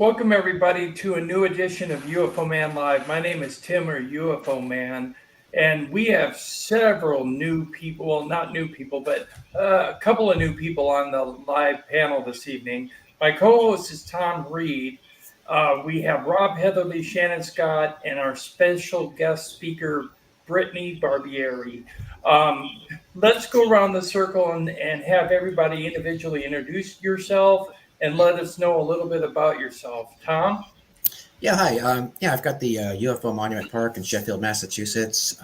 Welcome everybody to a new edition of UFO Man Live. My name is Tim, or UFO Man, and we have several new people, well, not new people, but a couple of new people on the live panel this evening. My co-host is Tom Reed. We have Rob Heatherly, Shannon Scott, and our special guest speaker, Brittany Barbieri. Let's go around the circle and have everybody individually introduce yourself and let us know a little bit about yourself. Tom? Yeah, hi. I've got the UFO Monument Park in Sheffield, Massachusetts.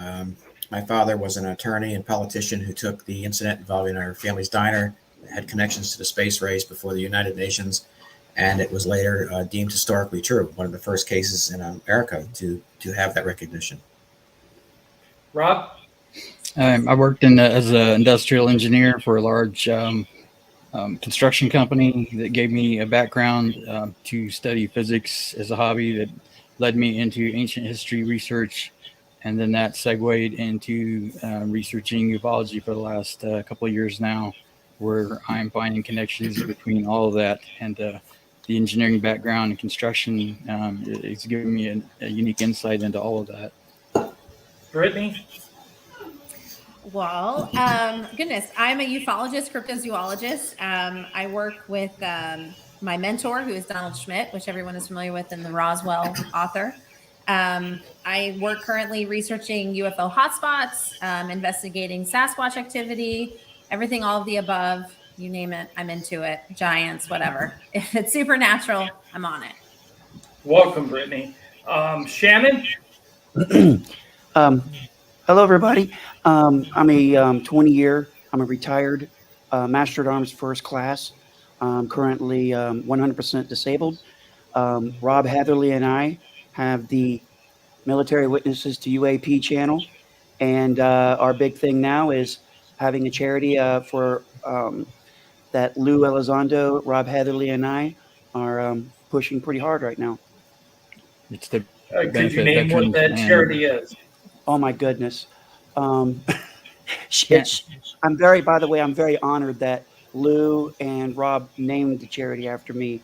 My father was an attorney and politician who took the incident involving our family's diner, had connections to the space race before the United Nations, and it was later deemed historically true, one of the first cases in America to have that recognition. Rob? I worked as an industrial engineer for a large construction company that gave me a background to study physics as a hobby that led me into ancient history research. And then that segued into researching ufology for the last couple of years now, where I'm finding connections between all of that. And the engineering background and construction is giving me a unique insight into all of that. Brittany? Well, goodness, I'm a ufologist, cryptozoologist. I work with my mentor, who is Donald Schmitt, which everyone is familiar with, and the Roswell author. I work currently researching UFO hotspots, investigating Sasquatch activity, everything, all of the above, you name it, I'm into it. Giants, whatever. If it's supernatural, I'm on it. Welcome, Brittany. Shannon? Hello, everybody. I'm a retired Master at Arms First Class. I'm currently 100% disabled. Rob Heatherly and I have the Military Witnesses to UAP channel. And our big thing now is having a charity for that Lou Elizondo, Rob Heatherly, and I are pushing pretty hard right now. It's the Could you name what that charity is? Oh my goodness. I'm very honored that Lou and Rob named the charity after me.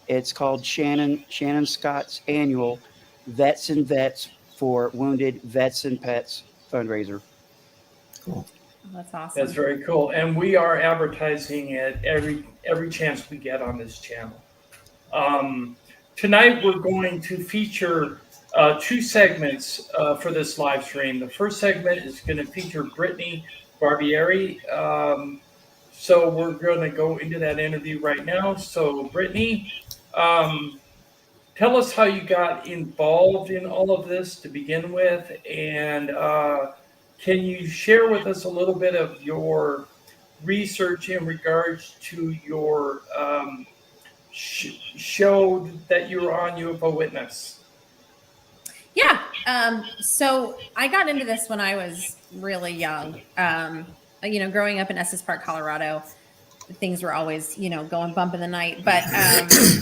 It's called Shannon Scott's annual Vets and Vets for Wounded Vets and Pets fundraiser. Cool. That's awesome. That's very cool. And we are advertising it every chance we get on this channel. Tonight we're going to feature two segments for this live stream. The first segment is going to feature Brittany Barbieri. So we're going to go into that interview right now. So Brittany, tell us how you got involved in all of this to begin with, and can you share with us a little bit of your research in regards to your show that you were on, UFO Witness? Yeah. So I got into this when I was really young. Growing up in Estes Park, Colorado, things were always, going bump in the night. But,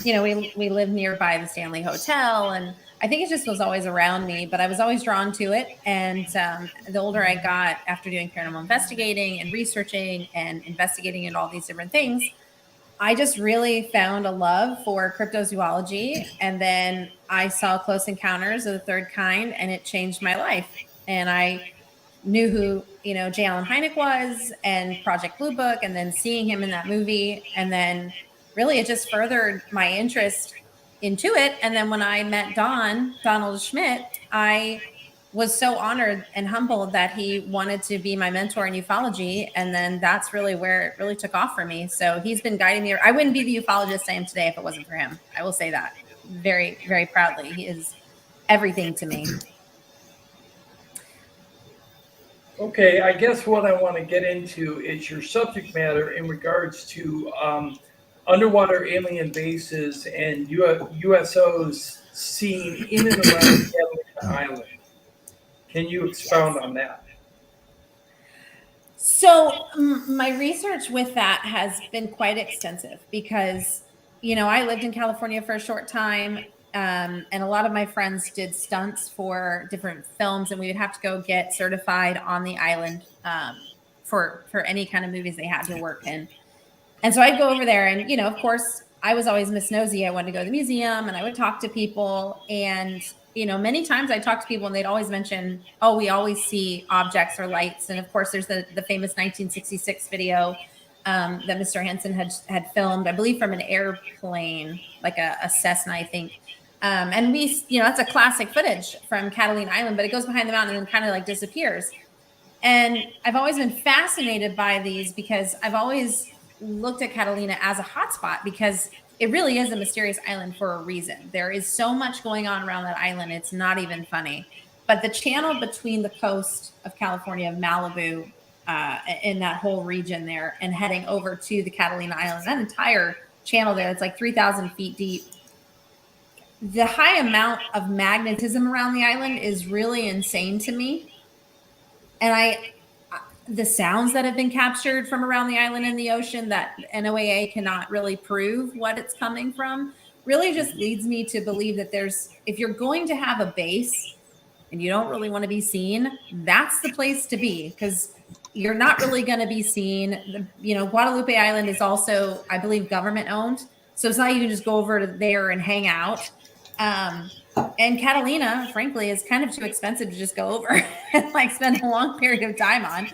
we lived nearby the Stanley Hotel, and I think it just was always around me, but I was always drawn to it. And the older I got after doing paranormal investigating and researching and investigating in all these different things, I just really found a love for cryptozoology. And then I saw Close Encounters of the Third Kind, and it changed my life. And I knew who, J. Allen Hynek was, and Project Blue Book, and then seeing him in that movie. And then really it just furthered my interest into it. And then when I met Donald Schmitt, I was so honored and humbled that he wanted to be my mentor in ufology. And then that's really where it really took off for me. So he's been guiding me. I wouldn't be the ufologist I am today if it wasn't for him. I will say that very, very proudly. He is everything to me. Okay, I guess what I want to get into is your subject matter in regards to underwater alien bases and USOs seen in and around Catalina Island. Can you expound on that? So my research with that has been quite extensive because, I lived in California for a short time. And a lot of my friends did stunts for different films, and we would have to go get certified on the island for any kind of movies they had to work in. And so I'd go over there and, of course, I was always Miss Nosy. I wanted to go to the museum and I would talk to people. And, many times I talked to people and they'd always mention, oh, we always see objects or lights. And of course, there's the famous 1966 video that Mr. Hansen had filmed, I believe from an airplane, like a Cessna, I think. And that's a classic footage from Catalina Island, but it goes behind the mountain and kind of like disappears. And I've always been fascinated by these because I've always looked at Catalina as a hotspot because it really is a mysterious island for a reason. There is so much going on around that island. It's not even funny. But the channel between the coast of California, Malibu, in that whole region there, and heading over to the Catalina Islands, that entire channel there, it's like 3,000 feet deep. The high amount of magnetism around the island is really insane to me. And the sounds that have been captured from around the island in the ocean that NOAA cannot really prove what it's coming from really just leads me to believe that if you're going to have a base and you don't really want to be seen, that's the place to be, because you're not really going to be seen. Guadalupe Island is also, I believe, government owned. So it's not you can just go over to there and hang out. And Catalina, frankly, is kind of too expensive to just go over and like spend a long period of time on.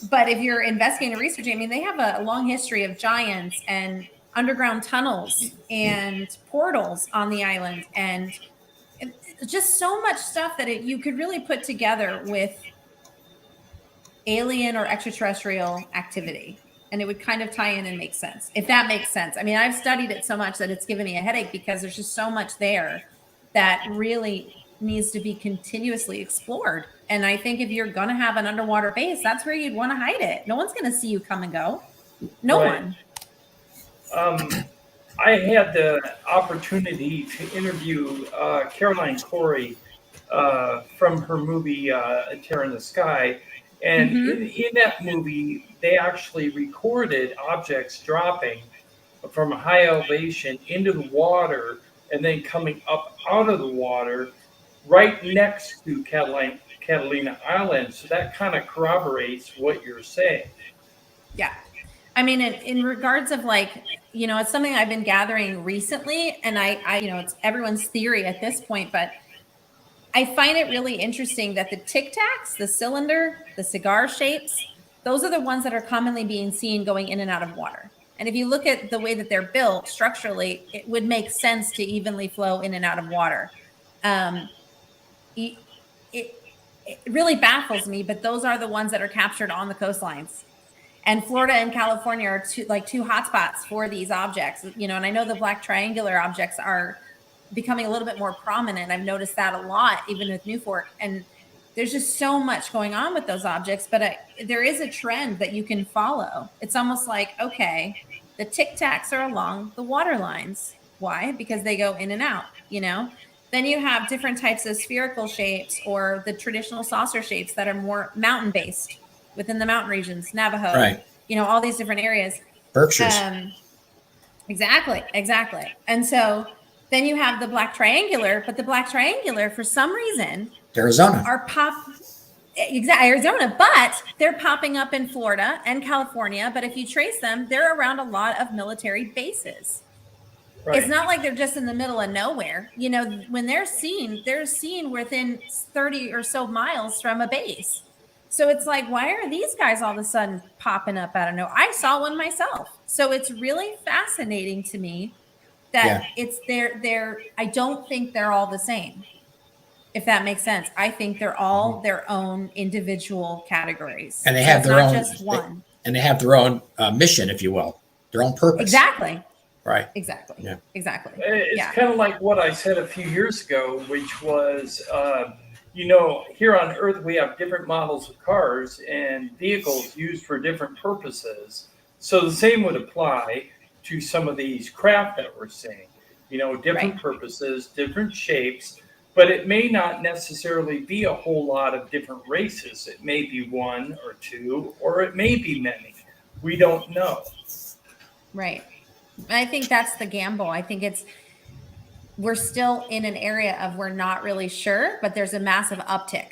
But if you're investigating and researching, they have a long history of giants and underground tunnels and portals on the island, and just so much stuff that you could really put together with alien or extraterrestrial activity. And it would kind of tie in and make sense, if that makes sense. I've studied it so much that it's given me a headache because there's just so much there that really needs to be continuously explored. And I think if you're going to have an underwater base, that's where you'd want to hide it. No one's going to see you come and go. No one. I had the opportunity to interview Caroline Corey from her movie Terror in the Sky. And in that movie, they actually recorded objects dropping from a high elevation into the water and then coming up out of the water right next to Catalina Island. So that kind of corroborates what you're saying. Yeah. In regards of it's something I've been gathering recently, and I it's everyone's theory at this point, but I find it really interesting that the Tic Tacs, the cylinder, the cigar shapes, those are the ones that are commonly being seen going in and out of water. And if you look at the way that they're built structurally, it would make sense to evenly flow in and out of water. It really baffles me, but those are the ones that are captured on the coastlines. And Florida and California are two hotspots for these objects. And I know the black triangular objects are becoming a little bit more prominent. I've noticed that a lot, even with Newport. And there's just so much going on with those objects, but there is a trend that you can follow. It's almost like, okay, the Tic Tacs are along the water lines. Why? Because they go in and out, Then you have different types of spherical shapes or the traditional saucer shapes that are more mountain based within the mountain regions, Navajo, right. All these different areas. Berkshires. Exactly. And so then you have the black triangular, but the black triangular, for some reason, Arizona. Arizona, but they're popping up in Florida and California. But if you trace them, they're around a lot of military bases. Right. It's not like they're just in the middle of nowhere. When they're seen within 30 or so miles from a base. So it's like, why are these guys all of a sudden popping up out of nowhere? I saw one myself. So it's really fascinating to me that it's I don't think they're all the same, if that makes sense. I think they're all their own individual categories. And they have their own, just one. And they have their own mission, if you will, their own purpose. Exactly. Right. Exactly. Yeah. Exactly. It's kind of like what I said a few years ago, which was, here on Earth, we have different models of cars and vehicles used for different purposes. So the same would apply to some of these craft that we're seeing, different purposes, different shapes, but it may not necessarily be a whole lot of different races. It may be one or two, or it may be many. We don't know. Right. I think that's the gamble. I think we're still in an area of we're not really sure, but there's a massive uptick.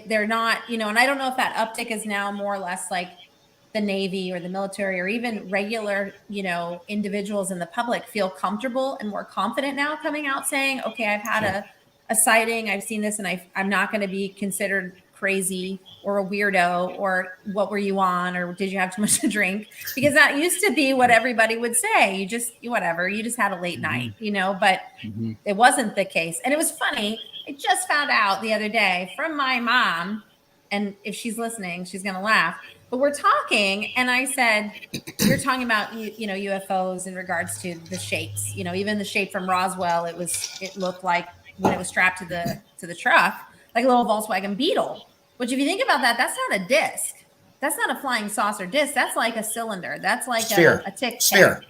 They're not, and I don't know if that uptick is now more or less like the Navy or the military or even regular, individuals in the public feel comfortable and more confident now coming out saying, okay, I've had a sighting, I've seen this, and I'm not going to be considered crazy or a weirdo or what were you on or did you have too much to drink? Because that used to be what everybody would say. You just had a late night, but it wasn't the case. And it was funny. I just found out the other day from my mom, and if she's listening, she's going to laugh. But we're talking, and I said, we're talking about, UFOs in regards to the shapes, even the shape from Roswell, it looked like when it was strapped to the truck, like a little Volkswagen Beetle, which if you think about that, that's not a disc. That's not a flying saucer disc. That's like a cylinder. That's like sphere. a tic-tac. Sphere.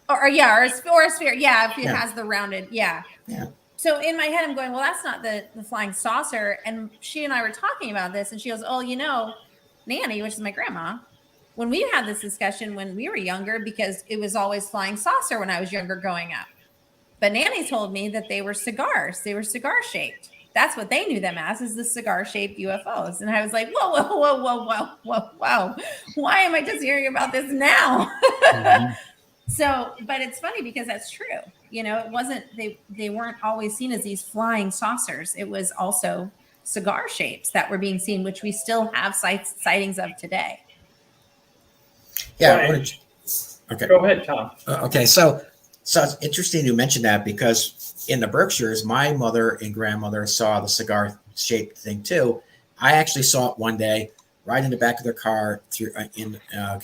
Or a sphere. Yeah. If it has the rounded. Yeah. Yeah. So in my head, I'm going, well, that's not the flying saucer. And she and I were talking about this, and she goes, oh, Nanny, which is my grandma, when we had this discussion when we were younger, because it was always flying saucer when I was younger growing up. But Nanny told me that they were cigars. They were cigar shaped. That's what they knew them as, is the cigar shaped UFOs. And I was like, whoa. Why am I just hearing about this now? So, but it's funny because that's true. It wasn't, they weren't always seen as these flying saucers. It was also cigar shapes that were being seen, which we still have sightings of today. Yeah. Right. Okay. Go ahead, Tom. Okay. So it's interesting you mentioned that, because in the Berkshires, my mother and grandmother saw the cigar shaped thing too. I actually saw it one day right in the back of their car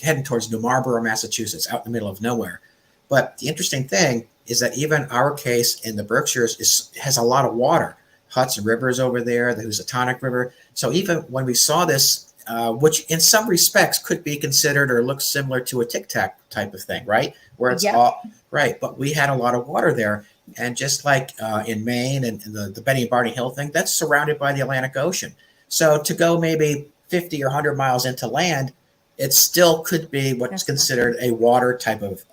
heading towards New Marlborough, Massachusetts, out in the middle of nowhere. But the interesting thing is that even our case in the Berkshires has a lot of water. Hudson River is over there, the Housatonic River. So even when we saw this, which in some respects could be considered or looks similar to a Tic Tac type of thing, right? Where it's all right, but we had a lot of water there. And just like in Maine and the Betty and Barney Hill thing, that's surrounded by the Atlantic Ocean. So to go maybe 50 or 100 miles into land, it still could be what's considered a water type of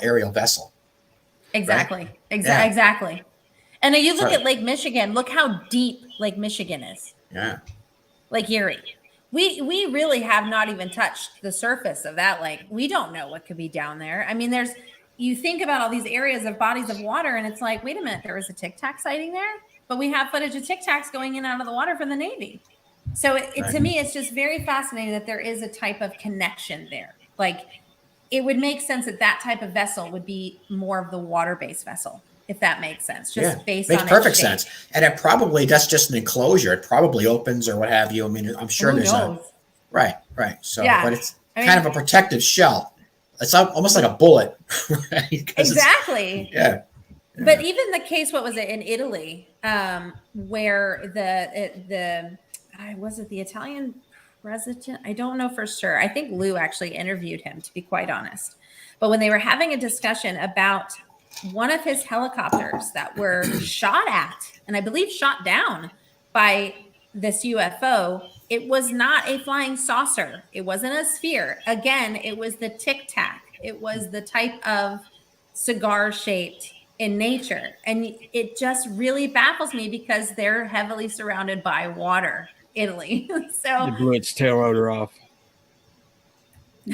aerial vessel. Exactly. Right? Exactly. And then you look at Lake Michigan, look how deep Lake Michigan is. Yeah. Lake Erie. We really have not even touched the surface of that lake. We don't know what could be down there. I mean, you think about all these areas of bodies of water, and it's like, wait a minute, there was a Tic Tac sighting there, but we have footage of Tic Tacs going in and out of the water from the Navy. So to me, it's just very fascinating that there is a type of connection there. Like, it would make sense that type of vessel would be more of the water-based vessel, if that makes sense. Just based on makes perfect sense. And that's just an enclosure. It probably opens or what have you. I mean, I'm sure there's right. So, but it's kind of a protective shell. It's almost like a bullet, right? Exactly. Yeah. But even the case, what was it in Italy, where was it the Italian president? I don't know for sure. I think Lou actually interviewed him, to be quite honest. But when they were having a discussion about one of his helicopters that were shot at, and I believe shot down by this UFO, it was not a flying saucer. It wasn't a sphere. Again, it was the Tic Tac. It was the type of cigar shaped in nature. And it just really baffles me because they're heavily surrounded by water, Italy. So it blew its tail rotor off.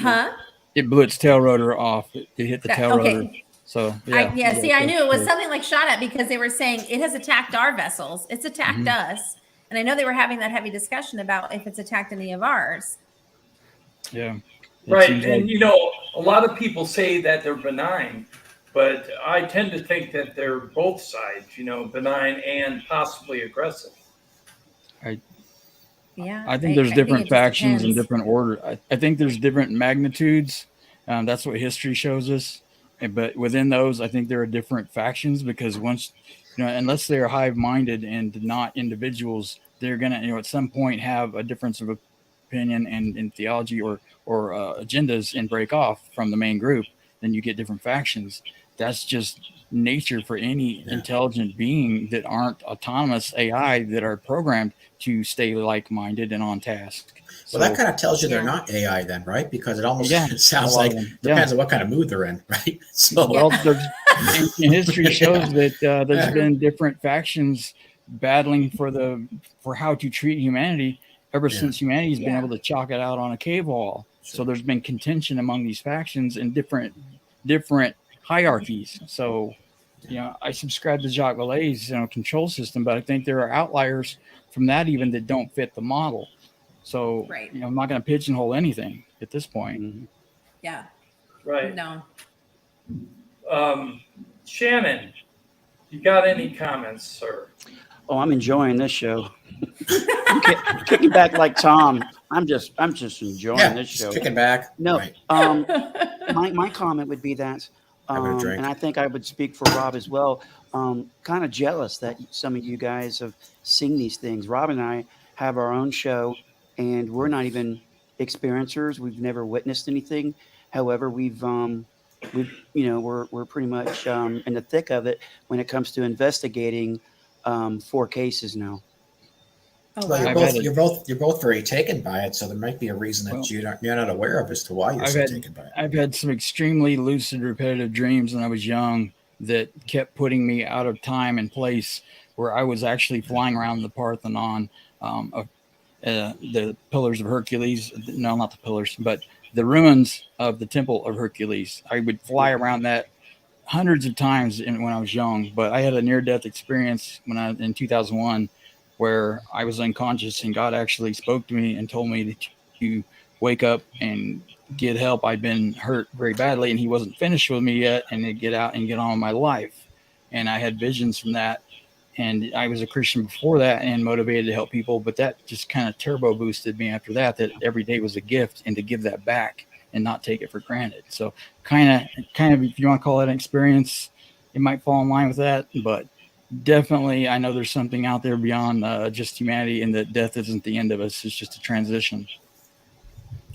Huh? It blew its tail rotor off. It hit the tail rotor. So I knew it was something like shot at, because they were saying it has attacked our vessels. It's attacked us. And I know they were having that heavy discussion about if it's attacked any of ours. Yeah. Right. And, a lot of people say that they're benign, but I tend to think that they're both sides, benign and possibly aggressive. Yeah. I think there's different factions and different order. I think there's different magnitudes. That's what history shows us. But within those, I think there are different factions, because once, unless they're hive-minded and not individuals, they're going to, at some point have a difference of opinion and in theology or agendas and break off from the main group. Then you get different factions. That's just nature for any intelligent being that aren't autonomous AI that are programmed to stay like-minded and on task. Well, that kind of tells you they're not AI then, right? Because it almost sounds like depends on what kind of mood they're in, right? So, well, in history shows that there's been different factions battling for how to treat humanity ever since humanity's been able to chalk it out on a cave wall. So there's been contention among these factions and different hierarchies. So, I subscribe to Jacques Vallée's control system, but I think there are outliers from that even that don't fit the model. So, Right. I'm not going to pigeonhole anything at this point. Mhm. Yeah. Right. No. Shannon, you got any comments, sir? Oh, I'm enjoying this show. Kicking back like Tom. I'm just enjoying this just show. kicking back. No, Right. my comment would be that, Having a drink. and I think I would speak for Rob as well. Kind of jealous that some of you guys have seen these things. Rob and I have our own show, and we're not even experiencers. We've never witnessed anything. However, we're pretty much in the thick of it when it comes to investigating 4 cases now. Oh, Well, wow. you're both very taken by it, so there might be a reason that you're not aware of as to why you're so taken by it. I've had some extremely lucid, repetitive dreams when I was young that kept putting me out of time and place, where I was actually flying around the Parthenon, the Pillars of Hercules. No, not the pillars, but the ruins of the Temple of Hercules. I would fly around that hundreds of times when I was young, but I had a near-death experience in 2001 where I was unconscious and God actually spoke to me and told me to wake up and get help. I'd been hurt very badly and he wasn't finished with me yet, and to get out and get on with my life. And I had visions from that. And I was a Christian before that and motivated to help people, but that just kind of turbo boosted me after that every day was a gift, and to give that back and not take it for granted. So kind of, if you want to call that an experience, it might fall in line with that, but definitely I know there's something out there beyond just humanity, and that death isn't the end of us. It's just a transition.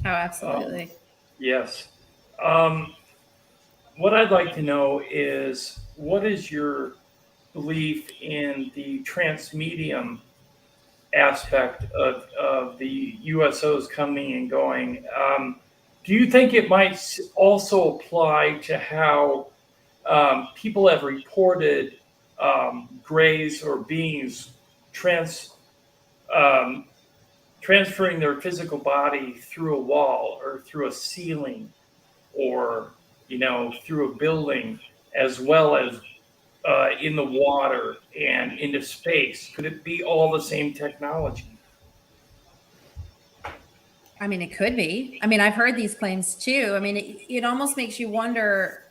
Oh, absolutely. Yes. What I'd like to know is, what is your belief in the transmedium aspect of the USOs coming and going? Do you think it might also apply to how people have reported grays or beings transferring their physical body through a wall or through a ceiling, or through a building, as well as in the water and into space? Could it be all the same technology? I mean, it could be. I mean, I've heard these claims too. I mean, it almost makes you wonder,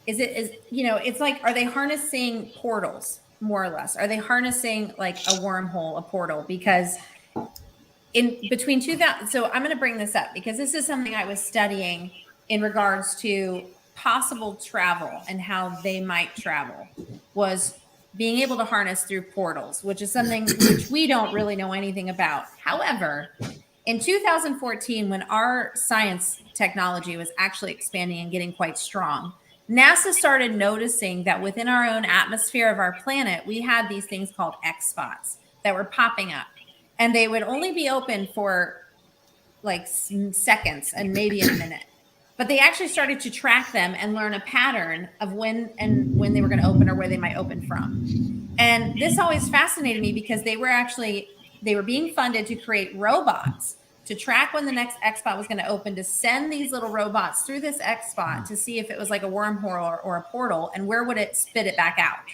it's like, are they harnessing portals, more or less? Are they harnessing like a wormhole, a portal? Because in between 2000, so I'm going to bring this up because this is something I was studying in regards to possible travel and how they might travel, was being able to harness through portals, which is something which we don't really know anything about. However, in 2014, when our science technology was actually expanding and getting quite strong, NASA started noticing that within our own atmosphere of our planet, we had these things called X spots that were popping up, and they would only be open for like seconds and maybe a minute. But they actually started to track them and learn a pattern of when they were going to open or where they might open from. And this always fascinated me because they were being funded to create robots to track when the next X spot was going to open, to send these little robots through this X spot to see if it was like a wormhole or a portal, and where would it spit it back out.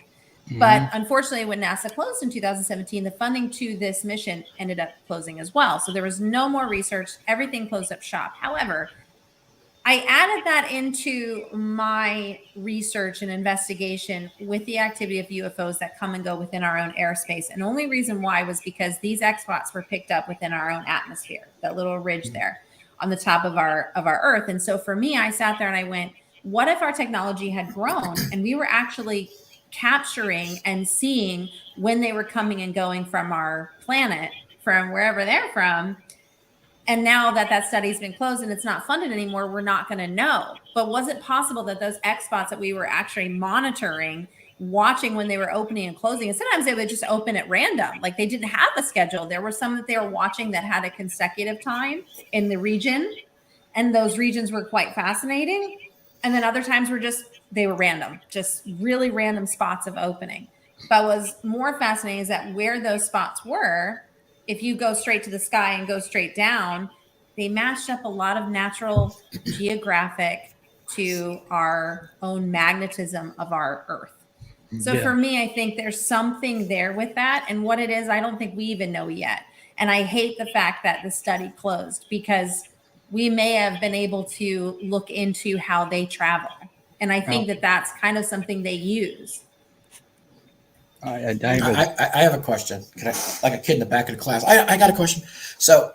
Mm-hmm. But unfortunately, when NASA closed in 2017, the funding to this mission ended up closing as well. So there was no more research. Everything closed up shop. However, I added that into my research and investigation with the activity of UFOs that come and go within our own airspace. And the only reason why was because these X spots were picked up within our own atmosphere, that little ridge there on the top of our Earth. And so for me, I sat there and I went, what if our technology had grown and we were actually capturing and seeing when they were coming and going from our planet, from wherever they're from? And now that study's been closed and it's not funded anymore, we're not going to know. But was it possible that those X spots that we were actually monitoring, watching when they were opening and closing, and sometimes they would just open at random, like they didn't have a schedule. There were some that they were watching that had a consecutive time in the region, and those regions were quite fascinating. And then other times they were random, just really random spots of opening. But what was more fascinating is that where those spots were, if you go straight to the sky and go straight down, they mashed up a lot of natural geographic to our own magnetism of our Earth. So Yeah. for me, I think there's something there with that. And what it is, I don't think we even know yet. And I hate the fact that the study closed, because we may have been able to look into how they travel. And I think that that's kind of something they use. I I have a question. Can I, like a kid in the back of the class? I got a question. So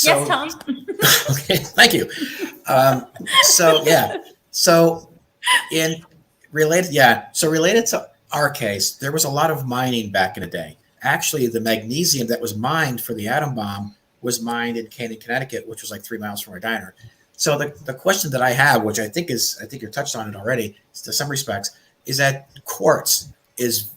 Yes, Tom. okay, thank you. So in related to our case, there was a lot of mining back in the day. Actually, the magnesium that was mined for the atom bomb was mined in Canaan, Connecticut, which was like 3 miles from our diner. So the question that I have, which I think you touched on it already, to some respects, is that quartz is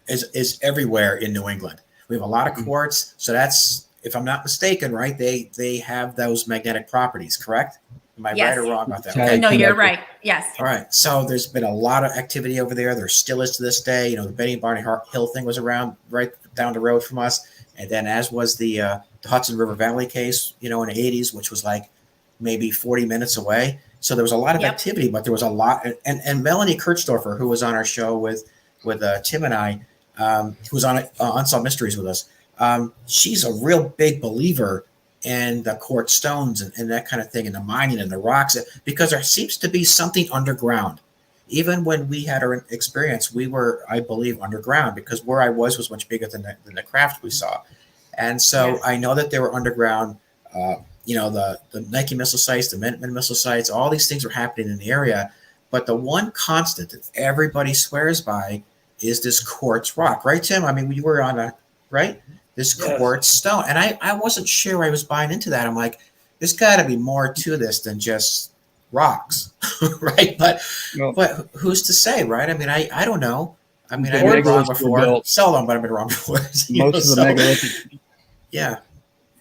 is everywhere in New England. We have a lot of quartz, so that's, if I'm not mistaken, right? They have those magnetic properties, correct? Am I right or wrong about that? Okay. No, you're right. Yes. All right. So there's been a lot of activity over there. There still is to this day. You know, the Betty Barney Hill thing was around right down the road from us. And then as was the Hudson River Valley case, you know, in the 80s, which was like maybe 40 minutes away. So there was a lot of activity, but there was a lot. And Melanie Kirchdorfer, who was on our show with Tim and I, who was on Unsolved Mysteries with us, she's a real big believer in the quartz stones and that kind of thing, and the mining and the rocks, because there seems to be something underground. Even when we had our experience, we were, I believe, underground, because where I was much bigger than the craft we saw. And so I know that they were underground. You know, the Nike missile sites, the Minuteman missile sites, all these things were happening in the area. But the one constant that everybody swears by is this quartz rock, right, Tim? I mean, we were on this quartz stone, and I wasn't sure I was buying into that. I'm like, there's got to be more to this than just rocks, right? But who's to say, right? I mean, I don't know. I mean, I've been wrong before. Seldom, but I've been wrong before. Most of the megalithic,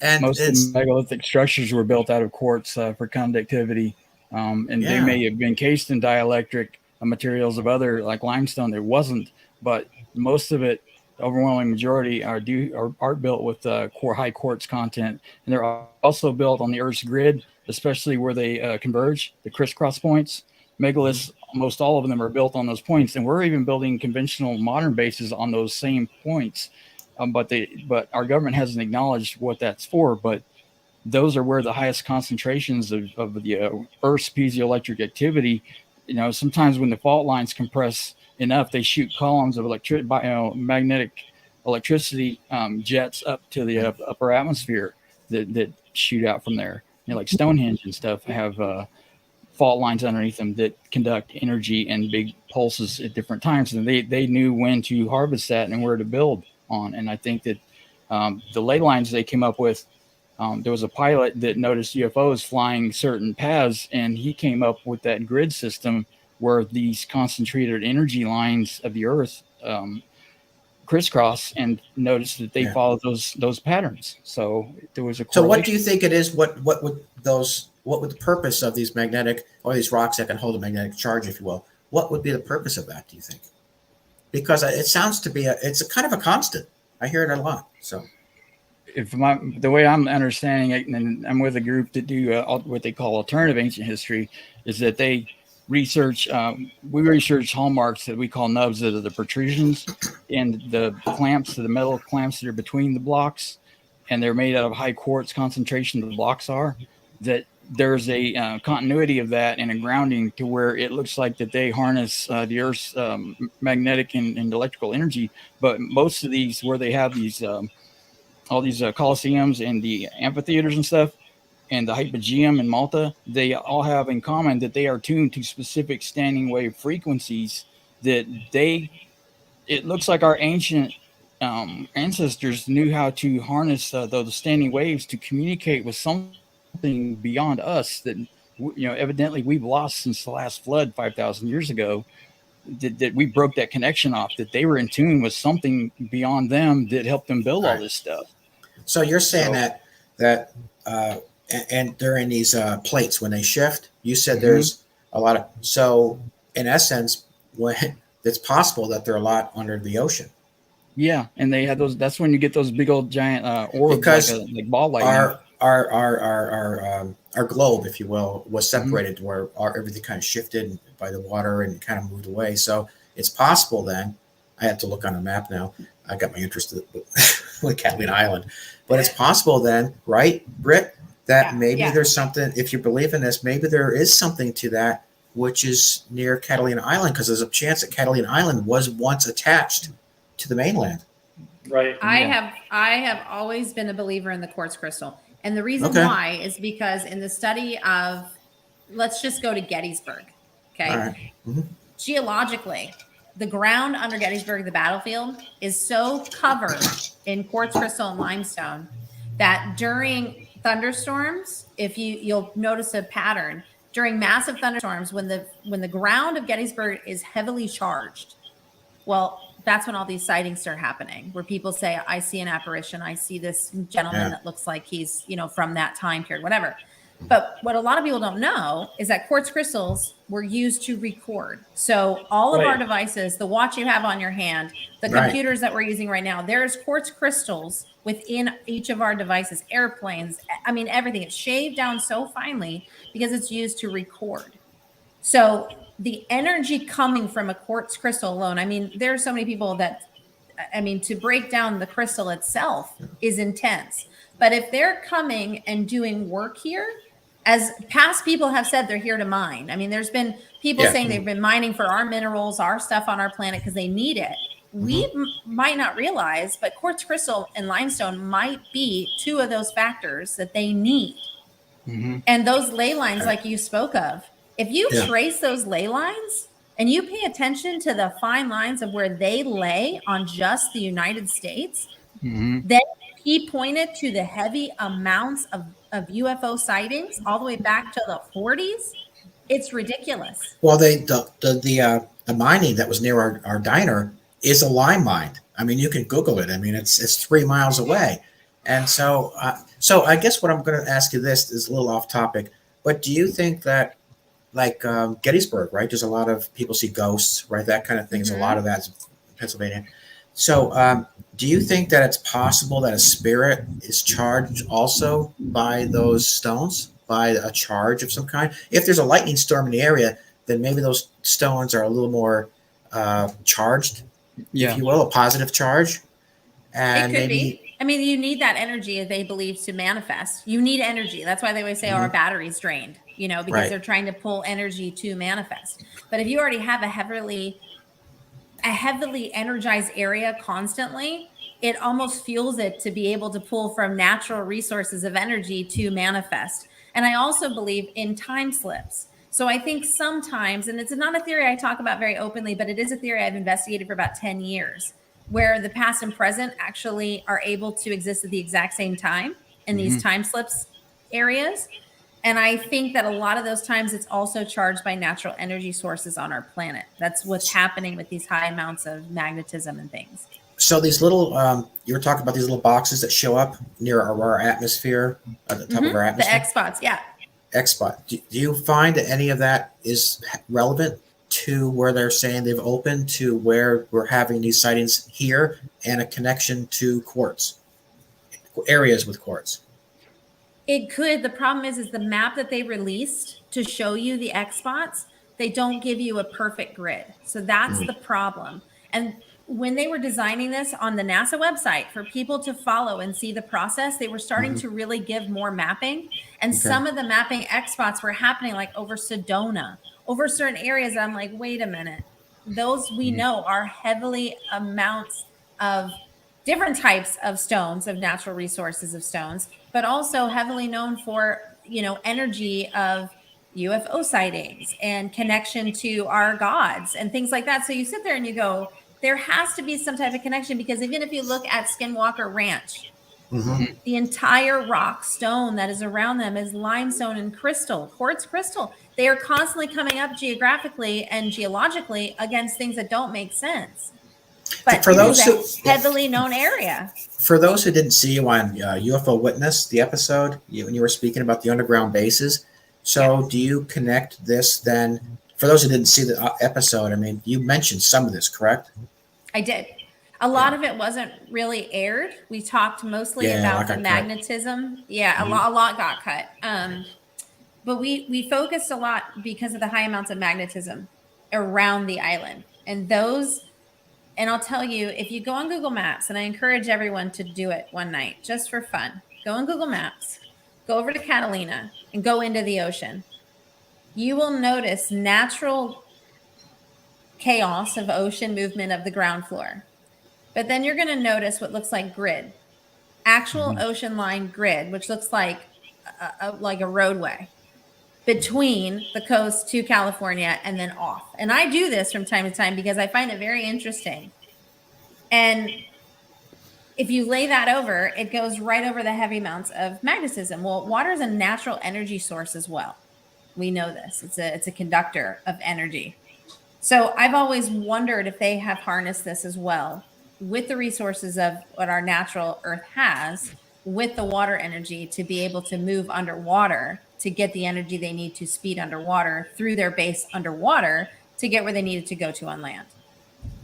and most of the megalithic structures were built out of quartz for conductivity, and they may have been cased in dielectric materials of other, like limestone. There wasn't, but most of it, overwhelming majority, are built with high quartz content, and they're also built on the Earth's grid, especially where they converge, the crisscross points. Megaliths, most all of them are built on those points, and we're even building conventional modern bases on those same points. But our government hasn't acknowledged what that's for. But those are where the highest concentrations of the Earth's piezoelectric activity. You know, sometimes when the fault lines compress enough, they shoot columns of magnetic electricity jets up to the upper atmosphere that shoot out from there. You know, like Stonehenge and stuff have fault lines underneath them that conduct energy and big pulses at different times, and they knew when to harvest that and where to build on. And I think that the ley lines they came up with, there was a pilot that noticed UFOs flying certain paths, and he came up with that grid system where these concentrated energy lines of the Earth crisscross, and noticed that they follow those patterns. So there was a correlation. So what do you think it is? What would the purpose of these magnetic, or these rocks that can hold a magnetic charge, if you will? What would be the purpose of that, do you think? Because it sounds to be it's a kind of a constant. I hear it a lot. So the way I'm understanding it, and I'm with a group that do what they call alternative ancient history, is that they research, we research hallmarks that we call nubs, that are the protrusions and the clamps, the metal clamps that are between the blocks, and they're made out of high quartz concentration. The blocks are that there's a continuity of that and a grounding to where it looks like that they harness the Earth's magnetic and electrical energy. But most of these, where they have these all these coliseums and the amphitheaters and stuff, and the hypogeum in Malta, they all have in common that they are tuned to specific standing wave frequencies. That it looks like our ancient ancestors knew how to harness those standing waves to communicate with something beyond us that, you know, evidently we've lost since the last flood 5,000 years ago. That we broke that connection off, that they were in tune with something beyond them that helped them build all this stuff. So you're saying that and during these plates, when they shift, you said there's a lot of, so in essence, when it's possible that they're a lot under the ocean. Yeah, and they had those. That's when you get those big old giant orbs, because like ball lightning. our globe, if you will, was separated where everything kind of shifted by the water and kind of moved away. So it's possible then. I have to look on a map now. I got my interest with Catalina Island, but it's possible then, right, Britt, that maybe there's something. If you believe in this, maybe there is something to that, which is near Catalina Island, because there's a chance that Catalina Island was once attached to the mainland. Right. I have always been a believer in the quartz crystal. And the reason why is because in the study of, let's just go to Gettysburg. Okay. All right. Geologically, the ground under Gettysburg, the battlefield, is so covered in quartz crystal and limestone that during thunderstorms, if you'll notice a pattern, during massive thunderstorms, when the ground of Gettysburg is heavily charged, well, that's when all these sightings start happening, where people say, I see an apparition. I see this gentleman that looks like he's, from that time period, whatever. But what a lot of people don't know is that quartz crystals were used to record. So all of our devices, the watch you have on your hand, the computers that we're using right now, there's quartz crystals within each of our devices, airplanes. I mean, everything. It's shaved down so finely because it's used to record. So the energy coming from a quartz crystal alone, I mean, there are so many people that, to break down the crystal itself is intense. But if they're coming and doing work here, as past people have said, they're here to mine. I mean, there's been people saying they've been mining for our minerals, our stuff on our planet because they need it. We might not realize, but quartz crystal and limestone might be two of those factors that they need. And those ley lines, like you spoke of, if you trace those ley lines and you pay attention to the fine lines of where they lay on just the United States, then he pointed to the heavy amounts of UFO sightings all the way back to the 40s. It's ridiculous. Well, the mining that was near our diner is a lime mine. I mean, you can Google it. I mean, it's 3 miles away. And so I guess what I'm going to ask you this is a little off topic, but do you think that, like Gettysburg, right? There's a lot of people see ghosts, right? That kind of thing. There's a lot of that in Pennsylvania. So do you think that it's possible that a spirit is charged also by those stones, by a charge of some kind? If there's a lightning storm in the area, then maybe those stones are a little more charged, if you will, a positive charge. And it could be. I mean, you need that energy, they believe, to manifest. You need energy. That's why they always say, our battery's drained, because they're trying to pull energy to manifest. But if you already have a heavily energized area constantly, it almost fuels it to be able to pull from natural resources of energy to manifest. And I also believe in time slips. So I think sometimes, and it's not a theory I talk about very openly, but it is a theory I've investigated for about 10 years, where the past and present actually are able to exist at the exact same time in these time slips areas. And I think that a lot of those times it's also charged by natural energy sources on our planet. That's what's happening with these high amounts of magnetism and things. So these little, you were talking about these little boxes that show up near our atmosphere, at the top of our atmosphere. The X spots, X-spot. Do you find that any of that is relevant to where they're saying they've opened, to where we're having these sightings here, and a connection to quartz, areas with quartz? It could. The problem is the map that they released to show you the X spots, they don't give you a perfect grid. So that's the problem. And when they were designing this on the NASA website for people to follow and see the process, they were starting to really give more mapping. And some of the mapping X spots were happening like over Sedona, over certain areas. I'm like, wait a minute. Those we know are heavily amounts of different types of stones, of natural resources of stones, but also heavily known for, energy of UFO sightings and connection to our gods and things like that. So you sit there and you go, there has to be some type of connection, because even if you look at Skinwalker Ranch, the entire rock stone that is around them is limestone and quartz crystal. They are constantly coming up geographically and geologically against things that don't make sense. But for those who heavily known area. For those who didn't see you on UFO Witness, the episode, when you were speaking about the underground bases, so do you connect this then? For those who didn't see the episode, I mean, you mentioned some of this, correct? I did. A lot of it wasn't really aired. We talked mostly Yeah, about like the I cut. magnetism. Yeah, a lot got cut. But we focused a lot because of the high amounts of magnetism around the island. And those, and I'll tell you, if you go on Google Maps, and I encourage everyone to do it one night just for fun, go on Google Maps, go over to Catalina and go into the ocean. You will notice natural chaos of ocean movement of the ground floor. But then you're going to notice what looks like grid, actual ocean line grid, which looks like a roadway between the coast to California and then off. And I do this from time to time because I find it very interesting. And if you lay that over, it goes right over the heavy amounts of magnetism. Well, water is a natural energy source as well. We know this. It's a conductor of energy. So I've always wondered if they have harnessed this as well with the resources of what our natural earth has, with the water energy to be able to move underwater to get the energy they need to speed underwater through their base underwater to get where they needed to go to on land.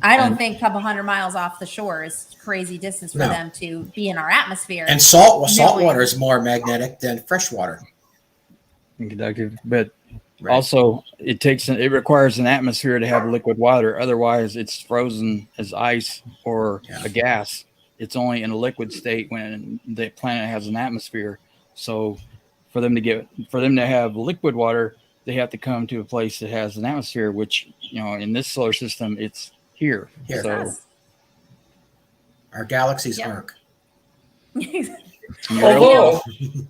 I don't think a couple 100 miles off the shore is crazy distance for them to be in our atmosphere. And salt water is more magnetic than fresh water. Conductive, but also it requires an atmosphere to have liquid water. Otherwise, it's frozen as ice or a gas. It's only in a liquid state when the planet has an atmosphere. So, for them to have liquid water, they have to come to a place that has an atmosphere. Which, in this solar system, it's here. So our galaxy's arc. Although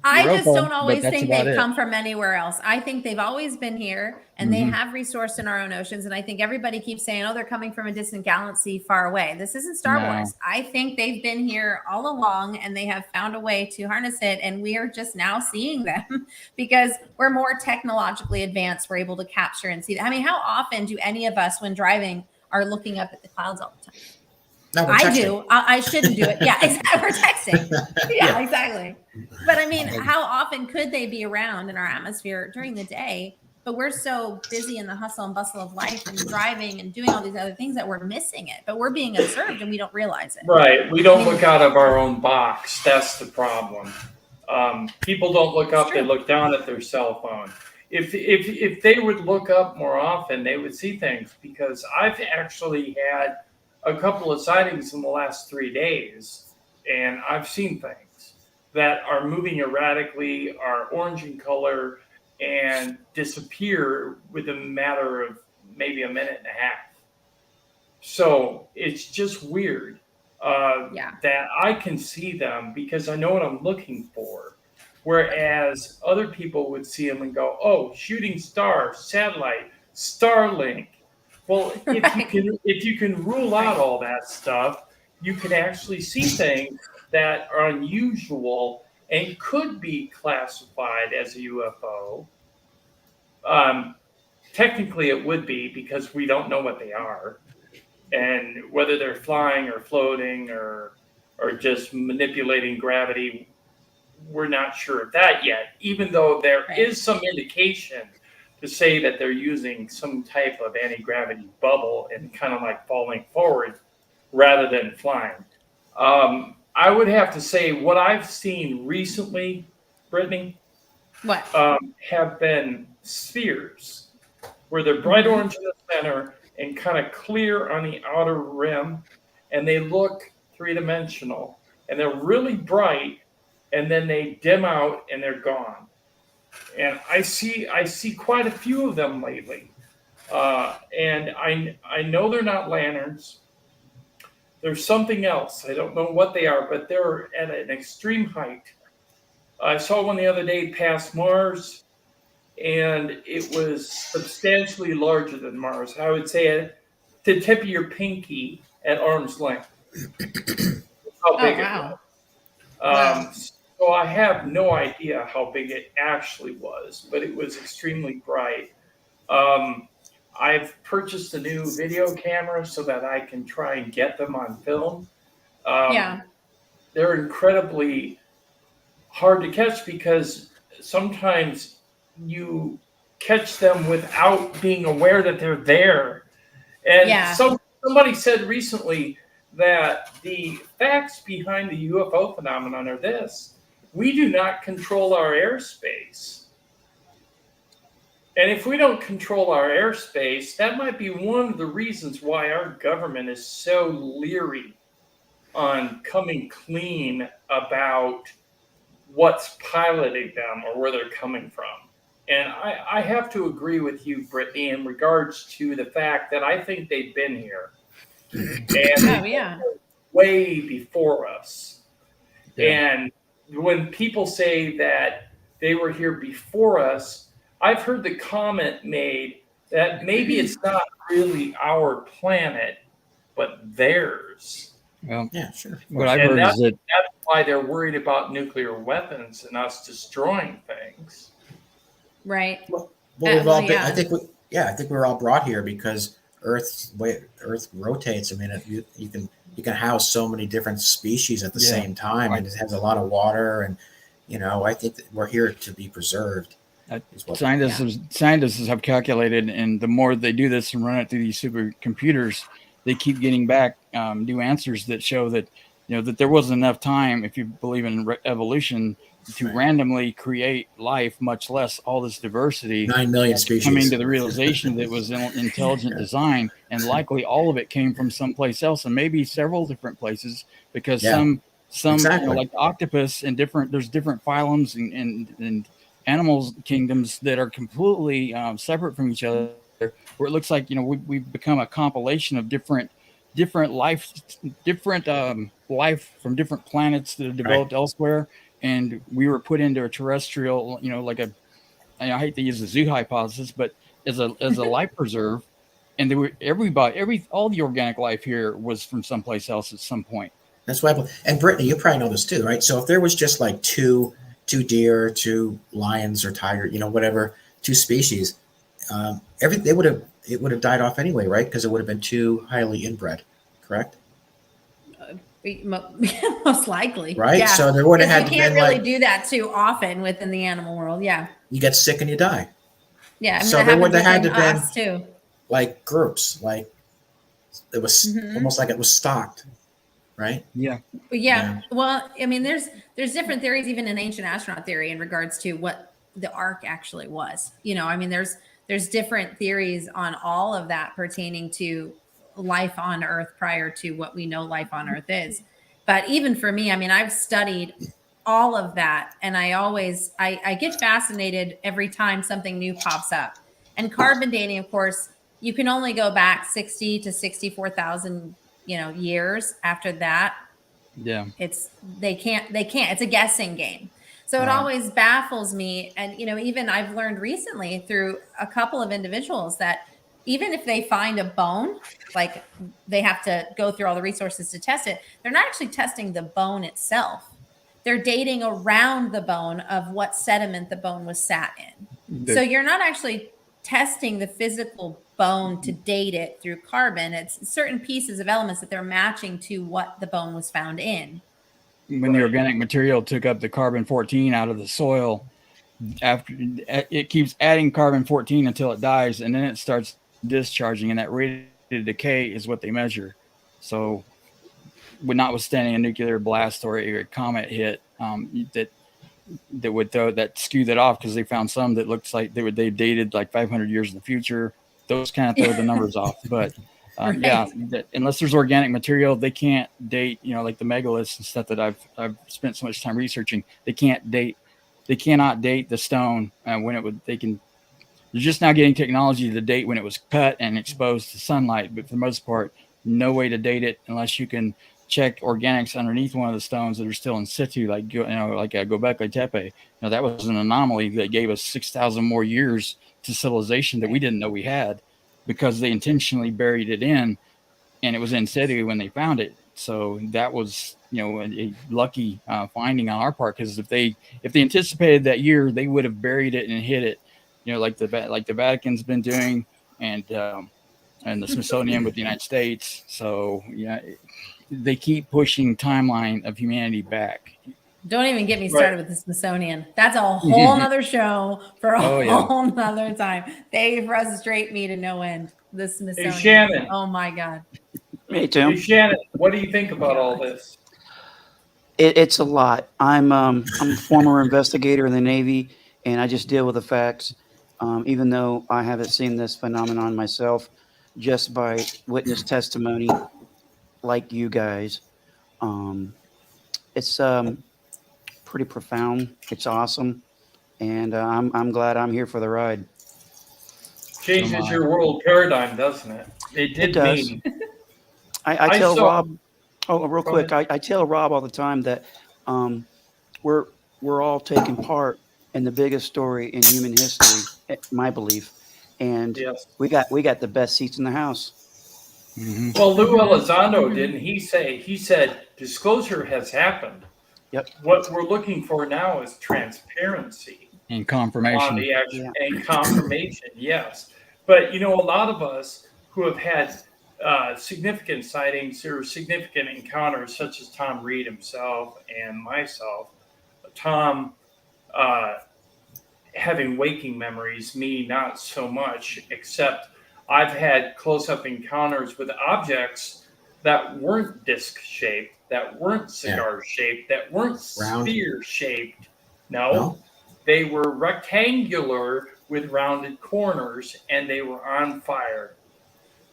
I just don't always think they've come from anywhere else. I think they've always been here, and they have resourced in our own oceans. And I think everybody keeps saying, "Oh, they're coming from a distant galaxy far away." This isn't Star Wars. I think they've been here all along, and they have found a way to harness it. And we are just now seeing them because we're more technologically advanced. We're able to capture and see them. I mean, how often do any of us, when driving, are looking up at the clouds all the time? No, I do. I shouldn't do it. Yeah, exactly. We're texting. Yeah, exactly. But I mean, how often could they be around in our atmosphere during the day? But we're so busy in the hustle and bustle of life and driving and doing all these other things that we're missing it. But we're being observed and we don't realize it. Right. We don't look out of our own box. That's the problem. People don't look up. They look down at their cell phone. If they would look up more often, they would see things, because I've actually had a couple of sightings in the last 3 days, and I've seen things that are moving erratically, are orange in color, and disappear within a matter of maybe a minute and a half. So it's just weird that I can see them because I know what I'm looking for, whereas other people would see them and go, "Oh, shooting star, satellite, Starlink." Well, if you can rule out all that stuff, you can actually see things that are unusual and could be classified as a UFO. Technically, it would be, because we don't know what they are, and whether they're flying or floating or just manipulating gravity, we're not sure of that yet. Even though there is some indication to say that they're using some type of anti-gravity bubble and kind of like falling forward rather than flying. I would have to say what I've seen recently, Brittany, have been spheres where they're bright orange in the center and kind of clear on the outer rim, and they look three-dimensional, and they're really bright, and then they dim out and they're gone. And I see quite a few of them lately, and I know they're not lanterns. There's something else. I don't know what they are, but they're at an extreme height. I saw one the other day past Mars, and it was substantially larger than Mars. I would say at the tip of your pinky at arm's length. How big it was. So I have no idea how big it actually was, but it was extremely bright. I've purchased a new video camera so that I can try and get them on film. They're incredibly hard to catch because sometimes you catch them without being aware that they're there. And somebody said recently that the facts behind the UFO phenomenon are this: we do not control our airspace. And if we don't control our airspace, that might be one of the reasons why our government is so leery on coming clean about what's piloting them or where they're coming from. And I have to agree with you, Brittany, in regards to the fact that I think they've been here. And way before us. Yeah. And when people say that they were here before us, I've heard the comment made that maybe it's not really our planet, but theirs. Well, Yeah, sure. What I've heard is that that's why they're worried about nuclear weapons and us destroying things. Right. Well, we've all been, I think we were all brought here because Earth rotates. I mean, you can house so many different species at the same time, and it has a lot of water, and I think that we're here to be preserved. Scientists have calculated, and the more they do this and run it through these supercomputers, they keep getting back new answers that show that that there wasn't enough time, if you believe in evolution, to randomly create life, much less all this diversity. 9 million species. Coming to the realization that it was intelligent design, and likely all of it came from someplace else, and maybe several different places, because some exactly. Like octopus and there's different phylums and animals kingdoms that are completely separate from each other, where it looks like we've become a compilation of different life from different planets that have developed elsewhere, and we were put into a terrestrial, I hate to use the zoo hypothesis, but as a life preserve, and there were all the organic life here was from someplace else at some point. That's why. And Brittany, you probably know this too, right? So if there was just like two deer, 2 lions or tiger, whatever, 2 species, it would have died off anyway, right? Because it would have been too highly inbred, correct? Most likely, right? Yeah. So there would have had to can't really do that too often within the animal world. Yeah, you get sick and you die. Yeah, I mean, so there would have had to been too. Like groups, like it was almost like it was stocked, right? Yeah. Well, I mean, there's different theories, even in ancient astronaut theory, in regards to what the ark actually was. I mean, there's different theories on all of that pertaining to life on Earth prior to what we know life on Earth is. But even for me, I mean, I've studied all of that, and I get fascinated every time something new pops up. And carbon dating, of course, you can only go back 60 to 64,000 years. After that, they can't. It's a guessing game. So it always baffles me. And even I've learned recently through a couple of individuals that even if they find a bone, like they have to go through all the resources to test it, they're not actually testing the bone itself. They're dating around the bone of what sediment the bone was sat in. So you're not actually testing the physical bone to date it through carbon. It's certain pieces of elements that they're matching to what the bone was found in. When the organic material took up the carbon-14 out of the soil, after it keeps adding carbon-14 until it dies, and then it starts discharging, and that rate of decay is what they measure. So notwithstanding a nuclear blast or a comet hit, that would skew that off, because they found some that looks like they dated like 500 years in the future. Those kind of throw the numbers off. But unless there's organic material, they can't date, like the megaliths and stuff that I've spent so much time researching. They cannot date the stone they're just now getting technology to date when it was cut and exposed to sunlight. But for the most part, no way to date it unless you can check organics underneath one of the stones that are still in situ, like Göbekli Tepe. That was an anomaly that gave us 6,000 more years to civilization that we didn't know we had, because they intentionally buried it in, and it was in situ when they found it. So that was a lucky finding on our part, because if they anticipated that year, they would have buried it and hid it, like the Vatican's been doing, and the Smithsonian with the United States. So they keep pushing timeline of humanity back. Don't even get me started with the Smithsonian. That's a whole nother show for a whole nother time. They frustrate me to no end. The Smithsonian. Hey, Shannon. Oh my God. Hey, Tim. Hey, Shannon, what do you think about all this? It's a lot. I'm a former investigator in the Navy, and I just deal with the facts. Even though I haven't seen this phenomenon myself, just by witness testimony like you guys, um, it's pretty profound. It's awesome, and I'm glad I'm here for the ride. Changes your world paradigm, doesn't it? It It did does. me. I I tell saw. Rob. Oh, real Go quick, ahead. I tell Rob all the time that um, we're we're all taking part in the biggest story in human history, my belief, and Yes. we got the best seats in the house. Hmm. Well, Lou Mhm. Elizondo, Mhm. didn't he say? He said disclosure has happened. Yep. What we're looking for now is transparency And on confirmation. the action Yeah. and confirmation. Yes, but a lot of us who have had significant sightings or significant encounters, such as Tom Reed himself and myself. Tom uh, having waking memories, me not so much, except I've had close up encounters with objects that weren't disc shaped, that weren't cigar shaped, that weren't Round? sphere shaped. No, No? they were rectangular with rounded corners and they were on fire.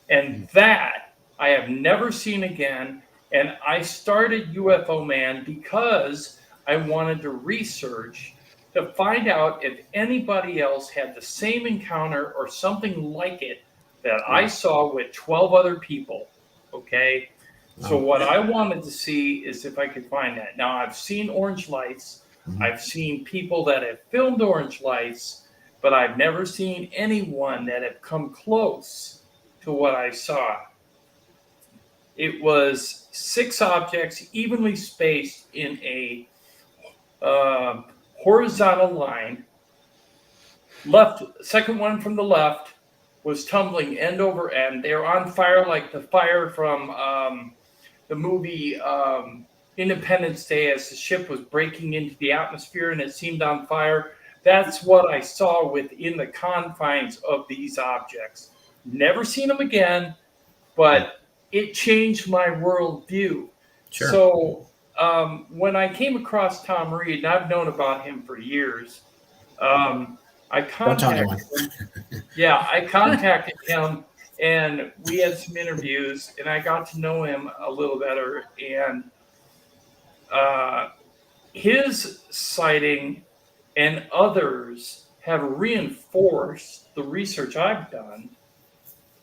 And that I have never seen again. And I started UFO Man because I wanted to research to find out if anybody else had the same encounter or something like it that I saw with 12 other people. Okay. So, No. what I wanted to see is if I could find that. Now, I've seen orange lights, Mhm. I've seen people that have filmed orange lights, but I've never seen anyone that have come close to what I saw. It was 6 objects evenly spaced in a uh, horizontal line. Left, second one from the left was tumbling end over end. They were on fire like the fire from the movie Independence Day as the ship was breaking into the atmosphere and it seemed on fire. That's what I saw within the confines of these objects. Never seen them again, but it changed my worldview. Sure. So when I came across Tom Reed, and I've known about him for years, I Don't tell contacted anyone. him. Yeah, I contacted him, and we had some interviews, and I got to know him a little better. And uh, his sighting and others have reinforced the research I've done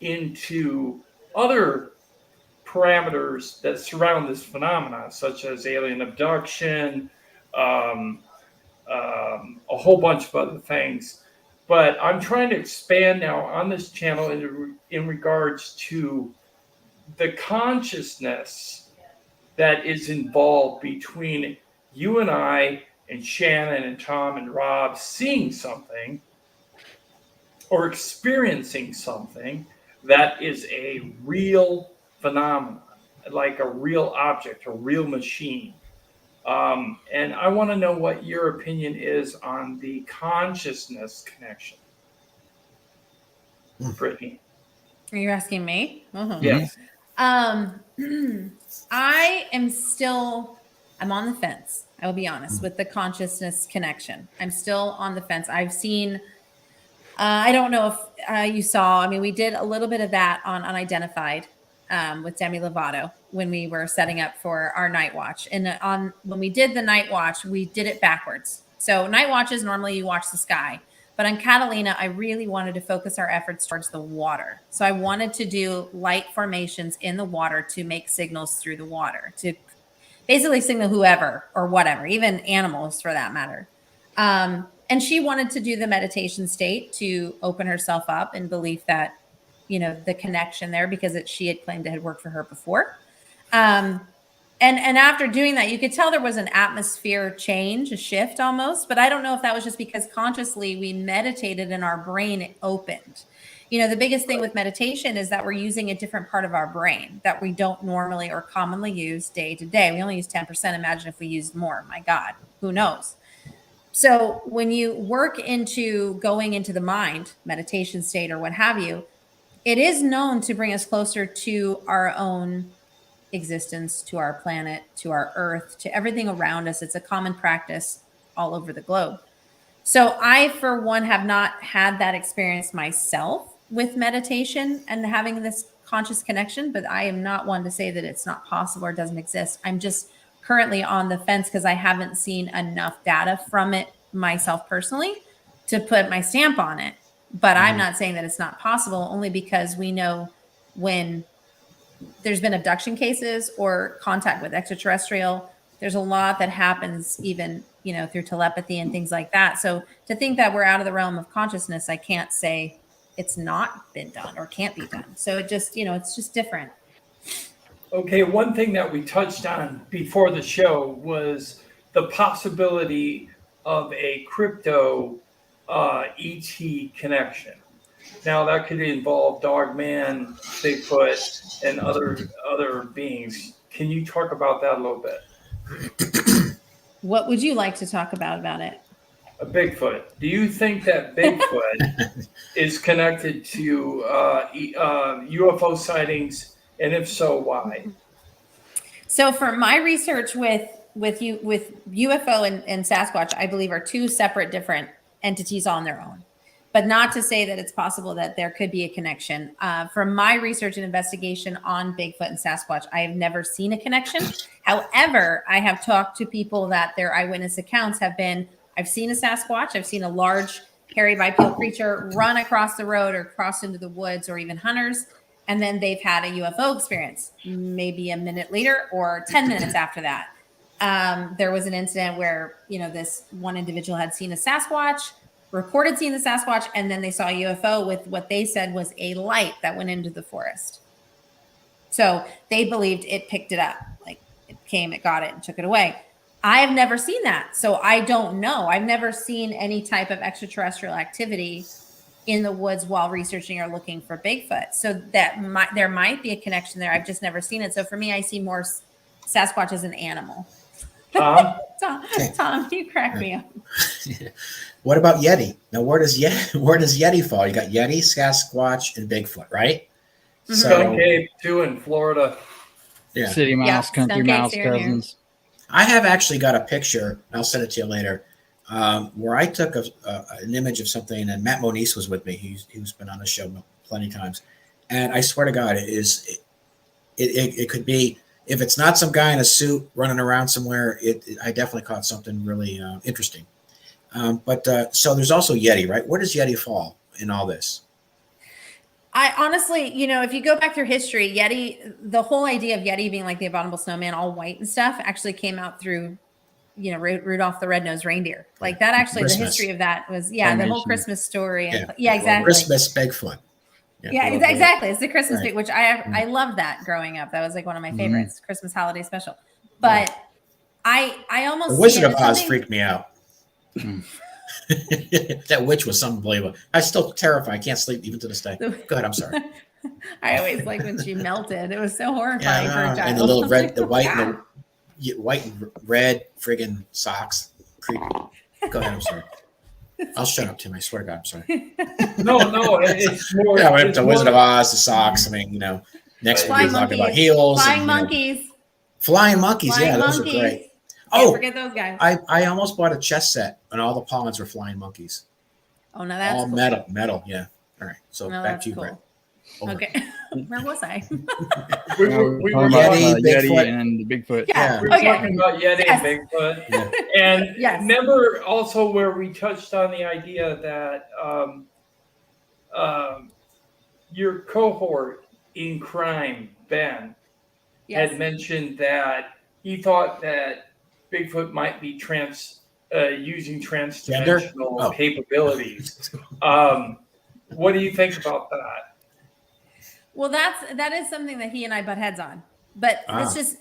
into other parameters that surround this phenomenon, such as alien abduction, um, a whole bunch of other things. But I'm trying to expand now on this channel in regards to the consciousness that is involved between you and I and Shannon and Tom and Rob seeing something or experiencing something that is a real phenomenon, like a real object, a real machine. And I want to know what your opinion is on the consciousness connection, Brittany. Are you asking me? Mhm. Mhm. Yes. Um, I am still, I'm on the fence. I will be honest with the consciousness connection. I'm still on the fence. I've seen, I don't know if you saw, I mean, we did a little bit of that on Unidentified with Demi Lovato when we were setting up for our night watch. And when we did the night watch, we did it backwards. So night watches, normally you watch the sky. But on Catalina, I really wanted to focus our efforts towards the water. So I wanted to do light formations in the water to make signals through the water, to basically signal whoever or whatever, even animals for that matter. And she wanted to do the meditation state to open herself up in belief that, the connection there, because she had claimed it had worked for her before. And after doing that, you could tell there was an atmosphere change, a shift almost, but I don't know if that was just because consciously we meditated and our brain opened. The biggest thing with meditation is that we're using a different part of our brain that we don't normally or commonly use day to day. We only use 10%. Imagine if we used more. My God, who knows? So when you work into going into the mind, meditation state or what have you, it is known to bring us closer to our own existence, to our planet, to our earth, to everything around us. It's a common practice all over the globe. So I, for one, have not had that experience myself with meditation and having this conscious connection, but I am not one to say that it's not possible or doesn't exist. I'm just currently on the fence because I haven't seen enough data from it myself personally to put my stamp on it. But I'm not saying that it's not possible, only because we know when there's been abduction cases or contact with extraterrestrial, there's a lot that happens even, through telepathy and things like that. So to think that we're out of the realm of consciousness, I can't say it's not been done or can't be done. So it just, it's just different. Okay, one thing that we touched on before the show was the possibility of a crypto ET connection. Now that could involve Dogman, Bigfoot, and other beings. Can you talk about that a little bit? What would you like to talk about it? A Bigfoot. Do you think that Bigfoot is connected to UFO sightings, and if so, why? So for my research with UFO and Sasquatch, I believe are two separate different entities on their own. But not to say that it's possible that there could be a connection. From my research and investigation on Bigfoot and Sasquatch, I have never seen a connection. However, I have talked to people that their eyewitness accounts have been, I've seen a Sasquatch, I've seen a large hairy bipedal creature run across the road or cross into the woods, or even hunters, and then they've had a UFO experience, maybe a minute later or 10 minutes after that. There was an incident where, this one individual had seen a Sasquatch, reported seeing the Sasquatch, and then they saw a UFO with what they said was a light that went into the forest. So they believed it picked it up. Like it came, it got it, and took it away. I have never seen that. So I don't know. I've never seen any type of extraterrestrial activity in the woods while researching or looking for Bigfoot. So there might be a connection there. I've just never seen it. So for me, I see more Sasquatch as an animal. Tom, you crack me up. What about Yeti? Now, where does Yeti fall? You got Yeti, Sasquatch, and Bigfoot, right? Mm-hmm. Skunk Ape too in Florida. Yeah. City mouse, country mouse, cousins. I have actually got a picture. I'll send it to you later. Where I took an image of something, and Matt Moniz was with me. He's been on the show plenty of times, and I swear to God, it could be. If it's not some guy in a suit running around somewhere, I definitely caught something really interesting. So there's also Yeti, right? Where does Yeti fall in all this? I honestly, if you go back through history, Yeti, the whole idea of Yeti being like the abominable snowman, all white and stuff, actually came out through, Rudolph the Red-Nosed Reindeer. Like that actually, Christmas. The history of that was, the whole Christmas story. And, exactly. Christmas Bigfoot. Exactly. It's the Christmas Big, which I loved that growing up. That was like one of my favorites, Christmas holiday special. But I almost The Wizard of Oz freaked me out. That witch was unbelievable. I'm still terrified. I can't sleep even to this day. Go ahead. I'm sorry. I always liked when she melted. It was so horrifying for a child. And the little red, the white and red friggin' socks. Creepy. Go ahead. I'm sorry. I'll shut up, Tim. I swear to God, I'm sorry. No, it's more. Yeah, it's the Wizard of Oz, the socks. I mean, next week we're talking about heels. Flying monkeys. Flying monkeys. Those are great. Can't forget those guys. I almost bought a chess set, and all the pawns were flying monkeys. Oh, no, that's all cool. metal. Yeah. All right. So back to you, cool. Brett. Okay. Where was I? we were Yeti, Bigfoot. and Bigfoot. Yeah. We were talking about Yeti and Bigfoot. Yeah. And remember also where we touched on the idea that your cohort in crime, Ben, had mentioned that he thought that Bigfoot might be using transdimensional capabilities. What do you think about that? Well, that is something that he and I butt heads on, but it's just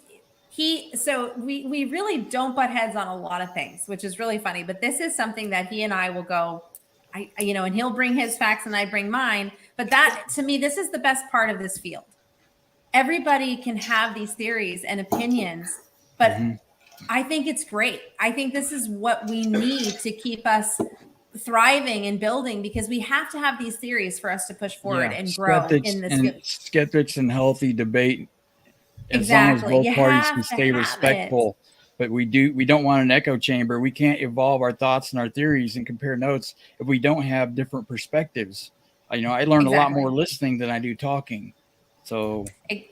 we really don't butt heads on a lot of things, which is really funny. But this is something that he and I will go, and he'll bring his facts and I bring mine. But that, to me, this is the best part of this field. Everybody can have these theories and opinions, but I think it's great. I think this is what we need to keep us thriving and building, because we have to have these theories for us to push forward and grow in this field. Skeptics and healthy debate, as Exactly. long as You both parties have can to stay have respectful. But we don't want an echo chamber. We can't evolve our thoughts and our theories and compare notes if we don't have different perspectives. I learned a lot Exactly. more listening than I do talking. So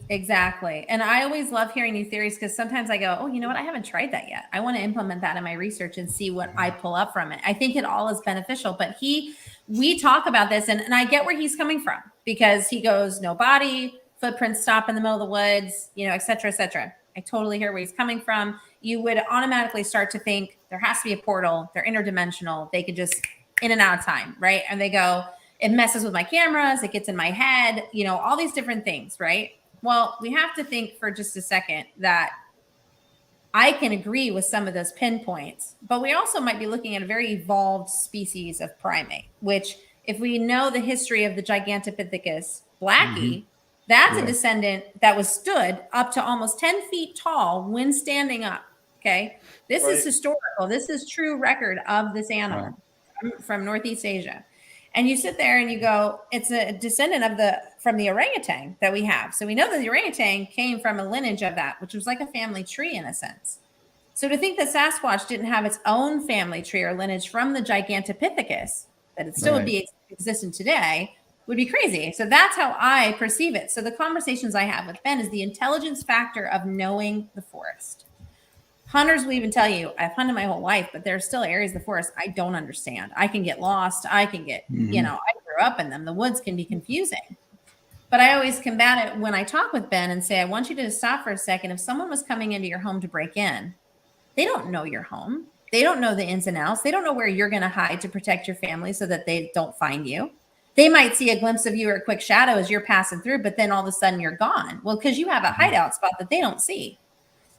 Exactly. And I always love hearing new theories, because sometimes I go, oh, you know what? I haven't tried that yet. I want to implement that in my research and see what I pull up from it. I think it all is beneficial. But we talk about this, and I get where he's coming from, because he goes, no body, footprints stop in the middle of the woods, et cetera, et cetera. I totally hear where he's coming from. You would automatically start to think there has to be a portal. They're interdimensional. They could just in and out of time, right? And they go, it messes with my cameras. It gets in my head, all these different things, right? Well, we have to think for just a second that I can agree with some of those pinpoints, but we also might be looking at a very evolved species of primate, which, if we know the history of the Gigantopithecus blackie, that's a descendant that was stood up to almost 10 feet tall when standing up. Okay. This is historical. This is true record of this animal from Northeast Asia. And you sit there and you go, it's a descendant from the orangutan that we have. So we know that the orangutan came from a lineage of that, which was like a family tree in a sense. So to think that Sasquatch didn't have its own family tree or lineage from the Gigantopithecus, that it still would be existent today, would be crazy. So that's how I perceive it. So the conversations I have with Ben is the intelligence factor of knowing the forest. Hunters will even tell you, I've hunted my whole life, but there are still areas of the forest I don't understand. I can get lost. I can get, I grew up in them. The woods can be confusing. But I always combat it when I talk with Ben and say, I want you to stop for a second. If someone was coming into your home to break in, they don't know your home. They don't know the ins and outs. They don't know where you're going to hide to protect your family so that they don't find you. They might see a glimpse of you or a quick shadow as you're passing through, but then all of a sudden you're gone. Well, because you have a hideout spot that they don't see.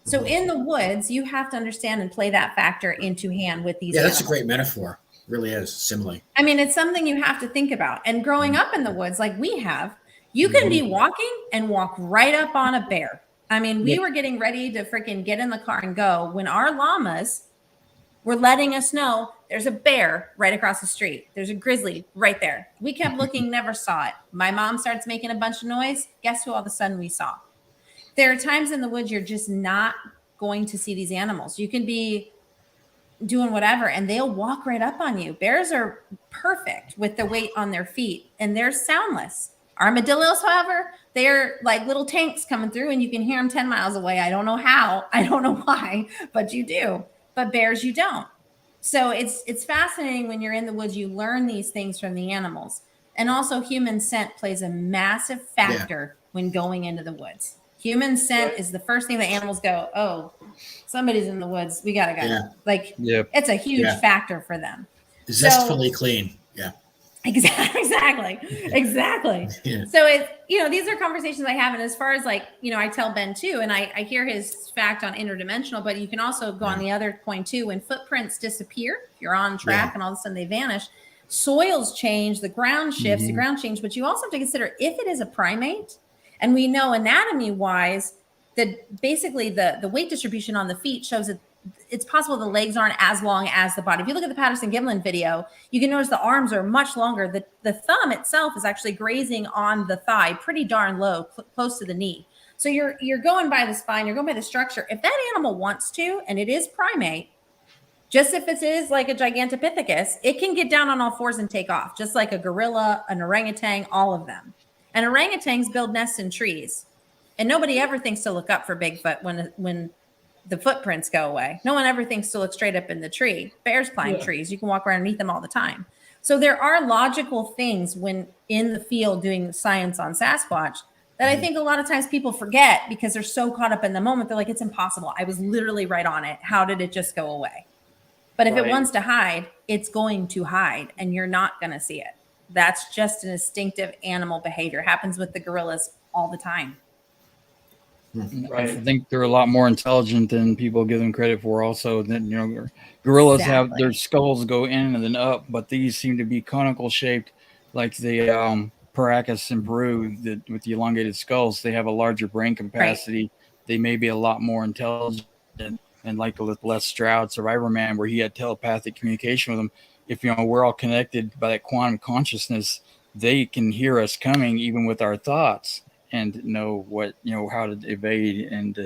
So in the woods, you have to understand and play that factor into hand with these animals. That's a great metaphor. It really is, simile. I mean, it's something you have to think about. And growing up in the woods like we have, you can be walking and walk right up on a bear. I mean, we were getting ready to freaking get in the car and go when our llamas were letting us know there's a bear right across the street. There's a grizzly right there. We kept looking, never saw it. My mom starts making a bunch of noise. Guess who all of a sudden we saw? There are times in the woods you're just not going to see these animals. You can be doing whatever and they'll walk right up on you. Bears are perfect with the weight on their feet and they're soundless. Armadillos, however, they're like little tanks coming through and you can hear them 10 miles away. I don't know how, I don't know why, but you do. But bears, you don't. So it's fascinating when you're in the woods, you learn these things from the animals. And also human scent plays a massive factor when going into the woods. Human scent is the first thing that animals go, oh, somebody's in the woods. We got to go. Yeah. Like, it's a huge factor for them. Zestfully clean. Yeah. Exactly. Yeah. So it's, these are conversations I have. And as far as like, I tell Ben too, and I hear his fact on interdimensional, but you can also go on the other point too. When footprints disappear, you're on track and all of a sudden they vanish. Soils change, the ground shifts, the ground change, but you also have to consider if it is a primate. And we know anatomy wise that basically the weight distribution on the feet shows that it's possible the legs aren't as long as the body. If you look at the Patterson-Gimlin video, you can notice the arms are much longer. The thumb itself is actually grazing on the thigh pretty darn low, close to the knee. So you're going by the spine, you're going by the structure. If that animal wants to, and it is primate, just if it is like a Gigantopithecus, it can get down on all fours and take off, just like a gorilla, an orangutan, all of them. And orangutans build nests in trees. And nobody ever thinks to look up for Bigfoot when the footprints go away. No one ever thinks to look straight up in the tree. Bears climb trees. You can walk around and meet them all the time. So there are logical things when in the field doing science on Sasquatch that I think a lot of times people forget because they're so caught up in the moment. They're like, it's impossible. I was literally right on it. How did it just go away? But if it wants to hide, it's going to hide and you're not going to see it. That's just an instinctive animal behavior. It happens with the gorillas all the time. I think they're a lot more intelligent than people give them credit for. Also, that gorillas have their skulls go in and then up, but these seem to be conical shaped, like the Paracas in Peru with the elongated skulls. They have a larger brain capacity. Right. They may be a lot more intelligent, and like with Les Stroud, Survivor Man, where he had telepathic communication with them. if we're all connected by that quantum consciousness, they can hear us coming even with our thoughts and know what how to evade and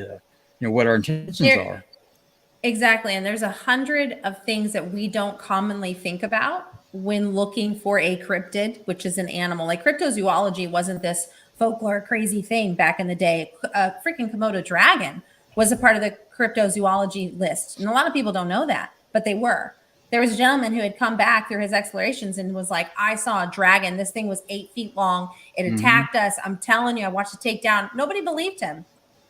what our intentions are. Exactly. And there's 100 of things that we don't commonly think about when looking for a cryptid, which is an animal. Like cryptozoology wasn't this folklore crazy thing back in the day. A freaking Komodo dragon was a part of the cryptozoology list. And a lot of people don't know that, but they were. There was a gentleman who had come back through his explorations and was like, I saw a dragon. This thing was 8 feet long. It attacked us. I'm telling you, I watched it take down. Nobody believed him.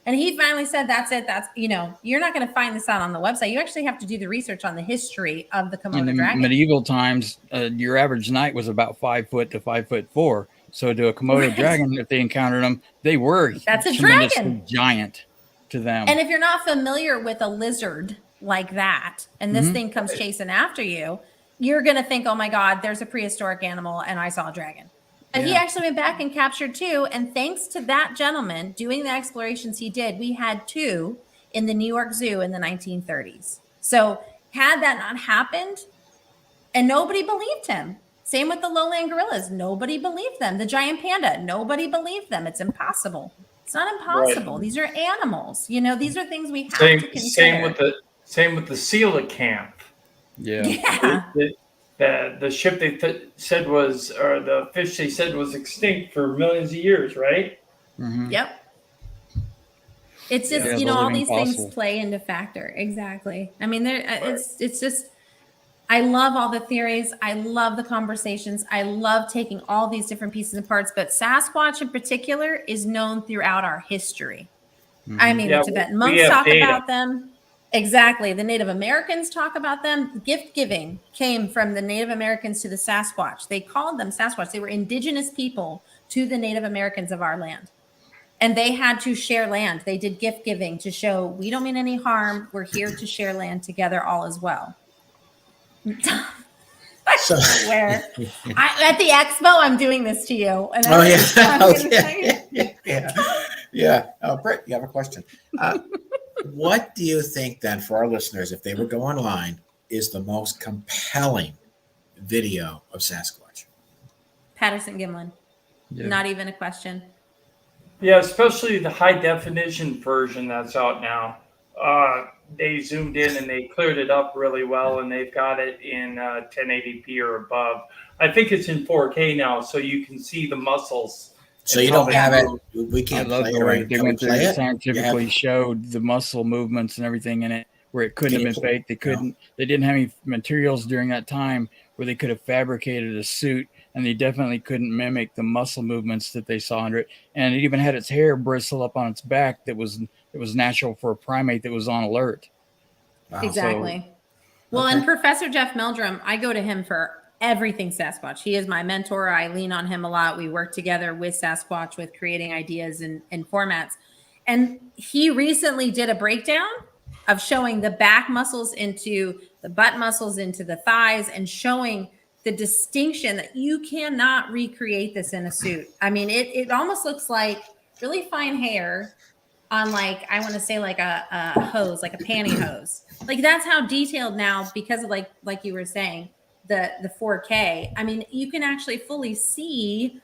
And he finally said, that's it. That's, you're not going to find this out on the website. You actually have to do the research on the history of the Komodo In the dragon. medieval times, your average knight was about 5 foot to 5'4". So to a Komodo dragon, if they encountered them, they were That's a tremendously dragon. Giant to them. And if you're not familiar with a lizard like that, and this thing comes chasing after you, you're going to think, oh my God, there's a prehistoric animal and I saw a dragon. But he actually went back and captured 2. And thanks to that gentleman doing the explorations he did, we had 2 in the New York Zoo in the 1930s. So had that not happened, and nobody believed him. Same with the lowland gorillas. Nobody believed them. The giant panda, nobody believed them. It's impossible. It's not impossible. Right. These are animals. These are things we have to consider. Same with the coelacanth. Yeah. The ship they said was, or the fish they said was extinct for millions of years, right? Mm-hmm. Yep. It's just, all these things play into factor. Exactly. I mean, it's just, I love all the theories. I love the conversations. I love taking all these different pieces and parts, but Sasquatch in particular is known throughout our history. Mm-hmm. I mean, the Tibetan monks talk about them. Exactly. The Native Americans talk about them. Gift giving came from the Native Americans to the Sasquatch. They called them Sasquatch. They were indigenous people to the Native Americans of our land. And they had to share land. They did gift giving to show we don't mean any harm. We're here to share land together, all as well. I swear. At the expo, I'm doing this to you. And Yeah. Oh, Britt, you have a question. What do you think then, for our listeners, if they would go online, is the most compelling video of Sasquatch? Patterson-Gimlin. Yeah. Not even a question. Yeah, especially the high definition version that's out now. They zoomed in and they cleared it up really well, and they've got it in 1080p or above. I think it's in 4K now, so you can see the muscles. So you don't have it. We can't play it. Right? They went through and scientifically showed the muscle movements and everything in it where it couldn't have been faked. They couldn't. No. They didn't have any materials during that time where they could have fabricated a suit, and they definitely couldn't mimic the muscle movements that they saw under it. And it even had its hair bristle up on its back that was natural for a primate that was on alert. Wow. Exactly. And Professor Jeff Meldrum, I go to him for everything Sasquatch. He is my mentor. I lean on him a lot. We work together with Sasquatch with creating ideas and formats. And he recently did a breakdown of showing the back muscles into the butt muscles into the thighs and showing the distinction that you cannot recreate this in a suit. I mean, it almost looks like really fine hair on like, I want to say like a hose, like a pantyhose. Like that's how detailed now, because of like you were saying, the 4K. I mean, you can actually fully see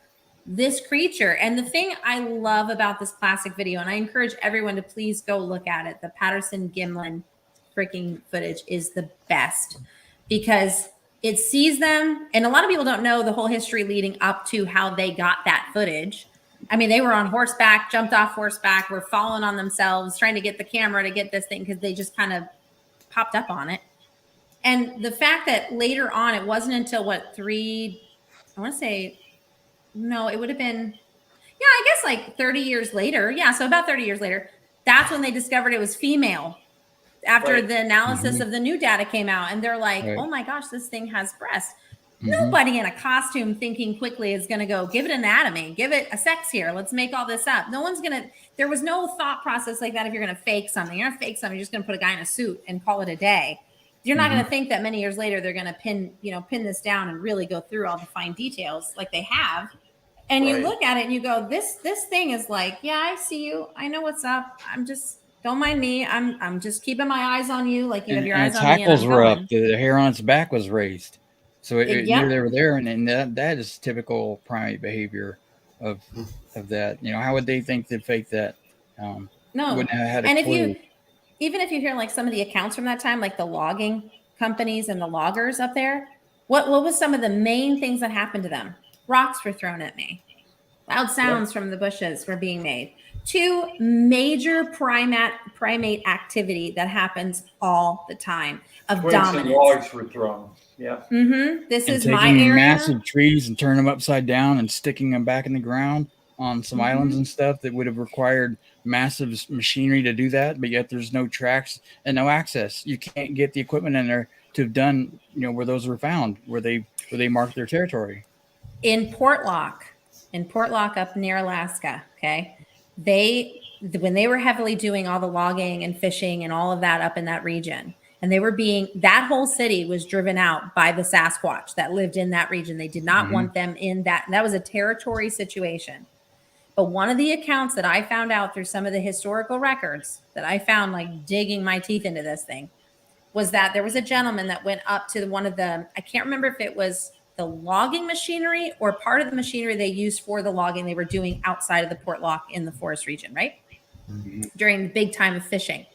this creature. And the thing I love about this classic video, and I encourage everyone to please go look at it, the Patterson-Gimlin freaking footage is the best because it sees them. And a lot of people don't know the whole history leading up to how they got that footage. I mean, they were on horseback, jumped off horseback, were falling on themselves, trying to get the camera to get this thing because they just kind of popped up on it. And the fact that later on, it wasn't until it would have been, I guess like 30 years later. Yeah. So about 30 years later, that's when they discovered it was female after the analysis of the new data came out. And they're like, oh my gosh, this thing has breasts. Nobody in a costume thinking quickly is going to go, give it anatomy, give it a sex here. Let's make all this up. No one's going to, there was no thought process like that. If you're going to fake something, you're just going to put a guy in a suit and call it a day. You're not going to think that many years later, they're going to pin this down and really go through all the fine details like they have. And you look at it and you go, this thing is like, yeah, I see you. I know what's up. Don't mind me. I'm just keeping my eyes on you. Like you have your eyes on me. Its hackles were up. The hair on its back was raised. So it Yeah. knew they were there, and that is typical primate behavior of that. You know, how would they think to fake that? No. Wouldn't have had a And clue. even if you hear like some of the accounts from that time, like the logging companies and the loggers up there, what was some of the main things that happened to them? Rocks were thrown at me. Loud sounds from the bushes were being made. Two major primate activity that happens all the time of Twigs and dominance. logs were thrown. Yeah. This And is my taking area. massive trees and turning them upside down and sticking them back in the ground on some islands and stuff that would have required massive machinery to do that, but yet there's no tracks and no access. You can't get the equipment in there to have done, you know, where those were found, where they marked their territory. In Portlock up near Alaska, okay, when they were heavily doing all the logging and fishing and all of that up in that region, and that whole city was driven out by the Sasquatch that lived in that region. They did not want them in that. That was a territory situation. But one of the accounts that I found out through some of the historical records that I found, like digging my teeth into this thing, was that there was a gentleman that went up to one of the, I can't remember if it was the logging machinery or part of the machinery they used for the logging they were doing outside of the Portlock in the forest region, right? During the big time of fishing.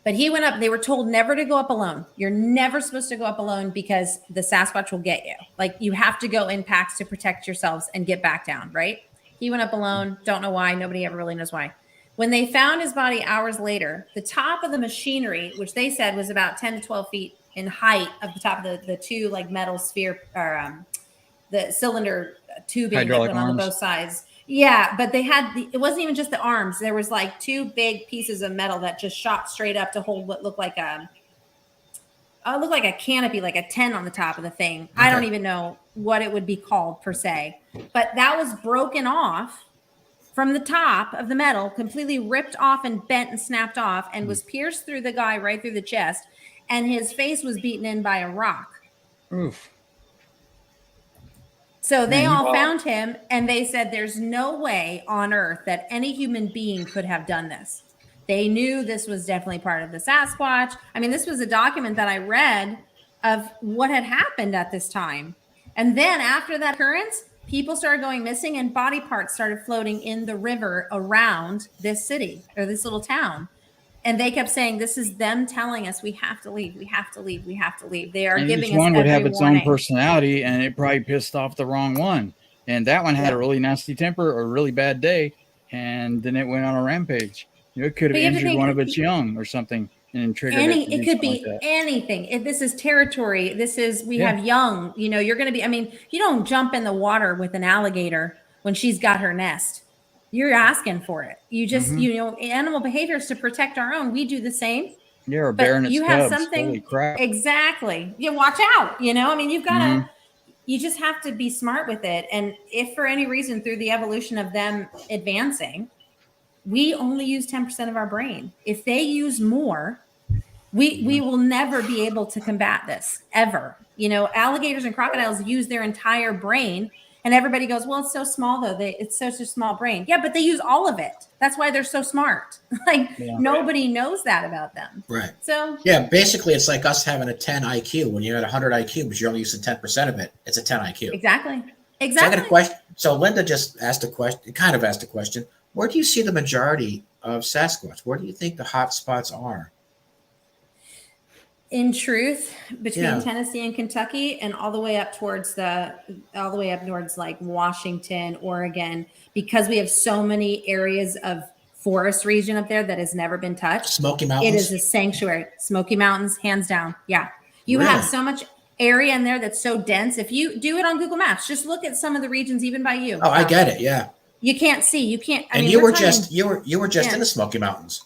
But he went up, they were told never to go up alone. You're never supposed to go up alone because the Sasquatch will get you. Like, you have to go in packs to protect yourselves and get back down, right? He went up alone. Don't know why. Nobody ever really knows why. When they found his body hours later, the top of the machinery, which they said was about 10 to 12 feet in height of the top of the two like metal sphere or the cylinder tubing that went on both sides. Yeah, but they had it wasn't even just the arms. There was like two big pieces of metal that just shot straight up to hold what looked like a canopy, like a tent on the top of the thing. Okay. I don't even know what it would be called per se, but that was broken off from the top of the metal, completely ripped off and bent and snapped off, and was pierced through the guy right through the chest, and his face was beaten in by a rock. Oof. So they all found him, and they said there's no way on earth that any human being could have done this. They knew this was definitely part of the Sasquatch. I mean, this was a document that I read of what had happened at this time. And then after that occurrence, people started going missing and body parts started floating in the river around this city or this little town. And they kept saying, this is them telling us we have to leave, we have to leave, we have to leave. They are giving us every warning. Each one would have its own personality, and it probably pissed off the wrong one. And that one had a really nasty temper or a really bad day, and then it went on a rampage. It could have injured one of its young or something and triggered it. It could be anything. If this is territory, we have young, you're going to be, I mean, you don't jump in the water with an alligator when she's got her nest. You're asking for it. You just, animal behavior is to protect our own. We do the same. You're a bear and its you cubs. have something. Holy crap. Exactly. You watch out, I mean, you've got to, you just have to be smart with it. And if for any reason through the evolution of them advancing, we only use 10% of our brain. If they use more, we will never be able to combat this ever. Alligators and crocodiles use their entire brain, and everybody goes, well, it's so small though. It's such a small brain. Yeah, but they use all of it. That's why they're so smart. Nobody knows that about them. Right. So yeah, basically it's like us having a 10 IQ. When you're at 100 IQ, but you're only using 10% of it, it's a 10 IQ. Exactly. So I got a question. So Linda just asked a question. Where do you see the majority of Sasquatch? Where do you think the hot spots are? In truth, between Tennessee and Kentucky, and all the way up towards like Washington, Oregon, because we have so many areas of forest region up there that has never been touched. Smoky Mountains. It is a sanctuary. Smoky Mountains, hands down. Yeah. You have so much area in there that's so dense. If you do it on Google Maps, just look at some of the regions even by you. Oh, I get it. Yeah. You can't see. You can't. You were just in the Smoky Mountains.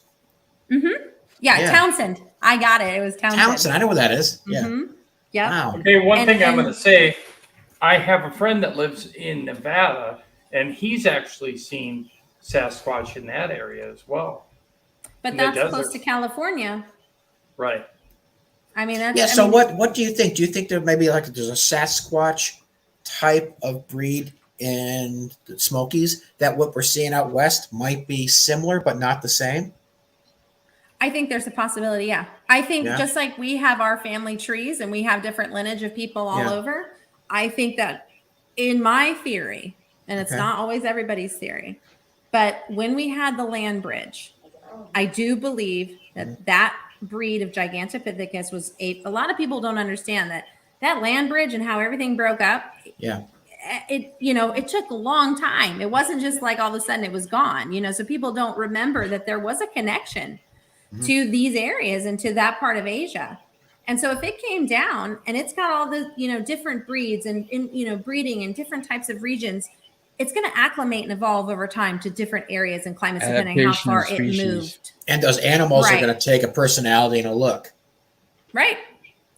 Mm-hmm. Yeah, Townsend. I got it. It was Townsend. I know where that is. Yeah. Mm-hmm. Yeah. Wow. Okay, one thing I'm going to say, I have a friend that lives in Nevada, and he's actually seen Sasquatch in that area as well. But that's close to California. Right. I mean, that's... So what do you think? Do you think there's a Sasquatch type of breed in the Smokies that what we're seeing out west might be similar but not the same? I think there's a possibility. Yeah. I think Yeah. just like we have our family trees and we have different lineage of people all Yeah. over, I think that in my theory, and it's Okay. not always everybody's theory, but when we had the land bridge, I do believe that that breed of Gigantopithecus was a lot of people don't understand that land bridge and how everything broke up. Yeah. It took a long time. It wasn't just like all of a sudden it was gone, so people don't remember that there was a connection to these areas and to that part of Asia. And so if it came down and it's got all the, different breeds and breeding in different types of regions, it's going to acclimate and evolve over time to different areas and climates, depending on how Adaptation of far it species. moved. And those animals are Right. going to take a personality and a look. Right.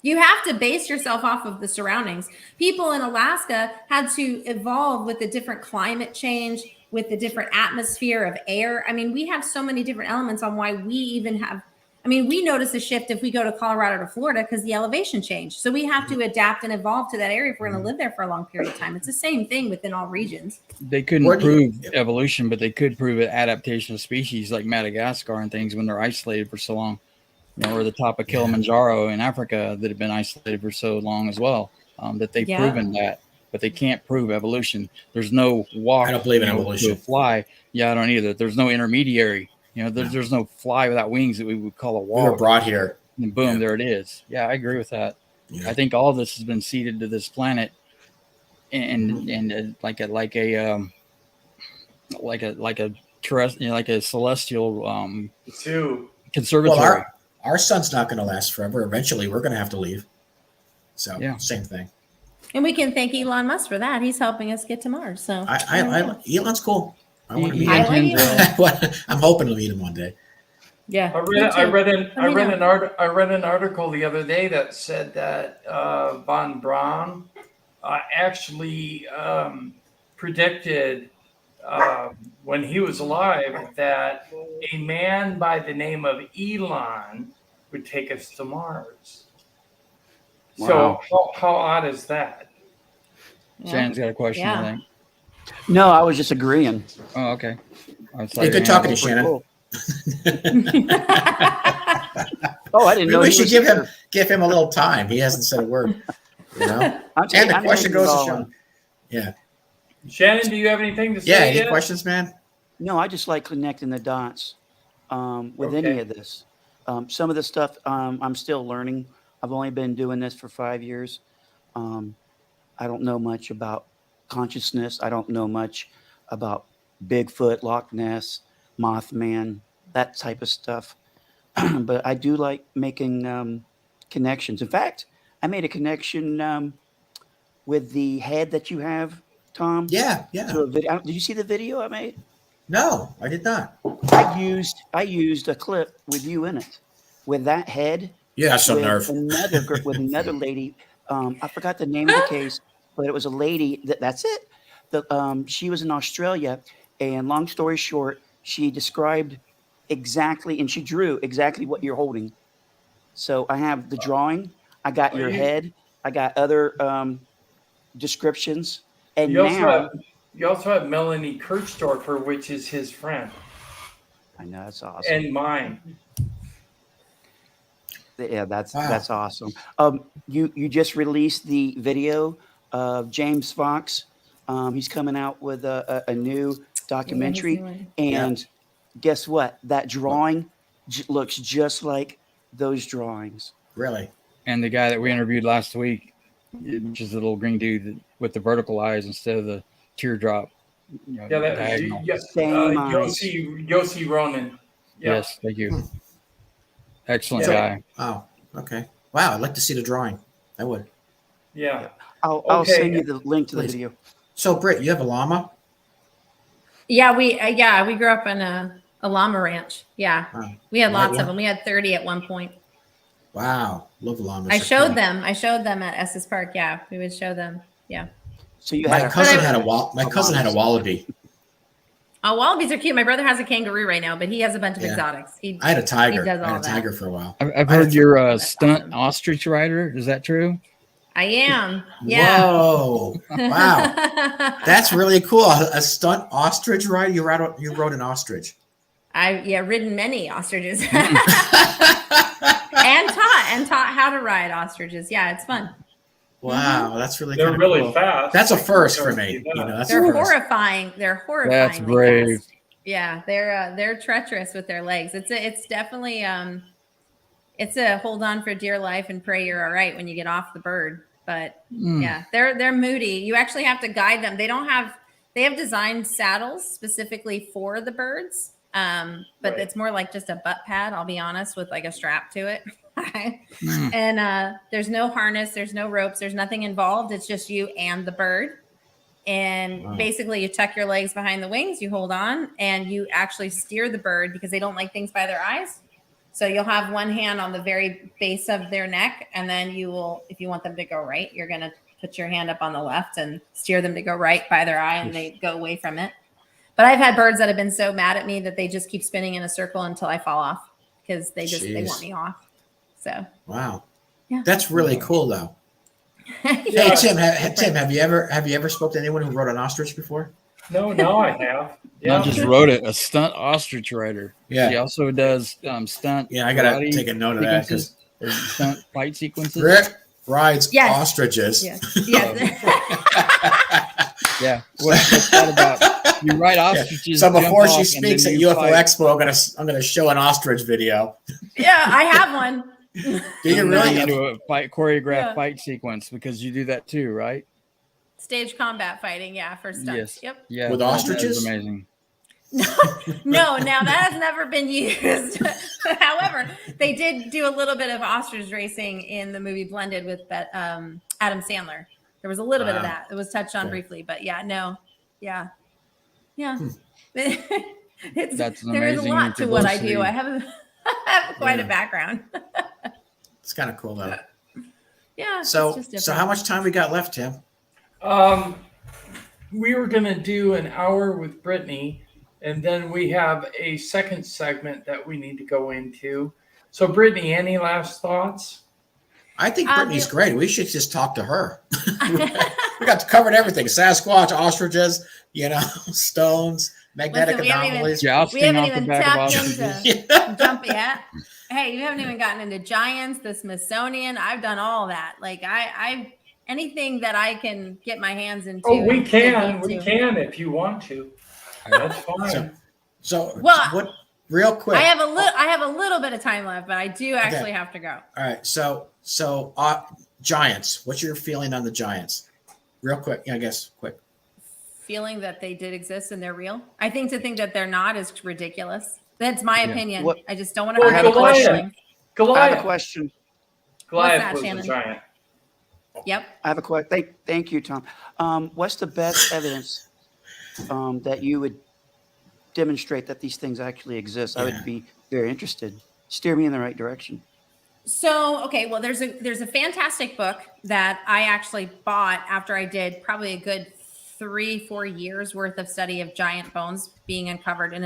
You have to base yourself off of the surroundings. People in Alaska had to evolve with the different climate change, with the different atmosphere of air. I mean, we have so many different elements on why we even have, we notice a shift if we go to Colorado to Florida because the elevation changed. So we have to adapt and evolve to that area if we're going to live there for a long period of time. It's the same thing within all regions. They couldn't Where do you- prove evolution, but they could prove an adaptation of species like Madagascar and things when they're isolated for so long. Or the top of Kilimanjaro in Africa that have been isolated for so long as well. That they've proven that, but they can't prove evolution. There's no walk. I don't believe in to evolution. a fly. Yeah, I don't either. There's no intermediary. There's no fly without wings that we would call a We were walk. brought here. And boom, there it is. Yeah, I agree with that. Yeah. I think all of this has been seeded to this planet, and like a terrestrial, like a celestial Too. conservatory. Well, our sun's not going to last forever. Eventually, we're going to have to leave. So, same thing. And we can thank Elon Musk for that. He's helping us get to Mars. So Elon's cool. I want to meet I him. like Elon. I'm hoping to meet him one day. Yeah. I read an article the other day that said that von Braun actually predicted when he was alive that a man by the name of Elon would take us to Mars. Wow. So how odd is that? Shannon's got a question, I think. No, I was just agreeing. Oh, okay. Hey, good talking to you, Shannon. Cool. Oh, I didn't know. We he should was give him a little time. He hasn't said a word. And the question goes to Sean. Yeah. Shannon, do you have anything to say? Yeah. Any yet? questions, man? No, I just like connecting the dots with any of this. Some of the stuff I'm still learning. I've only been doing this for 5 years. I don't know much about consciousness. I don't know much about Bigfoot, Loch Ness, Mothman, that type of stuff. But I do like making connections. In fact, I made a connection with the head that you have, Tom. Yeah. To a video. Did you see the video I made? No, I did not. I used a clip with you in it, with that head. Yeah, some nerve. With another lady. I forgot the name of the case, but it was a lady. That's it. She was in Australia, and long story short, she described exactly, and she drew exactly what you're holding. So I have the drawing. I got your head. I got other descriptions, and You now also have Melanie Kirchdorfer, which is his friend. I know that's awesome. And mine. Yeah, that's awesome. You just released the video of James Fox. He's coming out with a new documentary, and guess what? That drawing looks just like those drawings. Really? And the guy that we interviewed last week, which is the little green dude with the vertical eyes instead of the teardrop. Diagonal. Yossi Ronan. Yeah. Yes, thank you. Excellent guy. Oh, okay. Wow, I'd like to see the drawing. I would. Yeah. I'll send you the link to the video. So, Britt, you have a llama? Yeah, we grew up in a llama ranch. Yeah. Wow. We had lots of them. We had 30 at one point. Wow, love llamas. I showed them at Estes Park. Yeah, we would show them. Yeah. So you My cousin had a wallaby. Oh, wallabies are cute. My brother has a kangaroo right now, but he has a bunch of exotics. I had a tiger. He does all I had a that. tiger for a while. I've heard you're a stunt ostrich rider. Is that true? I am. Yeah. Whoa! Wow, that's really cool. A stunt ostrich rider. You rode an ostrich. ridden many ostriches and taught how to ride ostriches. Yeah, it's fun. Wow, that's really They're kind of really cool. fast. That's a first for Never me. see that. You know, that's They're a first. horrifying. They're horrifyingly That's brave. fast. Yeah, they're treacherous with their legs. It's definitely it's a hold on for dear life and pray you're all right when you get off the bird. But yeah, they're moody. You actually have to guide them. They have designed saddles specifically for the birds. But Right. it's more like just a butt pad, I'll be honest, with like a strap to it. And there's no harness, there's no ropes, there's nothing involved. It's just you and the bird. And basically you tuck your legs behind the wings, you hold on, and you actually steer the bird because they don't like things by their eyes. So you'll have one hand on the very base of their neck, and then you will, if you want them to go right, you're going to put your hand up on the left and steer them to go right by their eye, and they go away from it. But I've had birds that have been so mad at me that they just keep spinning in a circle until I fall off because they want me off. So wow, yeah, that's really cool though. Hey Tim, have you ever spoke to anyone who rode an ostrich before? No, now I have. Yeah. Not just wrote it, a stunt ostrich rider. Yeah. He also does stunt. Yeah, I gotta karate take a note of that sequences, or stunt fight sequences. Rick rides Yes. ostriches. Yes. Yeah. What's that about? You ride ostriches. So before jump she off, and speaks then at you UFO fight. Expo, I'm gonna show an ostrich video. Yeah, I have one. Do you And really? then into a choreographed Yeah. fight sequence because you do that too, right? Stage combat fighting, yeah, for stunts. Yes. Yep. Yeah. With that ostriches? is amazing. No, now that has never been used. However, they did do a little bit of ostrich racing in the movie Blended with Adam Sandler. There was a little bit of Wow. that. It was touched on Okay. briefly, but yeah, no. Yeah. That's an there is a amazing lot to what I do. publicity. I have quite a Yeah. background. It's kind of cool though. Yeah. So, it's just different. so how much time we got left, Tim? We were going to do an hour with Brittany, and then we have a second segment that we need to go into. So, Brittany, any last thoughts? I think Brittany's great. We should just talk to her. We got covered everything: Sasquatch, ostriches, stones, magnetic Listen, we haven't even- anomalies. We Jousting haven't off the even back of tapped ostriches. into jump yet. Hey, you haven't even gotten into giants, the Smithsonian. I've done all that. Like I anything that I can get my hands into. Oh, we and can. dig We into. can if you want to. That's fine. So, Well, what? Real quick. I have a little bit of time left, but I do actually have to go. All right. So Giants. What's your feeling on the Giants? Real quick. I guess quick. Feeling that they did exist and they're real. I think to think that they're not is ridiculous. That's my opinion. What- I just don't want to Well, hurt anybody's Goliath. feelings. I have a Goliath. question. Goliath that, was a Shannon? giant. Yep. I have a question. Thank you, Tom. What's the best evidence that you would demonstrate that these things actually exist? I Yeah. would be very interested. Steer me in the right direction. So, okay, well, there's a fantastic book that I actually bought after I did probably a good 3-4 years worth of study of giant bones being uncovered. And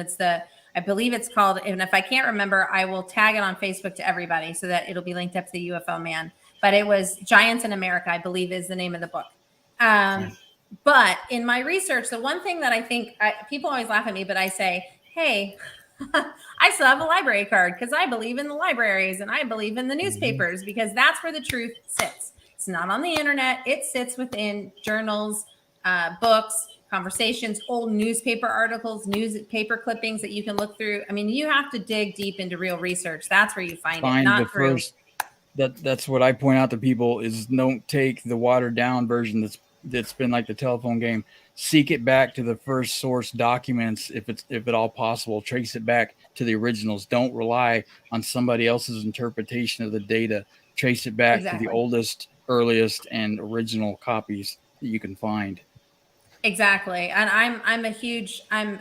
I believe it's called, and if I can't remember, I will tag it on Facebook to everybody so that it'll be linked up to the UFO Man. But it was Giants in America, I believe is the name of the book. But in my research, the one thing that I think people always laugh at me, but I say, hey, I still have a library card because I believe in the libraries and I believe in the newspapers because that's where the truth sits. It's not on the internet. It sits within journals, books, conversations, old newspaper articles, newspaper clippings that you can look through. I mean, you have to dig deep into real research. That's where you find it, not the through. first. That's what I point out to people is don't take the watered down version that's been like the telephone game. Seek it back to the first source documents if at all possible. Trace it back to the originals. Don't rely on somebody else's interpretation of the data. Trace it back to the oldest, earliest, and original copies that you can find. Exactly. And I'm huge on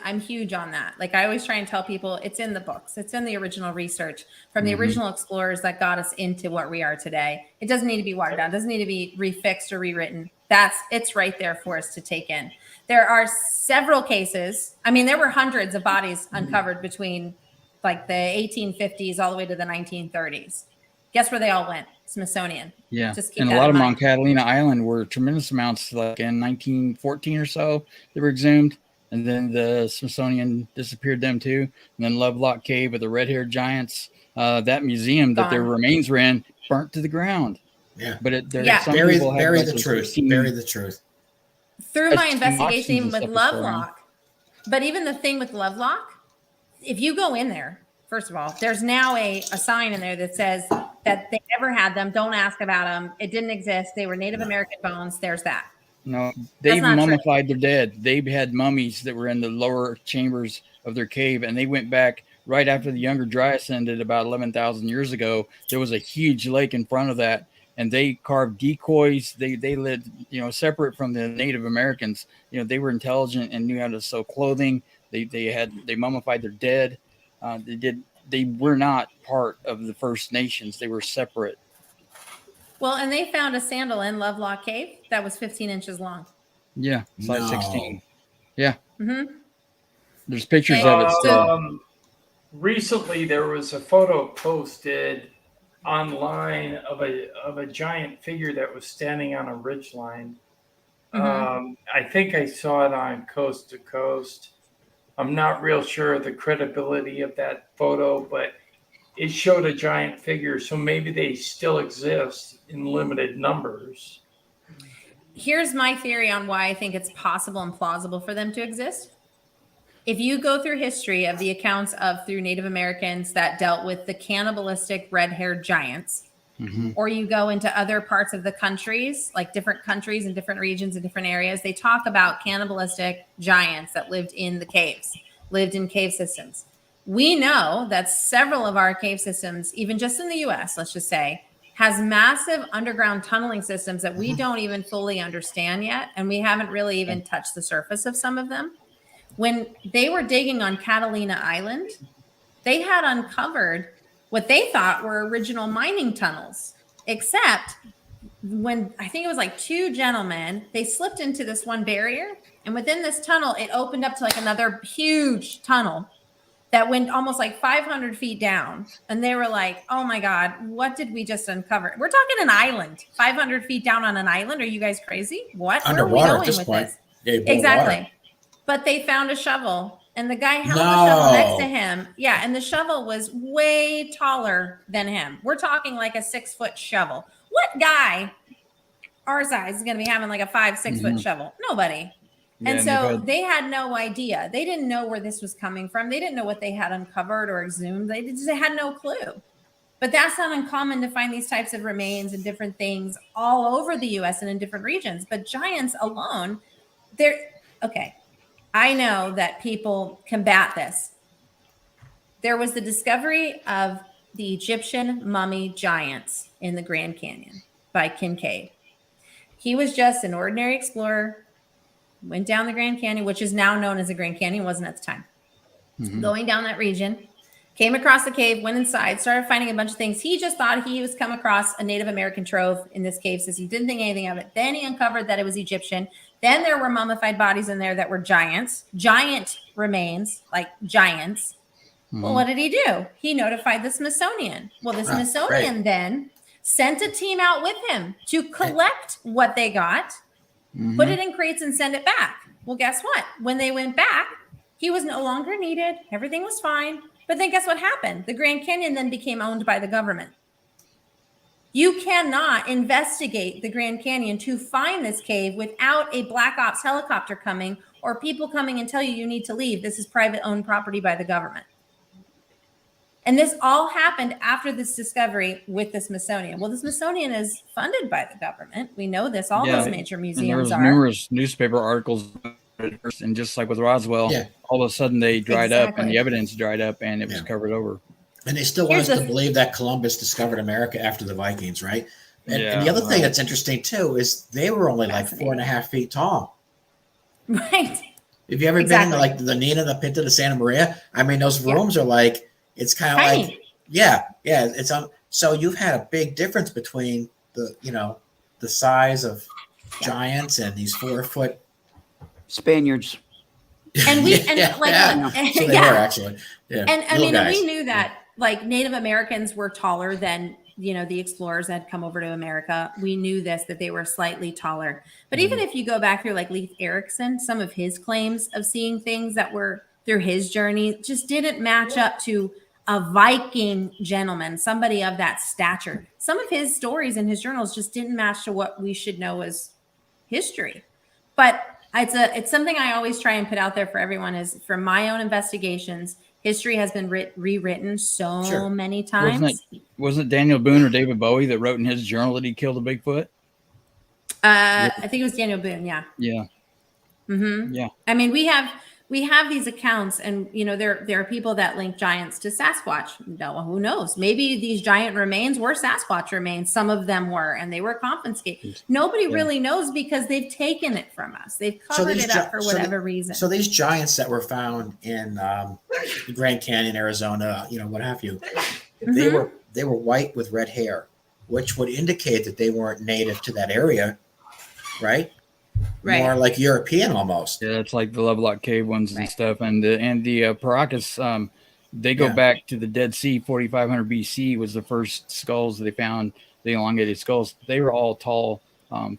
that. Like I always try and tell people it's in the books. It's in the original research from the original explorers that got us into what we are today. It doesn't need to be watered down. It doesn't need to be refixed or rewritten. It's right there for us to take in. There are several cases. I mean, there were hundreds of bodies uncovered between like the 1850s all the way to the 1930s. Guess where they all went? Smithsonian. Yeah. Just keep And a that lot in of them on mind. Catalina Island were tremendous amounts, like in 1914 or so, they were exhumed. and then the Smithsonian disappeared them too. And then Lovelock Cave with the red-haired giants, that museum that their Gone. remains were in burnt to the ground. Yeah. But Yeah. some Bury people have like the those truth. 16 Bury the truth. Through my 16 investigation, even auctions with and stuff is going on. Lovelock, but even the thing with Lovelock, if you go in there, first of all, there's now a sign in there that says that they never had them. Don't ask about them. It didn't exist. They were Native American bones. There's that. No, they That's even not true. mummified their dead. They had mummies that were in the lower chambers of their cave, and they went back right after the Younger Dryas ended about 11,000 years ago. There was a huge lake in front of that, and they carved decoys. They lived, separate from the Native Americans. They were intelligent and knew how to sew clothing. They mummified their dead. They were not part of the First Nations. They were separate. Well, and they found a sandal in Lovelock Cave that was 15 inches long. Yeah, size No. 16. Yeah. Mm-hmm. There's pictures of it still. Recently, there was a photo posted online of a giant figure that was standing on a ridgeline. I think I saw it on Coast to Coast. I'm not real sure of the credibility of that photo, but it showed a giant figure, so maybe they still exist in limited numbers. Here's my theory on why I think it's possible and plausible for them to exist. If you go through history of the accounts through Native Americans that dealt with the cannibalistic red-haired giants, or you go into other parts of the countries, like different countries and different regions and different areas, they talk about cannibalistic giants that lived in the caves, lived in cave systems. We know that several of our cave systems, even just in the US, let's just say, has massive underground tunneling systems that we don't even fully understand yet. And we haven't really even touched the surface of some of them. When they were digging on Catalina Island, they had uncovered what they thought were original mining tunnels, except when I think it was like two gentlemen, they slipped into this one barrier. And within this tunnel, it opened up to like another huge tunnel that went almost like 500 feet down. And they were like, oh my God, what did we just uncover? We're talking an island, 500 feet down on an island. Are you guys crazy? What? Underwater Where are we going at this with point. this? Yeah, Exactly. water. But they found a shovel and the guy held the shovel next to him. Yeah. And the shovel was way taller than him. We're talking like a 6-foot shovel. What guy our size is going to be having like a 5-6 foot shovel? Nobody. And so they had no idea. They didn't know where this was coming from. They didn't know what they had uncovered or exhumed. They had no clue. But that's not uncommon to find these types of remains and different things all over the U.S. and in different regions. But giants alone, okay. I know that people combat this. There was the discovery of the Egyptian mummy giants in the Grand Canyon by Kincaid. He was just an ordinary explorer, went down the Grand Canyon, which is now known as the Grand Canyon, wasn't at the time. Going down that region, came across the cave, went inside, started finding a bunch of things. He just thought he was come across a Native American trove in this cave system. He didn't think anything of it. Then he uncovered that it was Egyptian. Then there were mummified bodies in there that were giant remains, like giants. Well, what did he do? He notified the Smithsonian. Well, the Smithsonian then sent a team out with him to collect what they got, put it in crates and send it back. Well, guess what? When they went back, he was no longer needed. Everything was fine. But then guess what happened? The Grand Canyon then became owned by the government. You cannot investigate the Grand Canyon to find this cave without a Black Ops helicopter coming or people coming and tell you need to leave. This is private owned property by the government. And this all happened after this discovery with the Smithsonian. Well, the Smithsonian is funded by the government. We know this. All those major museums are. Numerous newspaper articles, and just like with Roswell, all of a sudden they dried up and the evidence dried up and it was covered over. And they still want us to believe that Columbus discovered America after the Vikings, right? And the other thing that's interesting too is they were only like 4.5 feet tall. Right. Have you ever been into like the Nina, the Pinta, the Santa Maria? I mean, those rooms are like, it's kind of like, it's so you've had a big difference between the size of giants and these 4-foot Spaniards. And we, so they were actually, and I mean, we knew that like Native Americans were taller than the explorers had come over to America. We knew that they were slightly taller. But even if you go back through like Leif Erikson, some of his claims of seeing things that were through his journey just didn't match up to a Viking gentleman, somebody of that stature. Some of his stories in his journals just didn't match to what we should know as history. But it's something I always try and put out there for everyone is from my own investigations. History has been rewritten so many times. Wasn't it Daniel Boone or David Bowie that wrote in his journal that he killed a Bigfoot? I think it was Daniel Boone. Yeah. Yeah. Mm-hmm. Yeah. I mean, we have these accounts, and there are people that link giants to Sasquatch. No, who knows? Maybe these giant remains were Sasquatch remains. Some of them were, and they were confiscated. Nobody really knows because they've taken it from us. They've covered it up for whatever reason. So these giants that were found in the Grand Canyon, Arizona, what have you, they were white with red hair, which would indicate that they weren't native to that area, right? Right. More like European almost. Yeah, it's like the Lovelock Cave ones and stuff. And the Paracas, they go back to the Dead Sea. 4500 BC was the first skulls they found, the elongated skulls. They were all tall,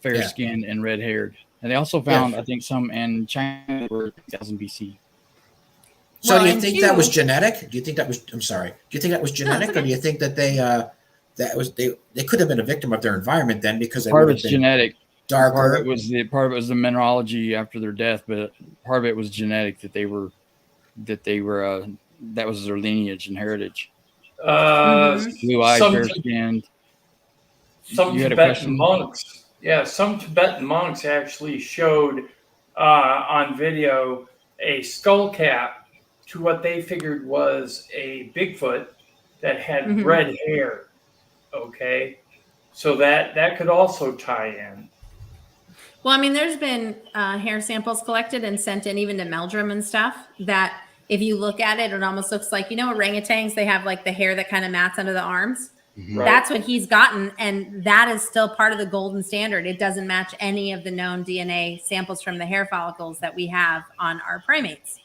fair-skinned, and red-haired. And they also found, I think, some in China were 1000 BC. So do you think that was genetic? Do you think that was? I'm sorry. Do you think that was genetic, or do you think that they could have been a victim of their environment then because they part of would it's have been genetic. darker? Part of it was the mineralogy after their death, but part of it was genetic that was their lineage and heritage. Blue eyes, fair skinned. Some Tibetan monks. Yeah, some Tibetan monks actually showed on video a skull cap to what they figured was a Bigfoot that had red hair. Okay, so that could also tie in. Well, I mean, there's been hair samples collected and sent in even to Meldrum and stuff that if you look at it, it almost looks like, orangutans, they have like the hair that kind of mats under the arms. Right. That's what he's gotten. And that is still part of the golden standard. It doesn't match any of the known DNA samples from the hair follicles that we have on our primates.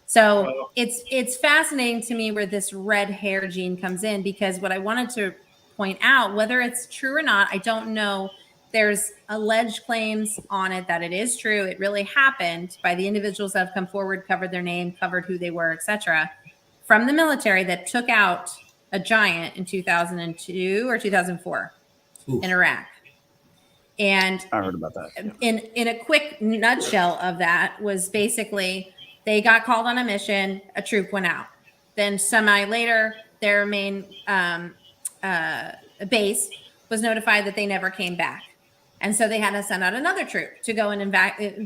So it's fascinating to me where this red hair gene comes in, because what I wanted to point out, whether it's true or not, I don't know. There's alleged claims on it that it is true. It really happened by the individuals that have come forward, covered their name, covered who they were, etc., from the military that took out a giant in 2002 or 2004 in Iraq. And I heard about that. In a quick nutshell of that was basically they got called on a mission, a troop went out. Then semi later, their main base was notified that they never came back. And so they had to send out another troop to go and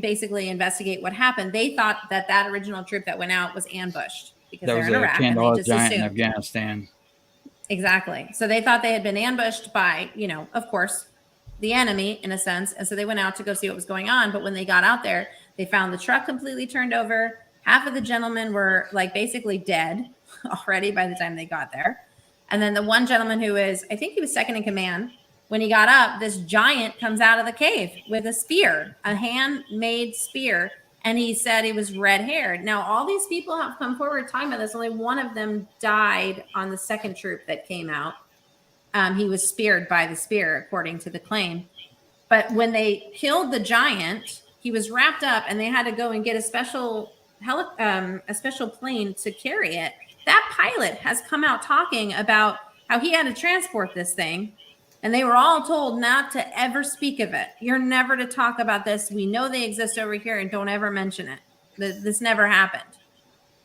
basically investigate what happened. They thought that original troop that went out was ambushed because they're in Iraq. And they just giant in assumed. Afghanistan. Exactly. So they thought they had been ambushed by, of course, the enemy in a sense. And so they went out to go see what was going on. But when they got out there, they found the truck completely turned over. Half of the gentlemen were like basically dead already by the time they got there. And then the one gentleman who is, I think he was second in command, when he got up, this giant comes out of the cave with a spear, a handmade spear. And he said he was red haired. Now, all these people have come forward talking about this. Only one of them died on the second troop that came out. He was speared by the spear, according to the claim. But when they killed the giant, he was wrapped up and they had to go and get a special plane to carry it. That pilot has come out talking about how he had to transport this thing. And they were all told not to ever speak of it. You're never to talk about this. We know they exist over here and don't ever mention it. This never happened.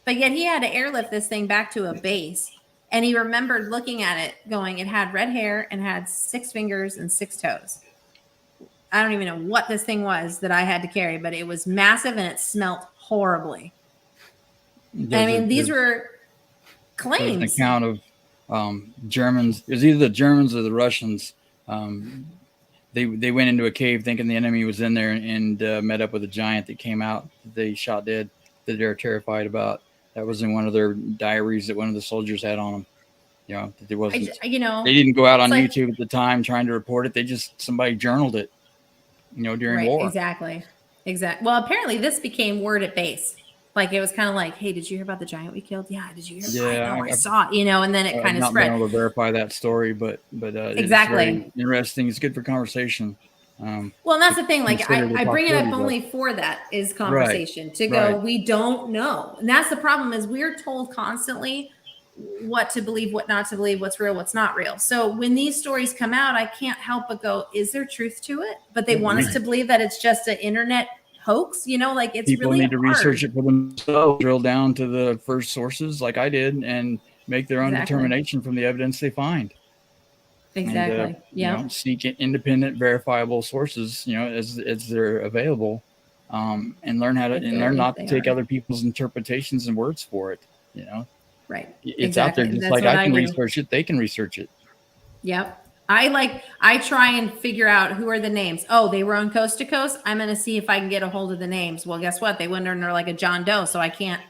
But yet he had to airlift this thing back to a base. And he remembered looking at it going, it had red hair and had 6 fingers and 6 toes. I don't even know what this thing was that I had to carry, but it was massive and it smelt horribly. These were claims. There's an account of Germans. It was either the Germans or the Russians. They went into a cave thinking the enemy was in there and met up with a giant that came out. They shot dead. That they're terrified about. That was in one of their diaries that one of the soldiers had on them. That there wasn't. They didn't go out on YouTube at the time trying to report it. Somebody journaled it. During war. Exactly. Well, apparently this became word at base. Like it was kind of like, hey, did you hear about the giant we killed? Yeah, did you hear? Yeah, I saw it, and then it I've kind of not been spread. able to verify that story, but Exactly. it's very interesting. It's good for conversation. Well, and that's the thing. Like consider the I bring it up possibility, only for that is conversation to go. right. We don't know, and that's the problem. Is we're told constantly what to believe, what not to believe, what's real, what's not real. So when these stories come out, I can't help but go, is there truth to it? But they want us to believe that it's just an internet hoax, like it's People really need to hard. research it for themselves, drill down to the first sources like I did, and make their own determination from the evidence they find. Exactly. And, seek independent, verifiable sources, as they're available, and learn how to learn not to take other people's interpretations and words for it. Right. It's out there. Just That's like what I can do. research it, they can research it. Yep. I try and figure out who are the names. Oh, they were on Coast to Coast. I'm going to see if I can get a hold of the names. Well, guess what? They went under like a John Doe, so I can't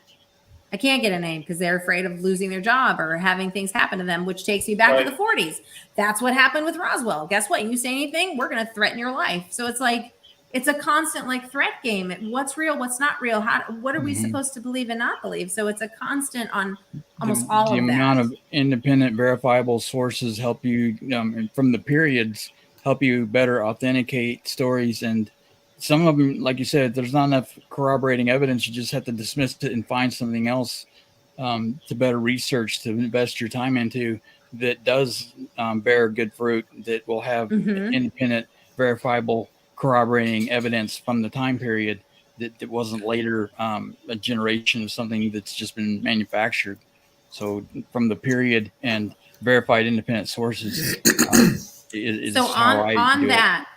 get a name because they're afraid of losing their job or having things happen to them, which takes me back to the 40s. That's what happened with Roswell. Guess what? You say anything, we're going to threaten your life. So it's like, it's a constant like threat game. What's real? What's not real? What are we supposed to believe and not believe? So it's a constant on almost all of that. The amount of independent, verifiable sources help you, from the periods, help you better authenticate stories. And some of them, like you said, there's not enough corroborating evidence. You just have to dismiss it and find something else to better research, to invest your time into that does bear good fruit, that will have independent, verifiable, corroborating evidence from the time period that wasn't later a generation of something that's just been manufactured. So from the period and verified independent sources is so how I do that,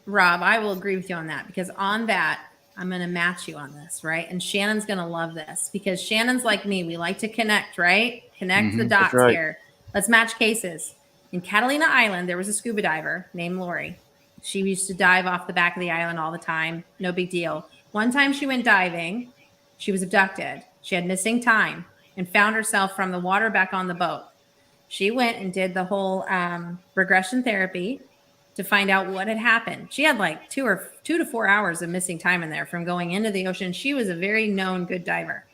Rob, I will agree with you on that, because on that, I'm going to match you on this, right? And Shannon's going to love this because Shannon's like me. We like to connect, right? Connect the dots here. Let's match cases. In Catalina Island, there was a scuba diver named Lori. She used to dive off the back of the island all the time. No big deal. One time she went diving. She was abducted. She had missing time and found herself from the water back on the boat. She went and did the whole regression therapy to find out what had happened. She had like 2 to 4 hours of missing time in there from going into the ocean. She was a very known good diver.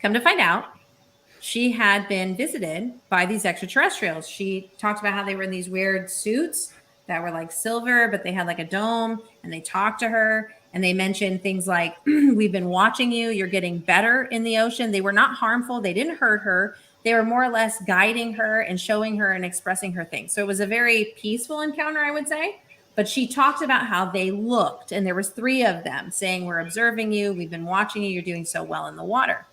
Come to find out, she had been visited by these extraterrestrials. She talked about how they were in these weird suits that were like silver, but they had like a dome, and they talked to her and they mentioned things like, we've been watching you. You're getting better in the ocean. They were not harmful. They didn't hurt her. They were more or less guiding her and showing her and expressing her things. So it was a very peaceful encounter, I would say. But she talked about how they looked, and there was 3 of them saying, we're observing you. We've been watching you. You're doing so well in the water.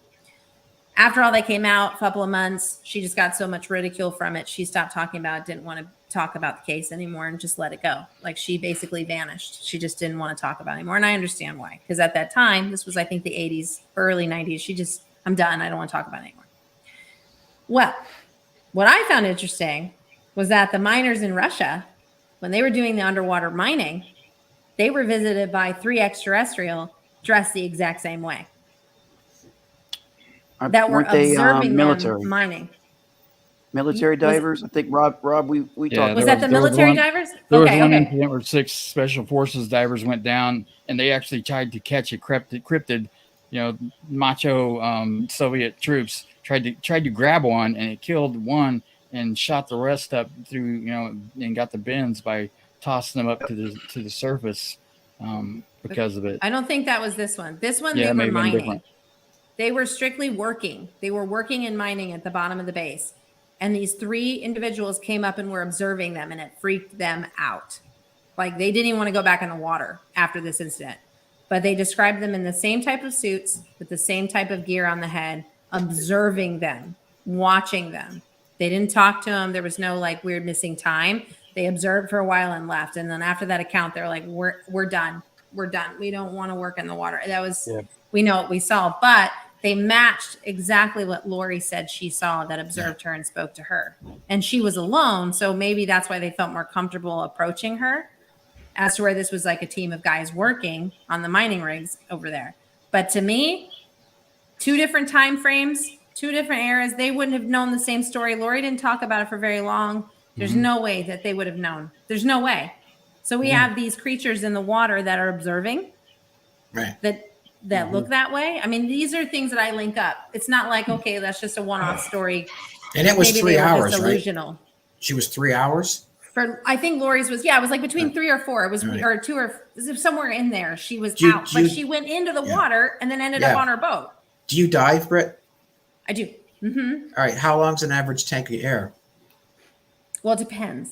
After all, they came out a couple of months. She just got so much ridicule from it. She stopped talking about it, didn't want to talk about the case anymore, and just let it go. Like, she basically vanished. She just didn't want to talk about it anymore. And I understand why. Because at that time, this was, I think, the 80s, early 90s. I'm done. I don't want to talk about it anymore. Well, what I found interesting was that the miners in Russia, when they were doing the underwater mining, they were visited by 3 extraterrestrial dressed the exact same way. That were observing them mining. Military divers? I think Rob, we talked. Was that the military divers? There was one incident where 6 special forces divers went down, and they actually tried to catch a cryptid, macho Soviet troops tried to grab one, and it killed one and shot the rest up through, and got the bends by tossing them up to the surface because of it. I don't think that was this one. This one, they were mining. They were strictly working. They were working and mining at the bottom of the base. And these 3 individuals came up and were observing them, and it freaked them out. Like, they didn't even want to go back in the water after this incident. But they described them in the same type of suits with the same type of gear on the head, observing them, watching them. They didn't talk to them. There was no like weird missing time. They observed for a while and left. And then after that account, they're like, we're done. We're done. We don't want to work in the water. That was, we know what we saw, but they matched exactly what Lori said she saw that observed her and spoke to her. And she was alone. So maybe that's why they felt more comfortable approaching her, as to where this was like a team of guys working on the mining rigs over there. But to me, 2 different time frames, 2 different eras. They wouldn't have known the same story. Lori didn't talk about it for very long. There's no way that they would have known. There's no way. So we have these creatures in the water that are observing, that that look that way. I mean, these are things that I link up. It's not like, okay, that's just a one-off story. And it was Maybe 3 they were hours, just right? delusional. She was 3 hours. I think Lori's was, it was like between 3 or 4. It was, Right. or 2 or somewhere in there. She was Do you- out, do but you- she went into the Yeah. water and then ended Yeah. up on her boat. Do you dive, Britt? I do. All right. How long's an average tank of air? Well, it depends.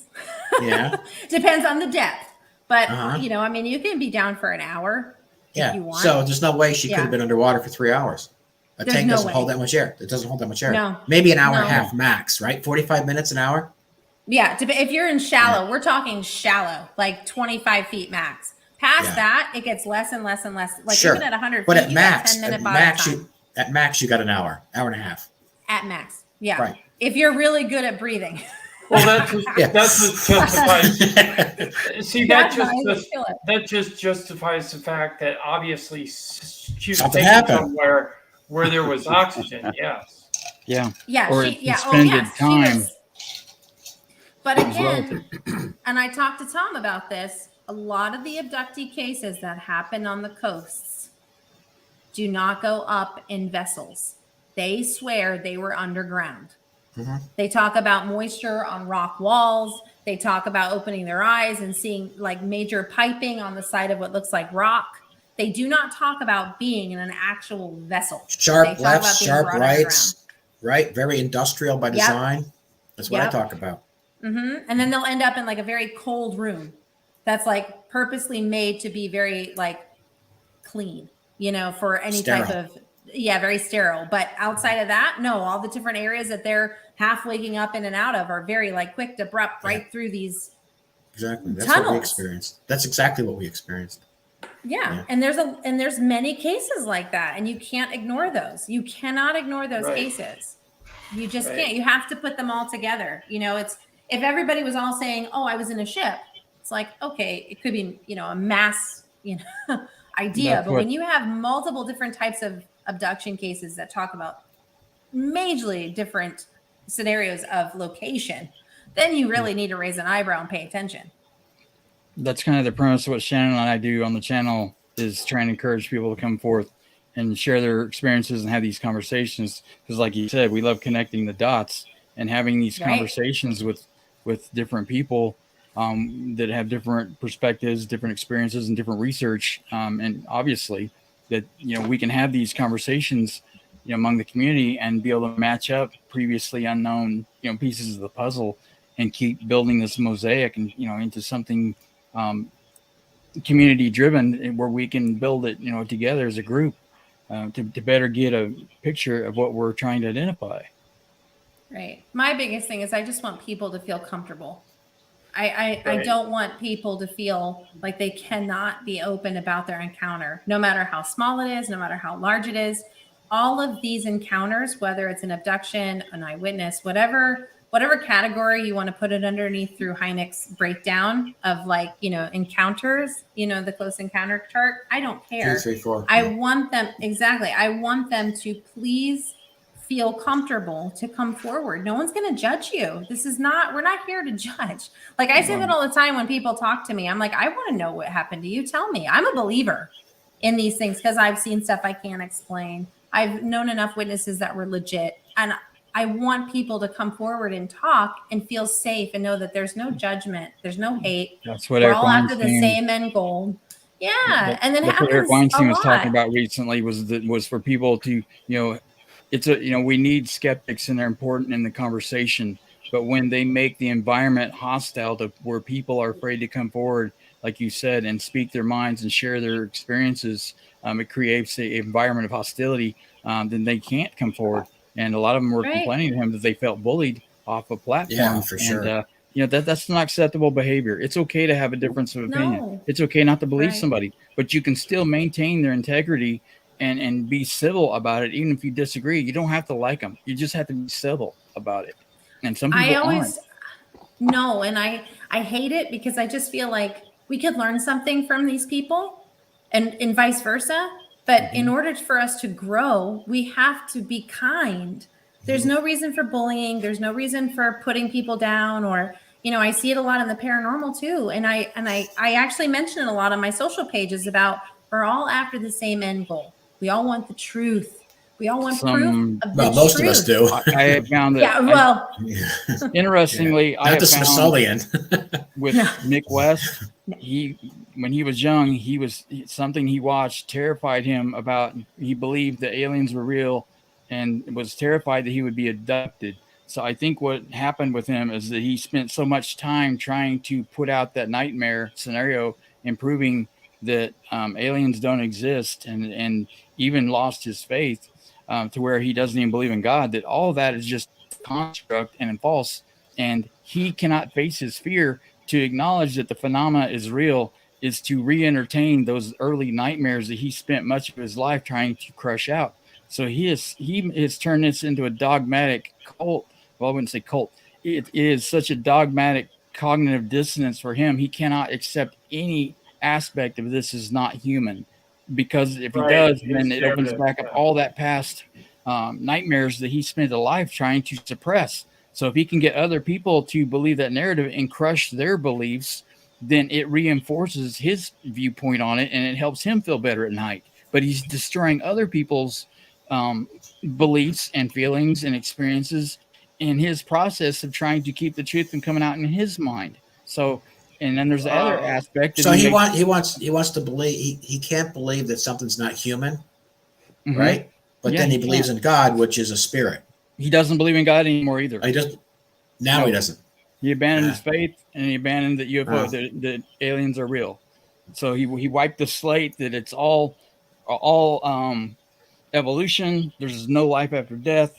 Yeah. Depends on the depth. But, Uh-huh. I mean, you can be down for an hour Yeah. if you want. So there's no way she could Yeah. have been underwater for 3 hours. A There's tank no doesn't way. hold that much air. It doesn't hold that much air. No. Maybe an hour and a No. half max, right? 45 minutes, an hour. Yeah, if you're in shallow, we're talking shallow, like 25 feet max. Past Yeah. that, it gets less and less and less. Like Sure. even at 100 But feet, at you max, got 10-minute at bottom max, time. you got an hour and a half. At max, yeah. Right. If you're really good at breathing. Well, that just, Yeah. that just justifies. See, That's how I would feel it. that just justifies the fact that obviously she was Something taken happened. somewhere where there was oxygen. Yes. Yeah. Yeah, Or expended time. But It was again, and I talked to Tom about this, a lot of the abductee cases that happen on the coasts do not go up in vessels. They swear they were underground. Mhm. They talk about moisture on rock walls. They talk about opening their eyes and seeing like major piping on the side of what looks like rock. They do not talk about being in an actual vessel. They Sharp talk lefts, about being sharp brought rights, right? Very industrial by design. That's what I Yep. talk about. And then they'll end up in like a very cold room that's like purposely made to be very like clean, for any type Sterile. of, very sterile. But outside of that, no, all the different areas that they're half waking up in and out of are very like quick, abrupt, right through these. Exactly. That's what we Tunnels. experienced. That's exactly what we experienced. Yeah. Yeah. And there's many cases like that. And you can't ignore those. You cannot ignore those Right. cases. You just Right. can't. You have to put them all together. It's, if everybody was all saying, oh, I was in a ship, it's like, okay, it could be, a mass, idea. That's But what- when you have multiple different types of abduction cases that talk about majorly different scenarios of location, then you really need to raise an eyebrow and pay attention. That's kind of the premise of what Shannon and I do on the channel, is trying to encourage people to come forth and share their experiences and have these conversations. Because like you said, we love connecting the dots and having these Right. conversations with different people that have different perspectives, different experiences, and different research. And obviously that, we can have these conversations, among the community and be able to match up previously unknown, pieces of the puzzle and keep building this mosaic and, into something community driven, where we can build it, together as a group to better get a picture of what we're trying to identify. Right. My biggest thing is I just want people to feel comfortable. I Right. don't want people to feel like they cannot be open about their encounter, no matter how small it is, no matter how large it is. All of these encounters, whether it's an abduction, an eyewitness, whatever category you want to put it underneath through Hynek's breakdown of encounters, the close encounter chart, I don't care. 2, 3, 4. I want them to please feel comfortable to come forward. No one's going to judge you. We're not here to judge. Like I say that all the time when people talk to me, I'm like, I want to know what happened to you. Tell me. I'm a believer in these things because I've seen stuff I can't explain. I've known enough witnesses that were legit. And I want people to come forward and talk and feel safe and know that there's no judgment. There's no hate. That's what We're Eric all after the Weinstein- same end goal. Yeah. And then that's what Eric happens Weinstein a was talking lot. about recently, was for people to, we need skeptics and they're important in the conversation, but when they make the environment hostile to where people are afraid to come forward, like you said, and speak their minds and share their experiences, it creates an environment of hostility. Then they can't come forward. And a lot of them were Right. complaining to him that they felt bullied off a platform. Yeah, for sure. And, that's not acceptable behavior. It's okay to have a difference of opinion. No. It's okay not to believe Right. somebody, but you can still maintain their integrity and be civil about it. Even if you disagree, you don't have to like them. You just have to be civil about it. And some people aren't. No, and I hate it because I just feel like we could learn something from these people and vice versa. But in order for us to grow, we have to be kind. There's no reason for bullying. There's no reason for putting people down, or, I see it a lot in the paranormal too. And I actually mention it a lot on my social pages about we're all after the same end goal. We all want the truth. We all want Some- proof of the Well, most of us truth. do. I have found that. Yeah, well, Interestingly, I Not have the found Smithsonian. with No. Mick West, when he was young, something he watched terrified him about. He believed that aliens were real, and was terrified that he would be abducted. So I think what happened with him is that he spent so much time trying to put out that nightmare scenario and proving that aliens don't exist, and even lost his faith to where he doesn't even believe in God. That all of that is just construct and false, and he cannot face his fear. To acknowledge that the phenomena is real is to re-entertain those early nightmares that he spent much of his life trying to crush out. So he has turned this into a dogmatic cult. Well, I wouldn't say cult. It is such a dogmatic cognitive dissonance for him. He cannot accept any aspect of this is not human, because if he Right. does, It's then it opens evident, back up yeah. all that past nightmares that he spent a life trying to suppress. So if he can get other people to believe that narrative and crush their beliefs, then it reinforces his viewpoint on it, and it helps him feel better at night. But he's destroying other people's beliefs and feelings and experiences in his process of trying to keep the truth from coming out in his mind. So, and then there's the other aspect. So he wants to believe he can't believe that something's not human, Mhm. right? But Yeah, then he he believes in God, which is a spirit. He doesn't believe in God anymore either. He doesn't. Now No. he doesn't. He abandoned his faith, and he abandoned that UFO, Oh. that aliens are real. So he wiped the slate that it's all evolution. There's no life after death.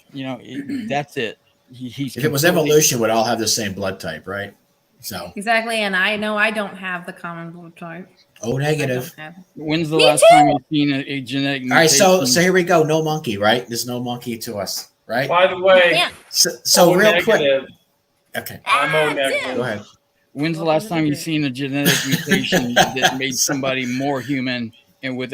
That's it. He's If it was completely- evolution, we'd all have the same blood type, right? So exactly. And I know I don't have the common blood type. O I negative. don't have it. When's the Me last too! time you've seen a genetic All right, so mutation? here we go. No monkey, right? There's no monkey to us, right? By the way, Yeah. So O real quick. negative. Okay, I'm O Tim. negative. go ahead. When's the Welcome last to time the you've group. seen a genetic mutation that made somebody more human and with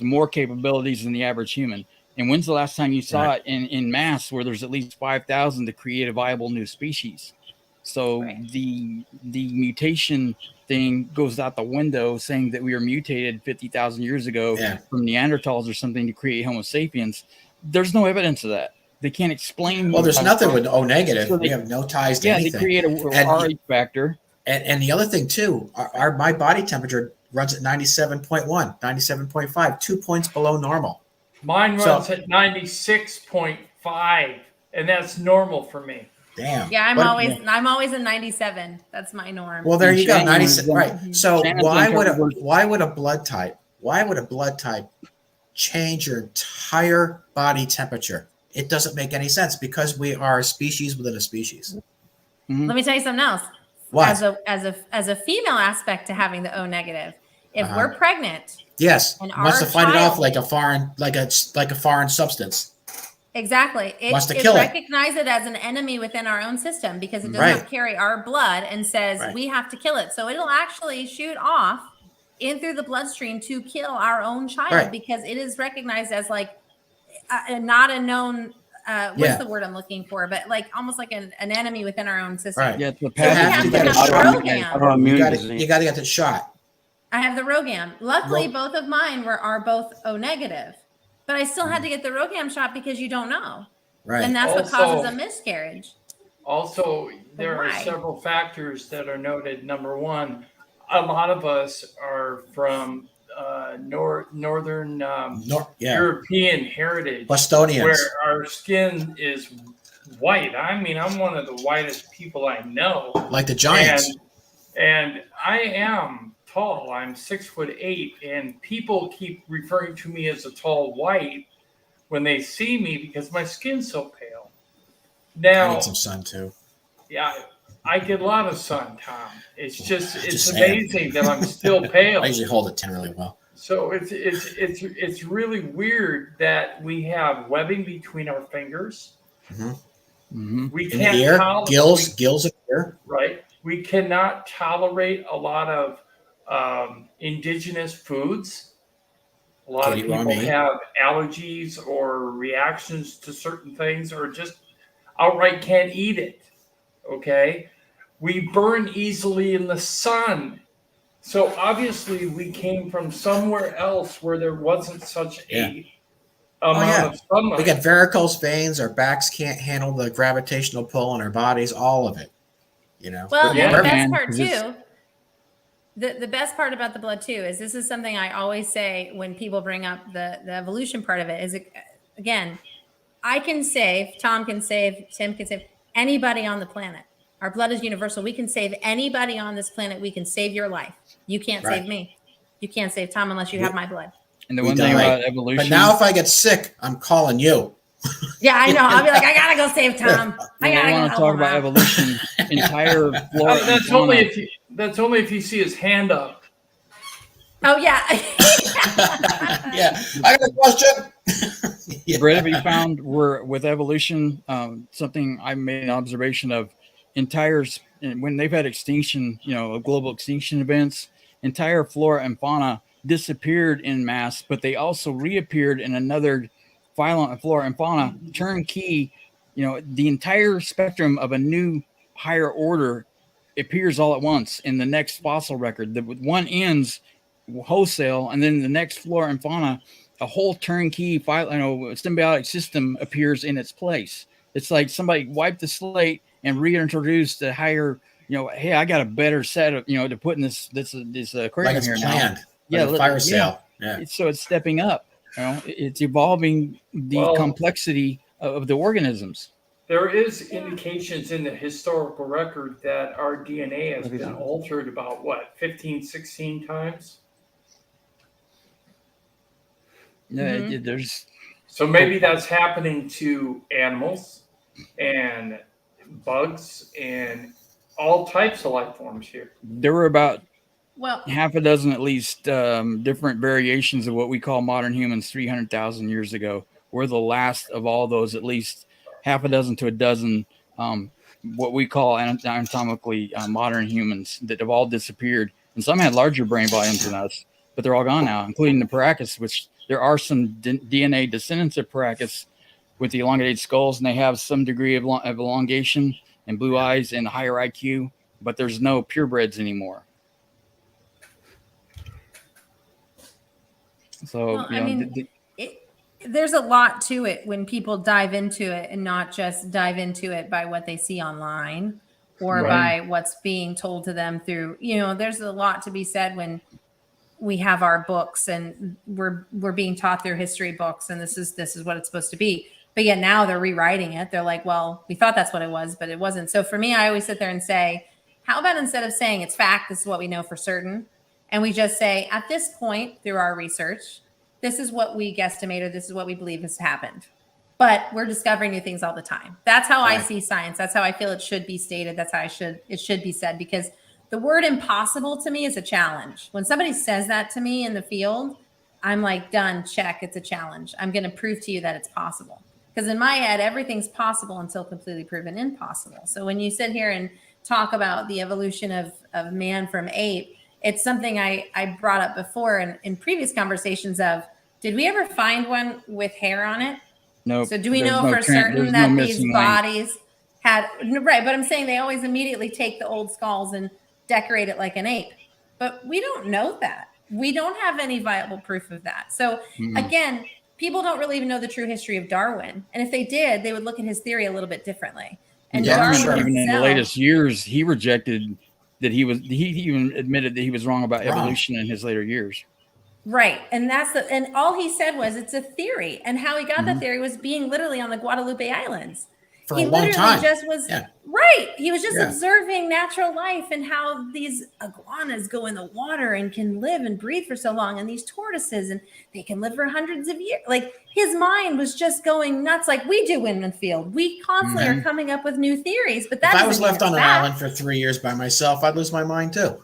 more capabilities than the average human? And when's the last time you saw Right. it in mass, where there's at least 5,000 to create a viable new species? So Right. the mutation thing goes out the window, saying that we were mutated 50,000 years ago Yeah. from Neanderthals or something to create Homo sapiens. There's no evidence of that. They can't explain. Well, there's nothing with O negative. So We they- have no ties to Yeah, they anything. create a RH factor. And the other thing too, my body temperature runs at 97.1, 97.5, 2 points below normal. Mine So- runs at 96.5, and that's normal for me. Damn. Yeah, I'm What- always in 97. That's my norm. Well, there And you go. Shannon's 96. on- Right. So Shannon's why uncovered- would a blood type change your entire body temperature? It doesn't make any sense, because we are a species within a species. Let me tell you something else. What? As a female aspect to having the O negative, if Uh-huh. we're pregnant, Yes. And Wants to our fight it off child- like a foreign substance. exactly, Wants to it kill it. recognizes it as an enemy within our own system because it does Right. not carry our blood and says Right. we have to kill it. So it'll actually shoot off in through the bloodstream to kill our own child Right. because it is recognized as like not a known. What's Yeah. the word I'm looking for? But like almost like an enemy within our own system. Right. Yeah, it's a You So we have have to to get a have shot. the Rogam. Autoimmune You disease. got to get the shot. I have the Rogam. Luckily, Ro- both of mine are both O negative, but I still had to get the Rogam shot because you don't know, Right. and that's what Also- causes a miscarriage. Also, there are Why? several factors that are noted. Number one, a lot of us are from northern European heritage, Bostonians. where our skin is white. I mean, I'm one of the whitest people I know. Like the Giants. And I am tall. I'm 6'8", and people keep referring to me as a tall white when they see me because my skin's so pale. I Now, need some sun too. yeah, I get a lot of sun, Tom. It's Just saying. amazing that I'm still pale. I usually hold it 10 really well. So it's really weird that we have webbing between our fingers. Mhm. We In the can't ear, tolerate gills in the ear. right. We cannot tolerate a lot of indigenous foods. A lot Katie of people Romy. have allergies or reactions to certain things, or just outright can't eat it. Okay, we burn easily in the sun. So obviously we came from somewhere else where there wasn't such a amount of sunlight. We got varicose veins. Our backs can't handle the gravitational pull on our bodies. All of it. You know. Well, Yeah. and the best Man, part 'cause it's- too, the best part about the blood too is this is something I always say when people bring up the evolution part of it is, again, I can save, Tom can save, Tim can save anybody on the planet. Our blood is universal. We can save anybody on this planet. We can save your life. You can't Right. save me. You can't save Tom unless you have my blood. And the We one thing die. about evolution, But now, if I get sick, I'm calling you. Yeah, I know. I'll be like, I gotta go save Tom. I when gotta we go want to help talk him about out. evolution, entire flora and That's fauna. only if you see his hand up. Oh yeah. Yeah, I got a question. Yeah. Brett, have you found where with evolution, something I made an observation of when they've had extinction, global extinction events, entire flora and fauna disappeared in mass, but they also reappeared in another violent flora and fauna turnkey. The entire spectrum of a new higher order appears all at once in the next fossil record. The one ends wholesale, and then the next flora and fauna, a whole turnkey symbiotic system appears in its place. It's like somebody wiped the slate and reintroduced the higher, hey, I got a better set of, to put in this aquarium Like it's here planned. now. Yeah, like a fire sale. Yeah. So it's stepping up. It's evolving the complexity of the organisms. There is indications in the historical record that our DNA has been altered about 15, 16 times. There's So maybe that's happening to animals and bugs and all types of life forms here. There were about Well, half a dozen at least different variations of what we call modern humans 300,000 years ago. We're the last of all those, at least half a dozen to a dozen what we call anatomically modern humans that have all disappeared. And some had larger brain volumes than us, but they're all gone now, including the Paracas, which there are some DNA descendants of Paracas with the elongated skulls, and they have some degree of elongation and blue eyes and higher IQ, but there's no purebreds anymore. So, there's a lot to it when people dive into it and not just dive into it by what they see online or by what's being told to them through, there's a lot to be said when we have our books and we're being taught through history books and this is what it's supposed to be. But yet now they're rewriting it. They're like, well, we thought that's what it was, but it wasn't. So for me, I always sit there and say, how about instead of saying it's fact, this is what we know for certain, and we just say, at this point, through our research, this is what we guesstimate, or this is what we believe has happened. But we're discovering new things all the time. That's how I see science. That's how I feel it should be stated. That's how it should be said, because the word impossible to me is a challenge. When somebody says that to me in the field, I'm like, done, check, it's a challenge. I'm going to prove to you that it's possible. Because in my head, everything's possible until completely proven impossible. So when you sit here and talk about the evolution of man from ape, it's something I brought up before in previous conversations of, did we ever find one with hair on it? No. So do we know for certain that these bodies had, right, but I'm saying they always immediately take the old skulls and decorate it like an ape. But we don't know that. We don't have any viable proof of that. So again, people don't really even know the true history of Darwin. And if they did, they would look at his theory a little bit differently. And Darwin even in the latest years, he rejected that he even admitted that he was wrong about evolution in his later years. Right. And and all he said was it's a theory. And how he got that theory was being literally on the Guadalupe Islands. For a long time. Right. He was just observing natural life and how these iguanas go in the water and can live and breathe for so long. And these tortoises, and they can live for hundreds of years. Like, his mind was just going nuts like we do in the field. We constantly are coming up with new theories. But that if I was left on an island for 3 years by myself, I'd lose my mind too.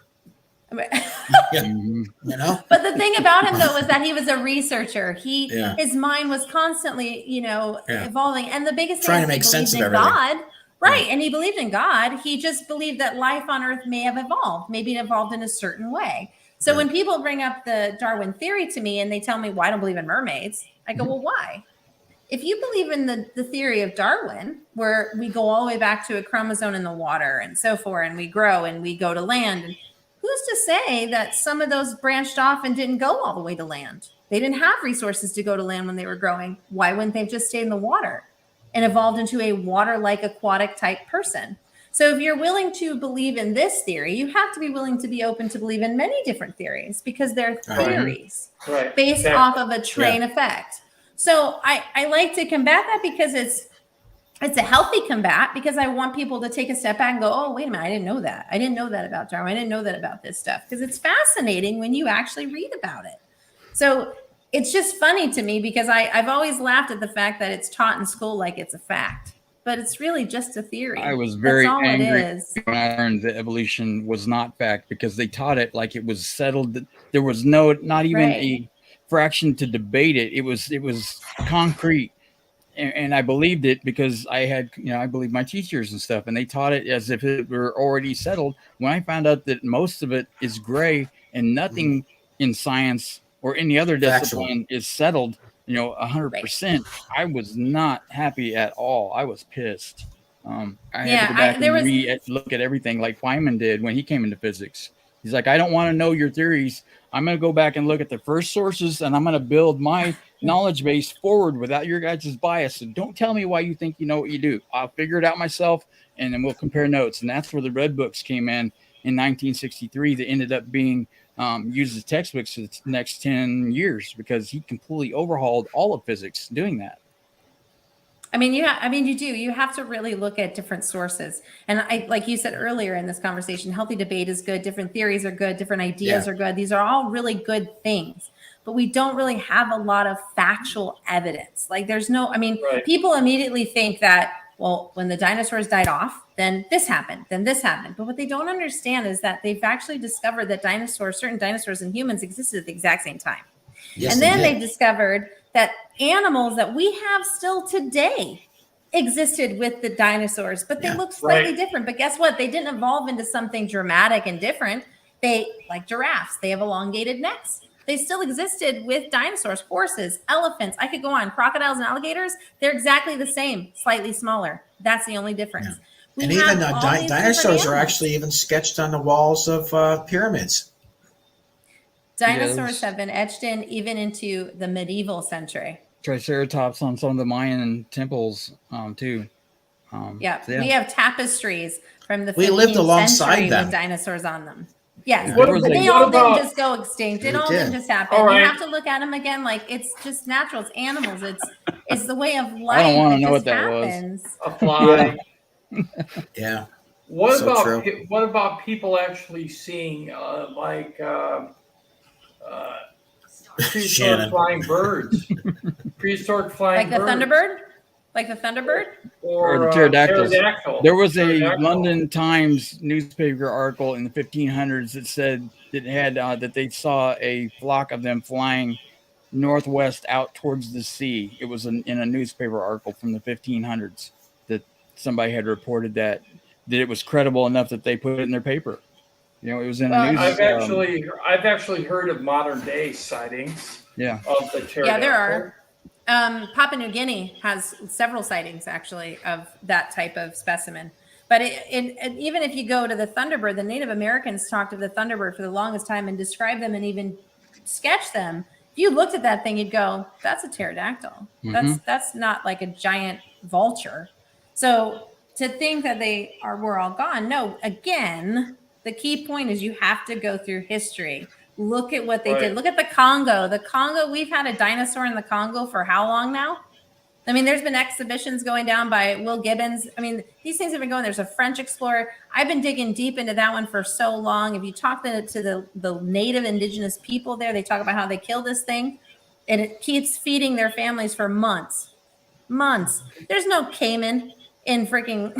You know? But the thing about him though was that he was a researcher. His mind was constantly, evolving. And the biggest thing trying to make sense of everything. God. Right. And he believed in God. He just believed that life on Earth may have evolved. Maybe it evolved in a certain way. So when people bring up the Darwin theory to me and they tell me, well, I don't believe in mermaids, I go, well, why? If you believe in the theory of Darwin, where we go all the way back to a chromosome in the water and so forth, and we grow and we go to land, and who's to say that some of those branched off and didn't go all the way to land? They didn't have resources to go to land when they were growing. Why wouldn't they have just stayed in the water and evolved into a water-like aquatic type person? So if you're willing to believe in this theory, you have to be willing to be open to believe in many different theories, because they're theories based off of a train effect. So I like to combat that, because it's a healthy combat, because I want people to take a step back and go, oh, wait a minute, I didn't know that. I didn't know that about Darwin. I didn't know that about this stuff, because it's fascinating when you actually read about it. So it's just funny to me, because I've always laughed at the fact that it's taught in school like it's a fact, but it's really just a theory. I was very angry when I learned that evolution was not fact, because they taught it like it was settled. That there was not even a fraction to debate it. It was concrete. And I believed it because I believed my teachers and stuff, and they taught it as if it were already settled. When I found out that most of it is gray and nothing in science or any other discipline is settled, 100%, I was not happy at all. I was pissed. I had to go back and look at everything like Feynman did when he came into physics. He's like, I don't want to know your theories. I'm going to go back and look at the first sources, and I'm going to build my knowledge base forward without your guys' bias. So don't tell me why you think you know what you do. I'll figure it out myself, and then we'll compare notes. And that's where the Red Books came in 1963. That ended up being used as textbooks for the next 10 years, because he completely overhauled all of physics doing that. You do. You have to really look at different sources. And like you said earlier in this conversation, healthy debate is good. Different theories are good. Different ideas are good. These are all really good things, but we don't really have a lot of factual evidence. Like there's no, people immediately think that, well, when the dinosaurs died off, then this happened, then this happened. But what they don't understand is that they've actually discovered that certain dinosaurs and humans existed at the exact same time. Yes, and then they've discovered that animals that we have still today existed with the dinosaurs, but they look slightly different. But guess what? They didn't evolve into something dramatic and different. They, like giraffes, they have elongated necks. They still existed with dinosaurs, horses, elephants. I could go on. Crocodiles and alligators, they're exactly the same, slightly smaller. That's the only difference. Yeah. And even dinosaurs are actually even sketched on the walls of pyramids. Dinosaurs have been etched in even into the medieval century. Triceratops on some of the Mayan temples, too. We have tapestries from the 15th we lived alongside century them with dinosaurs on them. Yes, but they all didn't just go extinct. It all didn't just happen. Right. You have to look at them again like it's just natural. It's animals. It's the way of life. I don't want to know what that happens. was. A fly. Yeah. What about people actually seeing prehistoric flying birds? Prehistoric flying birds. Like the Thunderbird? Or the pterodactyl. There was a London Times newspaper article in the 1500s that said that had that they saw a flock of them flying northwest out towards the sea. It was in a newspaper article from the 1500s that somebody had reported that it was credible enough that they put it in their paper. It was in a news. I've actually heard of modern day sightings. Yeah. Of the pterodactyl. Yeah, there are. Papua New Guinea has several sightings actually of that type of specimen. But even if you go to the Thunderbird, the Native Americans talked of the Thunderbird for the longest time and described them and even sketched them. If you looked at that thing, you'd go, "That's a pterodactyl. Mm-hmm. That's not like a giant vulture." So to think that we're all gone, no. Again, the key point is you have to go through history. Look at what they did. Look at the Congo. The Congo, we've had a dinosaur in the Congo for how long now? There's been exhibitions going down by Will Gibbons. These things have been going. There's a French explorer. I've been digging deep into that one for so long. If you talk to the native indigenous people there, they talk about how they kill this thing, and it keeps feeding their families for months. There's no caiman in freaking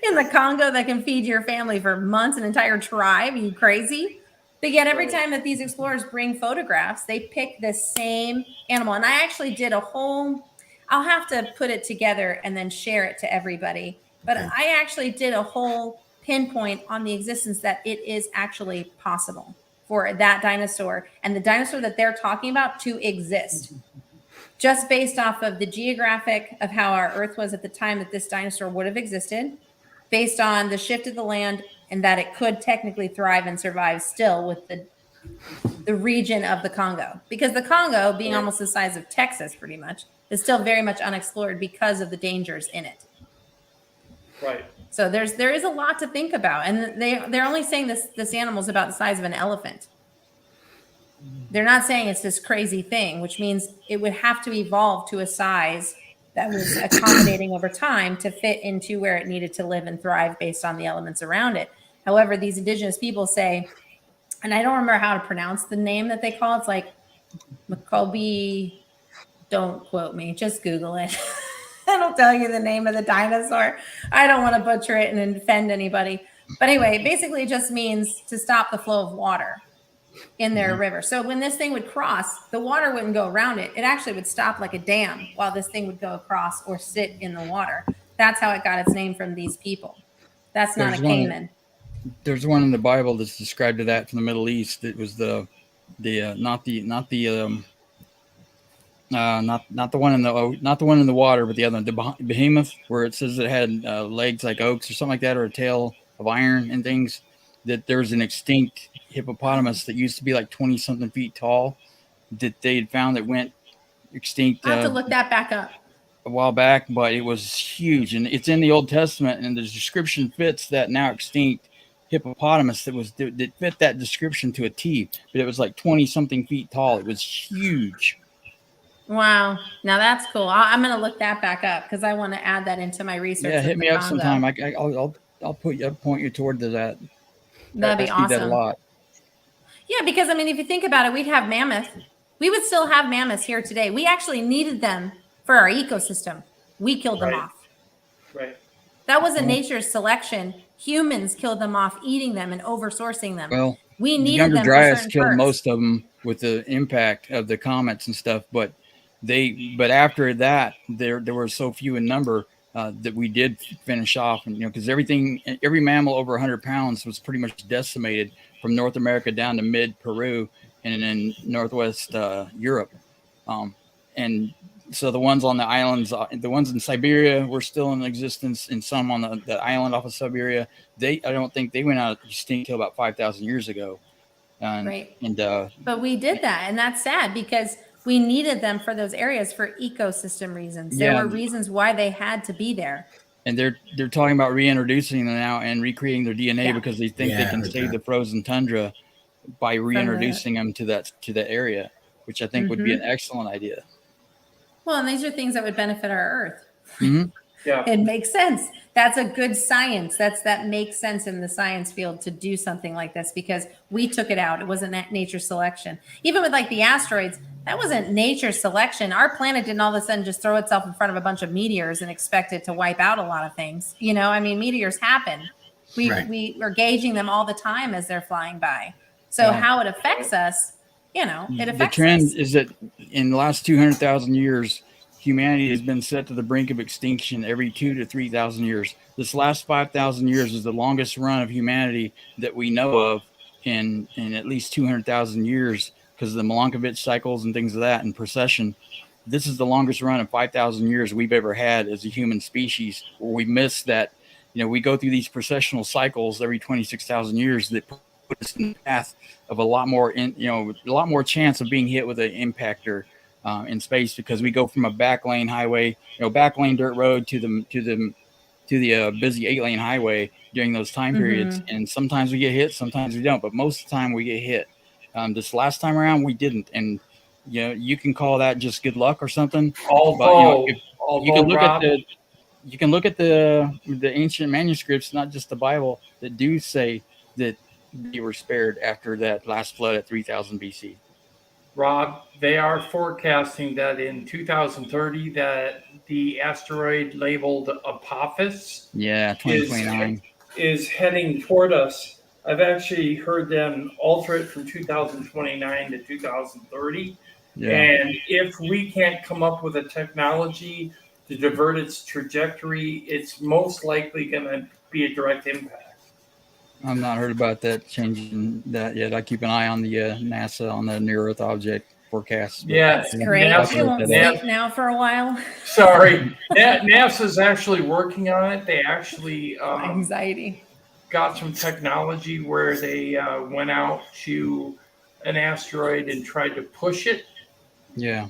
in the Congo that can feed your family for months, an entire tribe. Are you crazy? But yet every time that these explorers bring photographs, they pick the same animal. And I actually did I'll have to put it together and then share it to everybody. But I actually did a whole pinpoint on the existence that it is actually possible for that dinosaur and the dinosaur that they're talking about to exist. Just based off of the geographic of how our Earth was at the time that this dinosaur would have existed, based on the shift of the land and that it could technically thrive and survive still with the region of the Congo, because the Congo, being almost the size of Texas pretty much, is still very much unexplored because of the dangers in it. Right. So there is a lot to think about, and they're only saying this animal is about the size of an elephant. They're not saying it's this crazy thing, which means it would have to evolve to a size that was accommodating over time to fit into where it needed to live and thrive based on the elements around it. However, these indigenous people say, and I don't remember how to pronounce the name that they call it. It's like Makobi. Don't quote me. Just Google it. It'll tell you the name of the dinosaur. I don't want to butcher it and offend anybody. But anyway, basically it just means to stop the flow of water in their river. So when this thing would cross, the water wouldn't go around it. It actually would stop like a dam while this thing would go across or sit in the water. That's how it got its name from these people. That's not a caiman. There's one in the Bible that's described to that from the Middle East. It was not the one in the water, but the other, the behemoth, where it says it had legs like oaks or something like that, or a tail of iron and things. That there's an extinct hippopotamus that used to be like 20 something feet tall that they had found that went extinct. I'll have to look that back up. A while back, but it was huge, and it's in the Old Testament, and the description fits that now extinct hippopotamus that fit that description to a T, but it was like 20 something feet tall. It was huge. Wow. Now that's cool. I'm going to look that back up because I want to add that into my research. Yeah, hit me up sometime. I'll point you toward that. That'd be awesome. That a lot. Yeah, because I mean, if you think about it, we'd have mammoth. We would still have mammoths here today. We actually needed them for our ecosystem. We killed them off. Right. That wasn't nature's selection. Humans killed them off, eating them and oversourcing them. Well, we needed Younger them. Dryas for killed parts. most of them with the impact of the comets and stuff, but after that, there were so few in number that we did finish off, and because every mammal over 100 pounds was pretty much decimated from North America down to mid Peru and in Northwest Europe, and so the ones on the islands, the ones in Siberia were still in existence, and some on the island off of Siberia, I don't think they went out extinct until about 5,000 years ago. Right. And but we did that, and that's sad because we needed them for those areas for ecosystem reasons. There were reasons why they had to be there. And they're talking about reintroducing them now and recreating their DNA because they think they can save the frozen tundra by reintroducing them to that area, which I think would be an excellent idea. Well, and these are things that would benefit our Earth. Mm-hmm. Yeah. It makes sense. That's a good science. That makes sense in the science field to do something like this because we took it out. It wasn't nature selection. Even with like the asteroids, that wasn't nature selection. Our planet didn't all of a sudden just throw itself in front of a bunch of meteors and expect it to wipe out a lot of things. I mean, meteors happen. We are gauging them all the time as they're flying by. So how it affects us, it affects us. The trend is that in the last 200,000 years, humanity has been set to the brink of extinction every 2,000 to 3,000 years. This last 5,000 years is the longest run of humanity that we know of in at least 200,000 years because of the Milankovitch cycles and things of that and precession. This is the longest run of 5,000 years we've ever had as a human species, where we miss that. We go through these precessional cycles every 26,000 years that put us in the path of a lot more chance of being hit with an impactor in space, because we go from a back lane highway, back lane dirt road to the busy 8-lane highway during those time periods. And sometimes we get hit, sometimes we don't, but most of the time we get hit. This last time around we didn't, and you can call that just good luck or something. You can look at the ancient manuscripts, not just the Bible, that do say that they were spared after that last flood at 3000 BC. Rob, they are forecasting that in 2030 that the asteroid labeled Apophis 2029 is heading toward us. I've actually heard them alter it from 2029 to 2030. Yeah. And if we can't come up with a technology to divert its trajectory, it's most likely going to be a direct impact. I've not heard about that changing that yet. I keep an eye on the NASA on the near Earth object forecast. Yeah, that's great. You won't sleep now for a while. Sorry, NASA's actually working on it. They actually anxiety. got some technology where they went out to an asteroid and tried to push it. Yeah.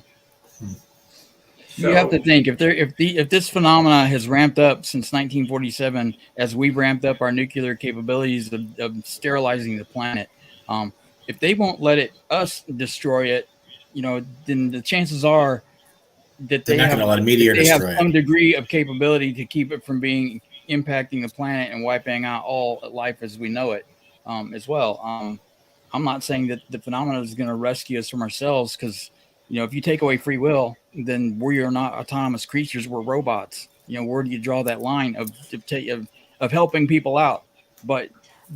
So, You have to think if this phenomena has ramped up since 1947, as we've ramped up our nuclear capabilities of sterilizing the planet, if they won't let us destroy it, then the chances are that They're they not have going to let a meteor they have destroy some it. degree of capability to keep it from being impacting the planet and wiping out all life as we know it, as well. I'm not saying that the phenomenon is going to rescue us from ourselves, because if you take away free will, then we are not autonomous creatures. We're robots. Where do you draw that line of helping people out? But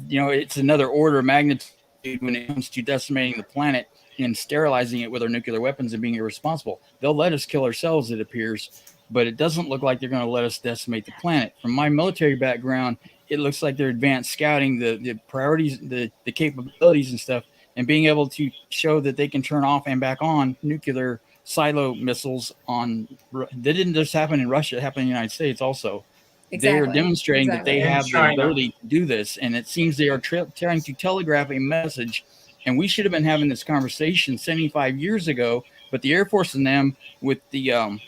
it's another order of magnitude when it comes to decimating the planet and sterilizing it with our nuclear weapons and being irresponsible. They'll let us kill ourselves, it appears, but it doesn't look like they're going to let us decimate the planet. From my military background, it looks like they're advanced scouting the priorities, the capabilities and stuff, and being able to show that they can turn off and back on nuclear silo missiles on. That didn't just happen in Russia; it happened in the United States also. They are demonstrating that they In have the China. ability to do this, and it seems they are trying to telegraph a message. And we should have been having this conversation 75 years ago, but the Air Force and them with the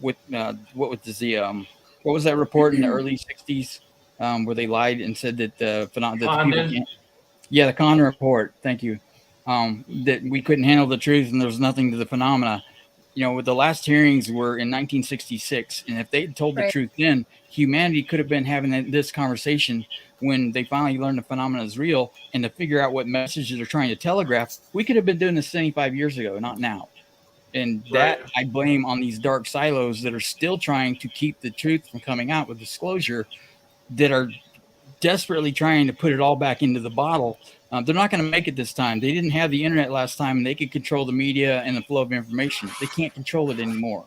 what was that report in the early 60s, where they lied and said that the people can't. Yeah, the Condon report. Thank you. That we couldn't handle the truth and there was nothing to the phenomena. With the last hearings were in 1966, and if they had told the truth then, humanity could have been having this conversation when they finally learned the phenomena is real, and to figure out what messages they're trying to telegraph. We could have been doing this 75 years ago, not now. And that I blame on these dark silos that are still trying to keep the truth from coming out with disclosure, that are desperately trying to put it all back into the bottle. They're not going to make it this time. They didn't have the internet last time, and they could control the media and the flow of information. They can't control it anymore.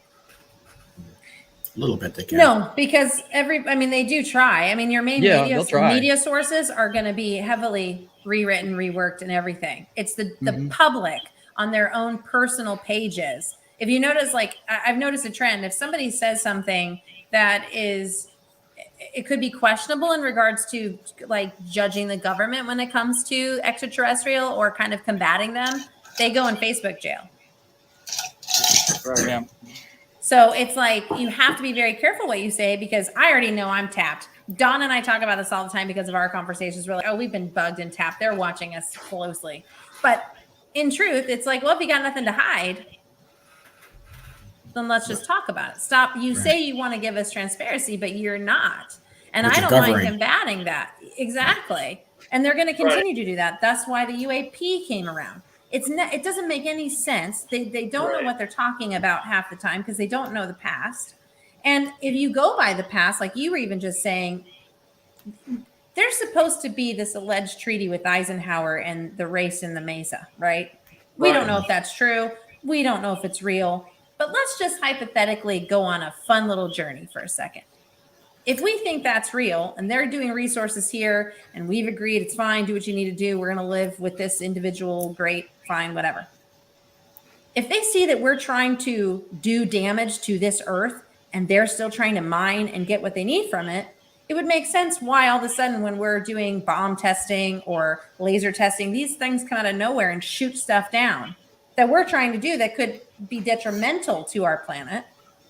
A little bit they can. No, because they do try. Your main media sources are going to be heavily rewritten, reworked, and everything. It's the public on their own personal pages. If you notice, I've noticed a trend. If somebody says something that it could be questionable in regards to judging the government when it comes to extraterrestrial or kind of combating them, they go in Facebook jail. Right. Yeah. So it's you have to be very careful what you say, because I already know I'm tapped. Don and I talk about this all the time because of our conversations. We're like, oh, we've been bugged and tapped. They're watching us closely. But in truth, it's well, if you got nothing to hide, then let's just talk about it. Stop. You say you want to give us transparency, but you're not. And I don't mind combating that. Exactly. And they're going to continue to do that. That's why the UAP came around. It doesn't make any sense. They don't know what they're talking about half the time because they don't know the past. And if you go by the past, like you were even just saying, there's supposed to be this alleged treaty with Eisenhower and the race in the Mesa, right? We don't know if that's true. We don't know if it's real. But let's just hypothetically go on a fun little journey for a second. If we think that's real and they're doing resources here and we've agreed it's fine, do what you need to do, we're going to live with this individual, great, fine, whatever. If they see that we're trying to do damage to this earth and they're still trying to mine and get what they need from it, it would make sense why all of a sudden when we're doing bomb testing or laser testing, these things come out of nowhere and shoot stuff down that we're trying to do that could be detrimental to our planet.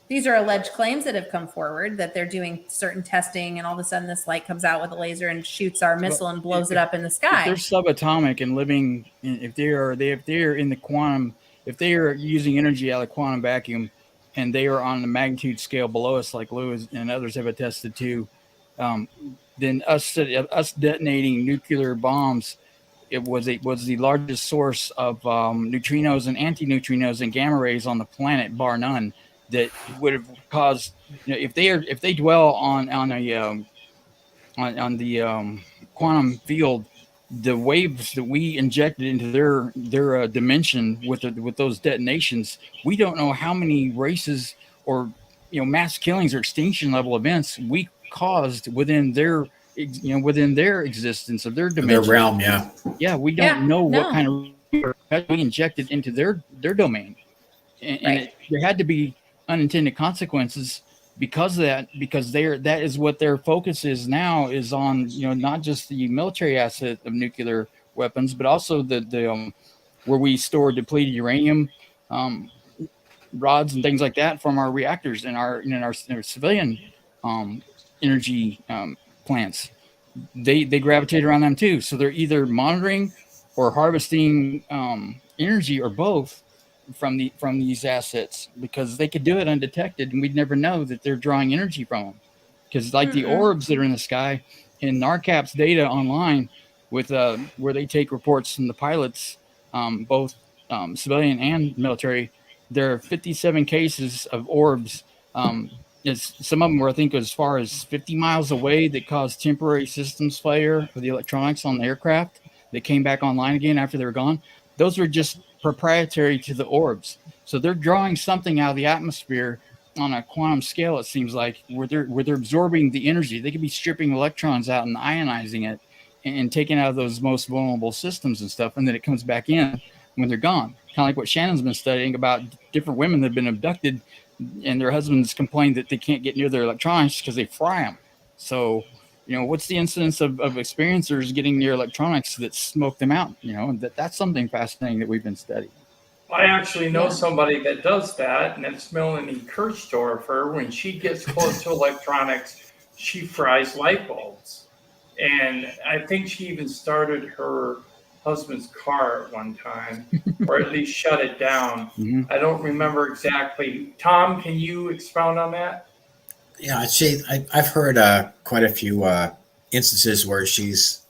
These are alleged claims that have come forward that they're doing certain testing and all of a sudden this light comes out with a laser and shoots our missile and blows it up in the sky. If they're subatomic and living, if they are in the quantum, if they are using energy out of the quantum vacuum and they are on the magnitude scale below us, like Lewis and others have attested to, then us detonating nuclear bombs, it was the largest source of neutrinos and antineutrinos and gamma rays on the planet, bar none. That would have caused, if they dwell on the quantum field, the waves that we injected into their dimension with those detonations, we don't know how many races or mass killings or extinction level events we caused within their existence of their dimension, their realm. We don't know what kind of we injected into their domain, and there had to be unintended consequences because of that, because that is what their focus is now, is on, not just the military asset of nuclear weapons, but also the where we store depleted uranium um, rods and things like that from our reactors and our civilian um, energy plants. They gravitate around them too. So they're either monitoring or harvesting energy, or both, from these assets, because they could do it undetected and we'd never know that they're drawing energy from them. Because like the orbs that are in the sky in NARCAP's data online, with where they take reports from the pilots, both civilian and military, there are 57 cases of orbs. Some of them were, I think, as far as 50 miles away, that caused temporary systems failure of the electronics on the aircraft that came back online again after they were gone. Those were just proprietary to the orbs. So they're drawing something out of the atmosphere on a quantum scale, it seems like, where they're absorbing the energy. They could be stripping electrons out and ionizing it and taking out of those most vulnerable systems and stuff, and then it comes back in when they're gone. Kind of like what Shannon's been studying about different women that have been abducted and their husbands complain that they can't get near their electronics because they fry them. So, what's the incidence of experiencers getting near electronics that smoke them out? That's something fascinating that we've been studying. I actually know somebody that does that, and it's Melanie Kirchdorfer. When she gets close to electronics, she fries light bulbs. And I think she even started her husband's car at one time, or at least shut it down. Mm-hmm. I don't remember exactly. Tom, can you expound on that? Yeah, I've heard quite a few instances where she's,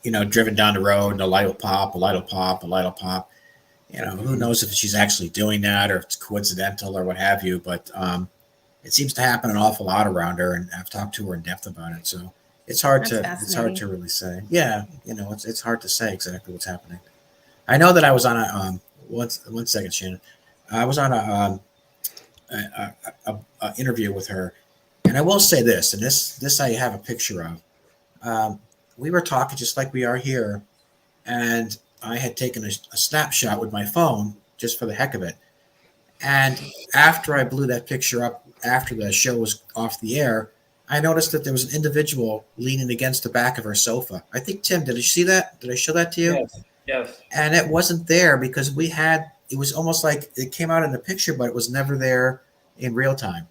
driven down the road and a light will pop, a light will pop, a light will pop. Who knows if she's actually doing that or if it's coincidental or what have you. But it seems to happen an awful lot around her, and I've talked to her in depth about it. So it's hard to really say. Yeah, it's hard to say exactly what's happening. I know that I was on a one second, Shannon. I was on a interview with her, and I will say this, and this I have a picture of. We were talking just like we are here, and I had taken a snapshot with my phone just for the heck of it. And after I blew that picture up, after the show was off the air, I noticed that there was an individual leaning against the back of her sofa. I think, Tim, did you see that? Did I show that to you? Yes. And it wasn't there because it was almost like it came out in the picture, but it was never there in real time.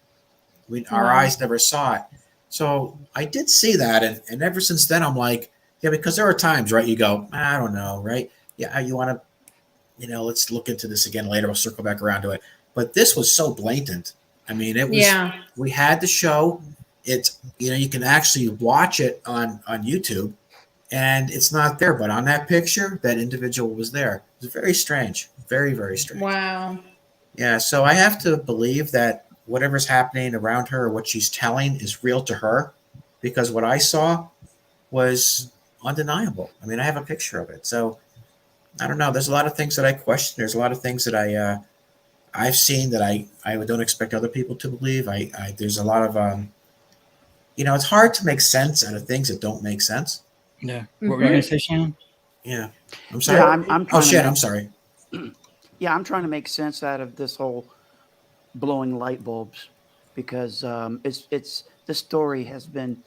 Our eyes never saw it. So I did see that. And ever since then, I'm like, yeah, because there are times, right? You go, I don't know, right? Yeah, you want to, let's look into this again later. We'll circle back around to it. But this was so blatant. I mean, it was, we had the show. It's, you can actually watch it on YouTube and it's not there. But on that picture, that individual was there. It was very strange. Very, very strange. Wow. Yeah. So I have to believe that whatever's happening around her or what she's telling is real to her, because what I saw was undeniable. I mean, I have a picture of it. So I don't know. There's a lot of things that I question. There's a lot of things that I've seen that I don't expect other people to believe. There's a lot of it's hard to make sense out of things that don't make sense. Yeah. What were you going to say, Shannon? Yeah. I'm sorry. Yeah, Shannon, I'm sorry. Yeah, I'm trying to make sense out of this whole blowing light bulbs, because it's the story has been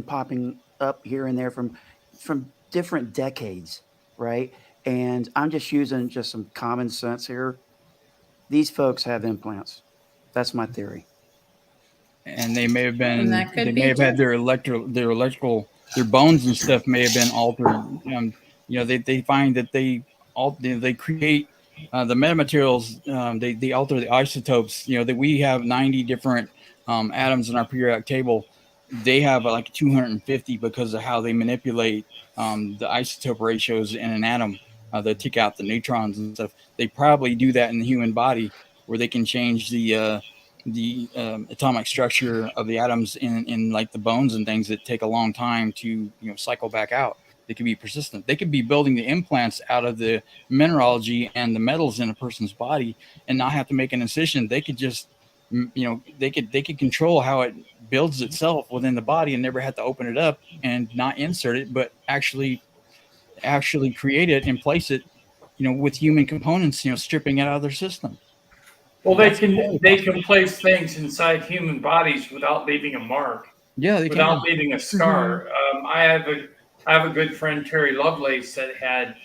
popping up here and there from different decades, right? And I'm just using some common sense here. These folks have implants. That's my theory. And they may have been, And that could they be may have had too. their bones and stuff may have been altered. They find that they create the metamaterials. They alter the isotopes. That we have 90 different atoms in our periodic table. They have like 250 because of how they manipulate the isotope ratios in an atom. They take out the neutrons and stuff. They probably do that in the human body, where they can change the atomic structure of the atoms in like the bones and things that take a long time to cycle back out. They could be persistent. They could be building the implants out of the mineralogy and the metals in a person's body and not have to make an incision. They could just they could control how it builds itself within the body and never have to open it up and not insert it, but actually create it and place it with human components, stripping it out of their system. Well, they can place things inside human bodies without leaving a mark, Yeah, they without can. leaving a scar. I have a good friend, Terry Lovelace, that had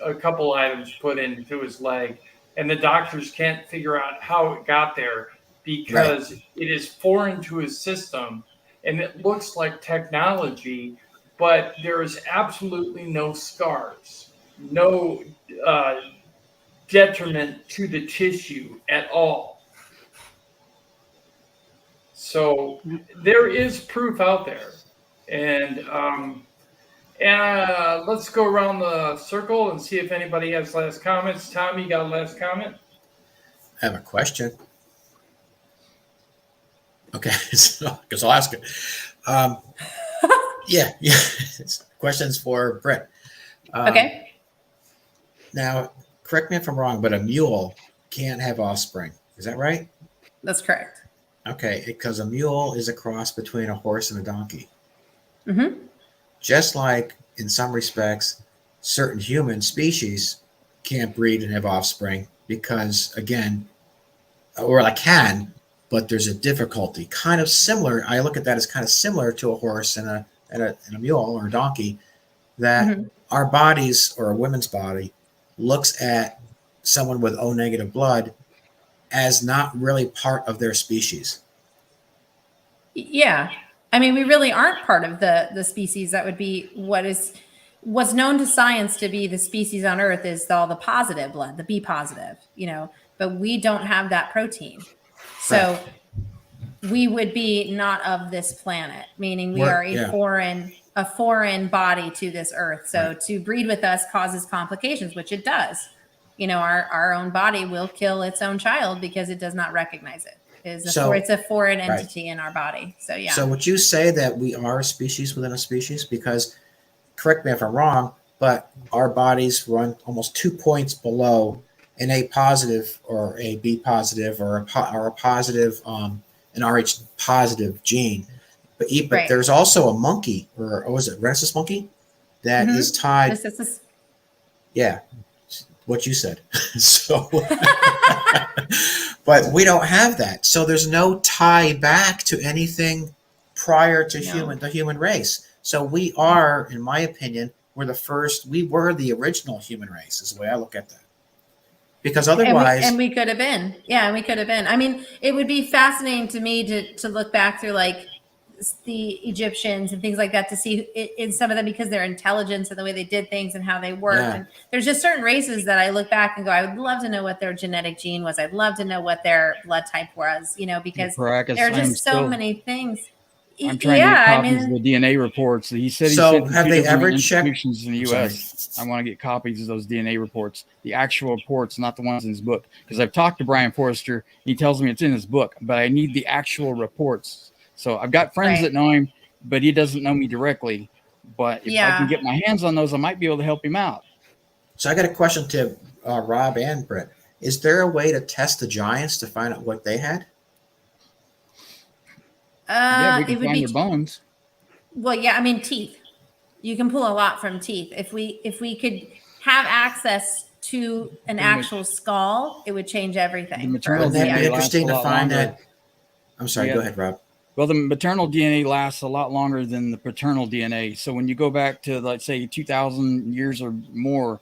a couple items put into his leg, and the doctors can't figure out how it got there because it is foreign to his system, and it looks like technology, but there is absolutely no scars, no detriment to the tissue at all. So there is proof out there, and let's go around the circle and see if anybody has last comments. Tom, you got a last comment? I have a question. Okay, so because I'll ask it. Yeah. Questions for Britt. Okay. Now, correct me if I'm wrong, but a mule can't have offspring. Is that right? That's correct. Okay, because a mule is a cross between a horse and a donkey. Mm-hmm. Just like in some respects, certain human species can't breed and have offspring because, again, or I can, but there's a difficulty. Kind of similar. I look at that as kind of similar to a horse and a mule or a donkey. That our bodies or a woman's body looks at someone with O negative blood as not really part of their species. Yeah. I mean, we really aren't part of the species. That would be what's known to science to be the species on Earth is all the positive blood, the B positive, but we don't have that protein. So we would be not of this planet, meaning we are a foreign body to this Earth. So to breed with us causes complications, which it does. Our own body will kill its own child because it does not recognize it. It's a foreign entity in our body. So yeah. So would you say that we are a species within a species? Because, correct me if I'm wrong, but our bodies run almost 2 points below an A positive or a B positive or a positive, an Rh positive gene. But there's also a monkey, or was it rhesus monkey, that is tied. Yeah, what you said. So, but we don't have that. So there's no tie back to anything prior to the human race. So we are, in my opinion, we were the original human race, is the way I look at that. Because otherwise... And we could have been. Yeah, we could have been. I mean, it would be fascinating to me to look back through like the Egyptians and things like that to see in some of them because their intelligence and the way they did things and how they worked. Yeah. And there's just certain races that I look back and go, I would love to know what their genetic gene was. I'd love to know what their blood type was, because there are just so many things. I'm trying to get copies of the DNA reports. He said have they ever checked in the U.S. I want to get copies of those DNA reports, the actual reports, not the ones in his book. Because I've talked to Brian Forrester. He tells me it's in his book, but I need the actual reports. So I've got friends that know him, but he doesn't know me directly. But if I can get my hands on those, I might be able to help him out. So I got a question to Rob and Britt. Is there a way to test the giants to find out what they had? Yeah, we can find their bones. Well, yeah, I mean teeth. You can pull a lot from teeth. If we could have access to an actual skull, it would change everything. Wouldn't that be interesting to find that? I'm sorry. Go ahead, Rob. Well, the maternal DNA lasts a lot longer than the paternal DNA. So when you go back to, let's say, 2,000 years or more,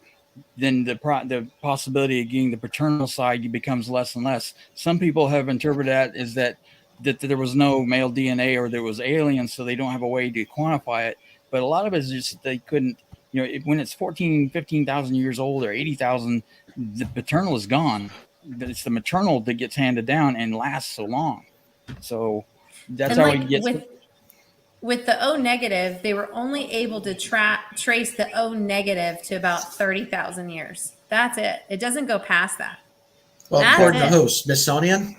then the possibility of getting the paternal side becomes less and less. Some people have interpreted that as that there was no male DNA or there was aliens, so they don't have a way to quantify it. But a lot of it is just they couldn't, when it's 15,000 years old or 80,000, the paternal is gone. It's the maternal that gets handed down and lasts so long. So that's how it gets. With the O negative, they were only able to trace the O negative to about 30,000 years. That's it. It doesn't go past that. Well, according to who? Smithsonian?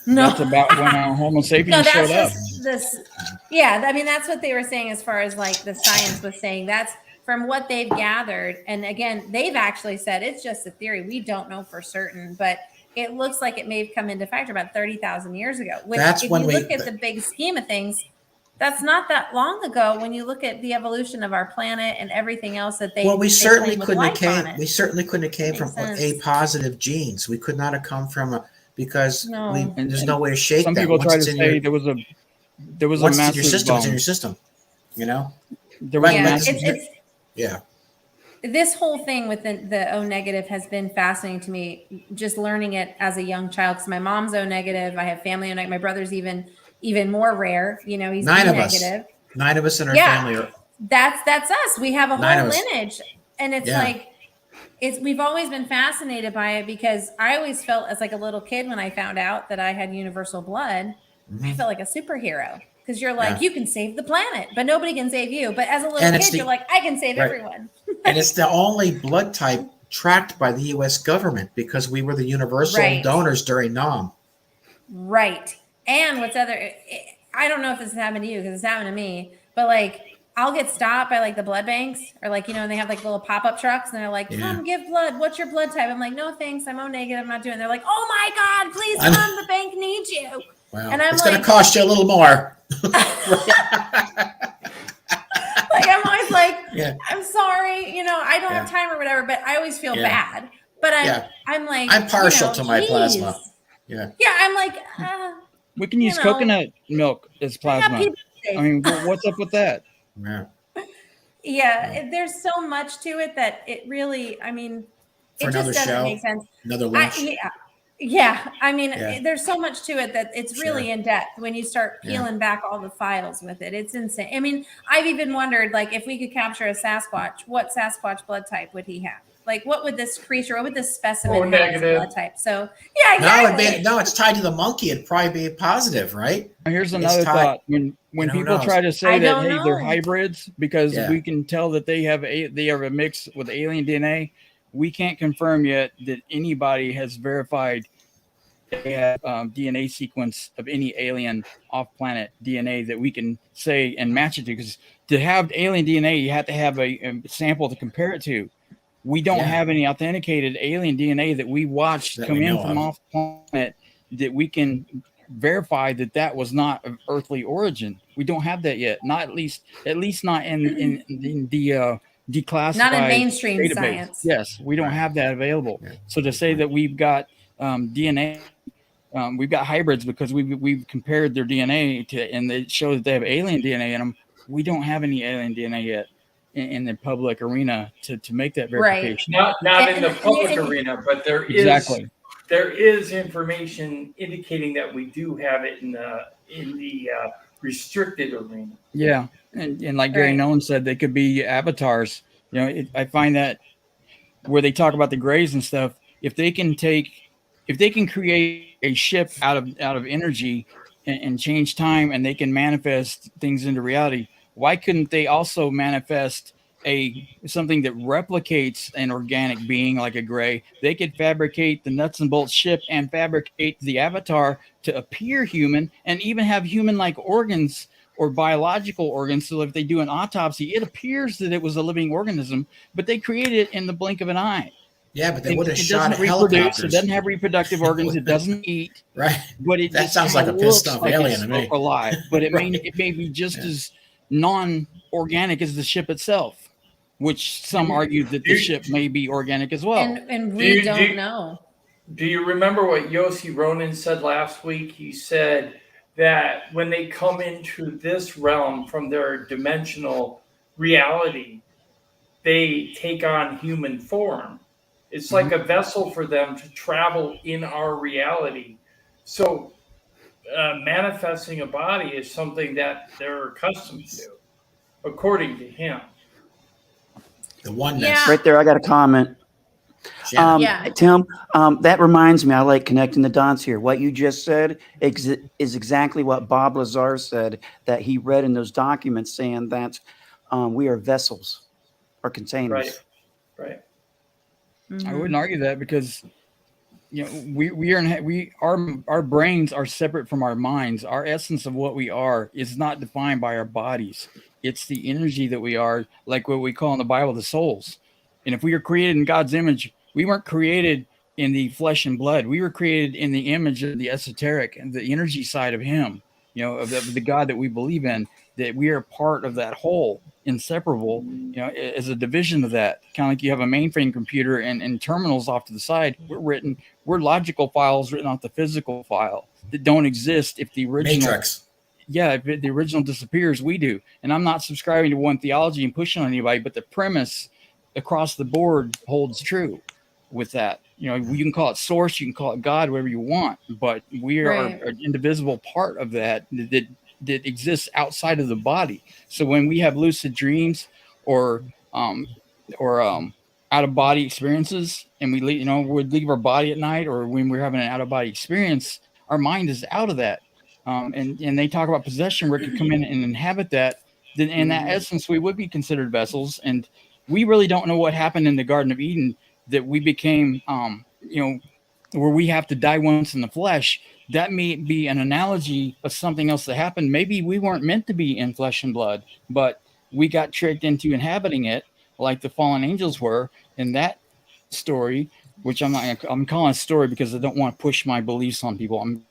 No. That's about when Homo sapiens showed up. Yeah, I mean, that's what they were saying as far as like the science was saying. That's from what they've gathered. And again, they've actually said it's just a theory. We don't know for certain, but it looks like it may have come into factor about 30,000 years ago. If you look at the big scheme of things, that's not that long ago when you look at the evolution of our planet and everything else that they. Well, we certainly couldn't have came from A positive genes. We could not have come from because No. there's no way to shake Some that. people Once try to it's in say your, there was a once massive it's in your system, it's in your system. You know? there was Right, a Yeah, but massive it's Yeah. this whole thing with the O negative has been fascinating to me. Just learning it as a young child, because my mom's O negative. I have family O negative. My brother's even more rare. You know, he's B 9 of us. negative. 9 of us in our Yeah. family are That's us. We have a 9 whole of us. lineage, and it's Yeah. like we've always been fascinated by it, because I always felt as like a little kid when I found out that I had universal blood, I felt like a superhero, because you're like, Yeah. you can save the planet, but nobody can save you. But as a little And it's kid, you're like, I can save right. everyone. And it's the only blood type tracked by the U.S. government because we were the universal Right. donors during NOM. Right. And what's other, I don't know if this has happened to you, because it's happened to me, but like, I'll get stopped by like the blood banks, or like, you know, and they have like little pop-up trucks, and they're like, come give blood. What's your blood type? I'm like, no, thanks. I'm O negative. I'm not doing it. They're like, oh my God, please come. The bank needs you. Well, and I'm it's like, going to cost you a little more. like, I'm always like, Yeah. I'm sorry, you know, I don't have time or whatever, but I always feel bad. But I'm like, I'm partial you know, to my geez. plasma. Yeah. Yeah, I'm like, we can use you know, coconut milk as plasma. I mean, what's up with that? Yeah. Yeah, there's so much to it that it really, I mean, For it just doesn't show, make sense. Another lunch. Yeah. I mean, there's so much to it that it's really in depth when you start peeling back all the files with it. It's insane. I mean, I've even wondered, like, if we could capture a Sasquatch, what Sasquatch blood type would he have? Like, what would this creature, what would this specimen have as blood type? So, yeah, exactly. No, it's tied to the monkey. It'd probably be positive, right? Here's another thought. When people try to say that, hey, they're hybrids because we can tell that they have a mix with alien DNA, we can't confirm yet that anybody has verified they have DNA sequence of any alien off-planet DNA that we can say and match it to. Because to have alien DNA, you have to have a sample to compare it to. We don't have any authenticated alien DNA that we watched come in from off-planet that we can verify that was not of earthly origin. We don't have that yet. Not at least not in the declassified, not in mainstream database. Science. Yes, we don't have that available. So to say that we've got DNA, we've got hybrids because we've compared their DNA to, and it shows that they have alien DNA in them. We don't have any alien DNA yet in the public arena to make that verification. Right. Not in the public arena, but there is information indicating that we do have it in the restricted arena. Yeah, and like Gary Nolan said, they could be avatars. You know, I find that where they talk about the grays and stuff, if they can create a ship out of energy and change time, and they can manifest things into reality, why couldn't they also manifest something that replicates an organic being like a gray? They could fabricate the nuts and bolts ship and fabricate the avatar to appear human and even have human-like organs or biological organs. So if they do an autopsy, it appears that it was a living organism, but they created it in the blink of an eye. Yeah, but they would have It shot doesn't reproduce. helicopters. It doesn't have reproductive organs. It doesn't eat. Right. But it that sounds like a pissed off alien to me. Alive, but it may be just as non-organic as the ship itself, which some argue that the ship may be organic as well. And we don't know. Do you remember what Yossi Ronan said last week? He said that when they come into this realm from their dimensional reality, they take on human form. It's like a vessel for them to travel in our reality. So manifesting a body is something that they're accustomed to, according to him. The oneness. Yeah. Right there, I got a comment. Tim, that reminds me, I like connecting the dots here. What you just said is exactly what Bob Lazar said, that he read in those documents, saying that we are vessels or containers. Right. I wouldn't argue that, because our brains are separate from our minds. Our essence of what we are is not defined by our bodies. It's the energy that we are, like what we call in the Bible the souls. And if we are created in God's image, we weren't created in the flesh and blood. We were created in the image of the esoteric and the energy side of Him. Of the God that we believe in. That we are part of that whole. inseparable, as a division of that. Kind of like you have a mainframe computer and terminals off to the side. We're logical files written off the physical file that don't exist if the original Matrix. Yeah, if the original disappears, we do. And I'm not subscribing to one theology and pushing on anybody, but the premise across the board holds true with that. You can call it source, you can call it God, whatever you want, but we are an indivisible part of that exists outside of the body. So when we have lucid dreams or out of body experiences, and we'd leave our body at night, or when we're having an out of body experience, our mind is out of that. And they talk about possession where it could come in and inhabit that. Then in that essence, we would be considered vessels. And we really don't know what happened in the Garden of Eden, that we became, where we have to die once in the flesh. That may be an analogy of something else that happened. Maybe we weren't meant to be in flesh and blood, but we got tricked into inhabiting it like the fallen angels were in that story, which I'm calling a story because I don't want to push my beliefs on people. I'm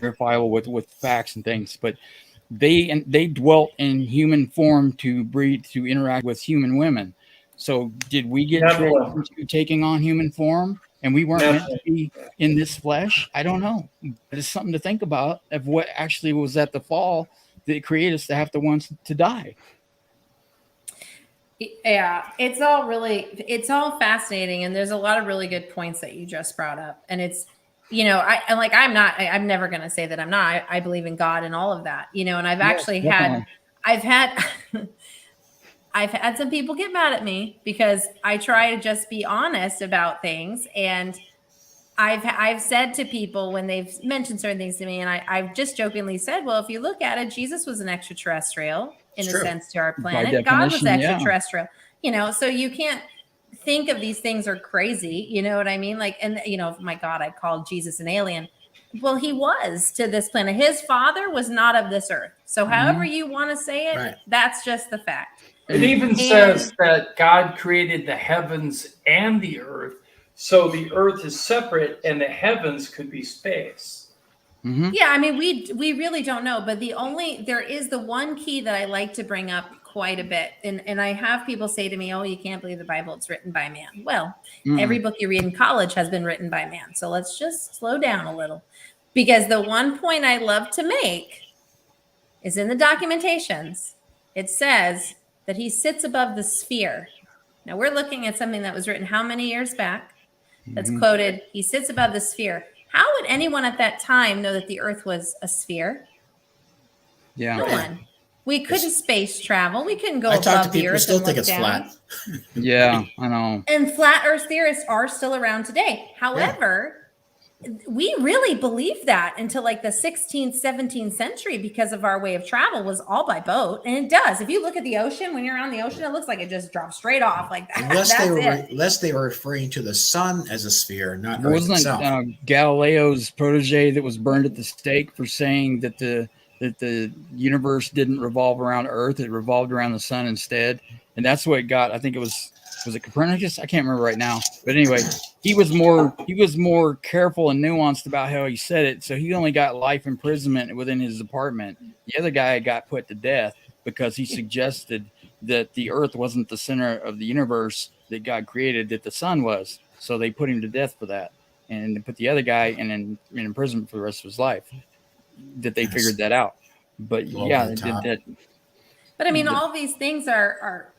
verifiable with facts and things, but they dwelt in human form to breed, to interact with human women. So did we get tricked into taking on human form and we weren't meant to be in this flesh? I don't know. But it's something to think about of what actually was at the fall that created us to have to once to die. Yeah, it's all fascinating. And there's a lot of really good points that you just brought up. And it's, I'm never going to say that I'm not, I believe in God and all of that, and I've actually I've had some people get mad at me because I try to just be honest about things. And I've said to people when they've mentioned certain things to me, and I've just jokingly said, well, if you look at it, Jesus was an extraterrestrial in a sense to our planet. God was extraterrestrial, so you can't think of these things are crazy. You know what I mean? Like, and my God, I called Jesus an alien. Well, he was to this planet. His father was not of this earth. So however you want to say it, that's just the fact. It even says that God created the heavens and the earth. So the earth is separate and the heavens could be space. Mm-hmm. Yeah, I mean, we really don't know, but there is the one key that I like to bring up quite a bit. And I have people say to me, oh, you can't believe the Bible, it's written by man. Well, every book you read in college has been written by man. So let's just slow down a little, because the one point I love to make is in the documentations. It says that he sits above the sphere. Now we're looking at something that was written how many years back? That's quoted, he sits above the sphere. How would anyone at that time know that the earth was a sphere? Yeah. No one. We couldn't space travel. We couldn't go above the earth. I talk to people who still think it's flat. Yeah, I know. And flat earth theorists are still around today. However, we really believed that until like the 16th, 17th century, because of our way of travel was all by boat. And it does. If you look at the ocean, when you're on the ocean, it looks like it just drops straight off like that. Unless they were referring to the sun as a sphere, not Earth itself. Wasn't Galileo's protege that was burned at the stake for saying that the universe didn't revolve around Earth, it revolved around the sun instead? And that's what it got. I think it was it Copernicus? I can't remember right now. But anyway, he was more careful and nuanced about how he said it. So he only got life imprisonment within his apartment. The other guy got put to death because he suggested that the earth wasn't the center of the universe that God created, that the sun was. So they put him to death for that. And they put the other guy in imprisonment for the rest of his life. That they figured that out. But But I mean, all these things are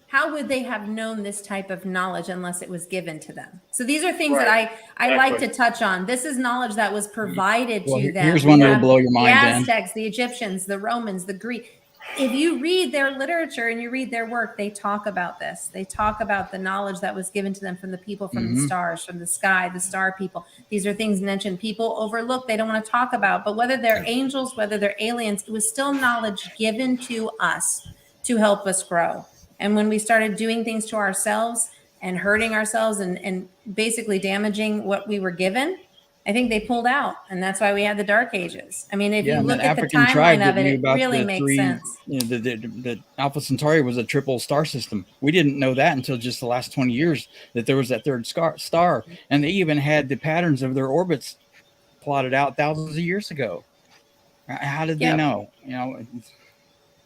how would they have known this type of knowledge unless it was given to them? So these are things that I like to touch on. This is knowledge that was provided to them. Here's one that'll blow your mind. The Aztecs, the Egyptians, the Romans, the Greek. If you read their literature and you read their work, they talk about this. They talk about the knowledge that was given to them from the people from the stars, from the sky, the star people. These are things mentioned. People overlook. They don't want to talk about. But whether they're angels, whether they're aliens, it was still knowledge given to us to help us grow. And when we started doing things to ourselves and hurting ourselves and basically damaging what we were given, I think they pulled out. And that's why we had the Dark Ages. I mean, if you look at the timeline of it, it really makes sense. The Alpha Centauri was a triple star system. We didn't know that until just the last 20 years that there was that third star. And they even had the patterns of their orbits plotted out thousands of years ago. How did they know?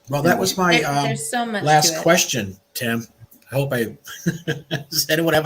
Well, that was my There's so much last to it. question, Tim. I hope does anyone have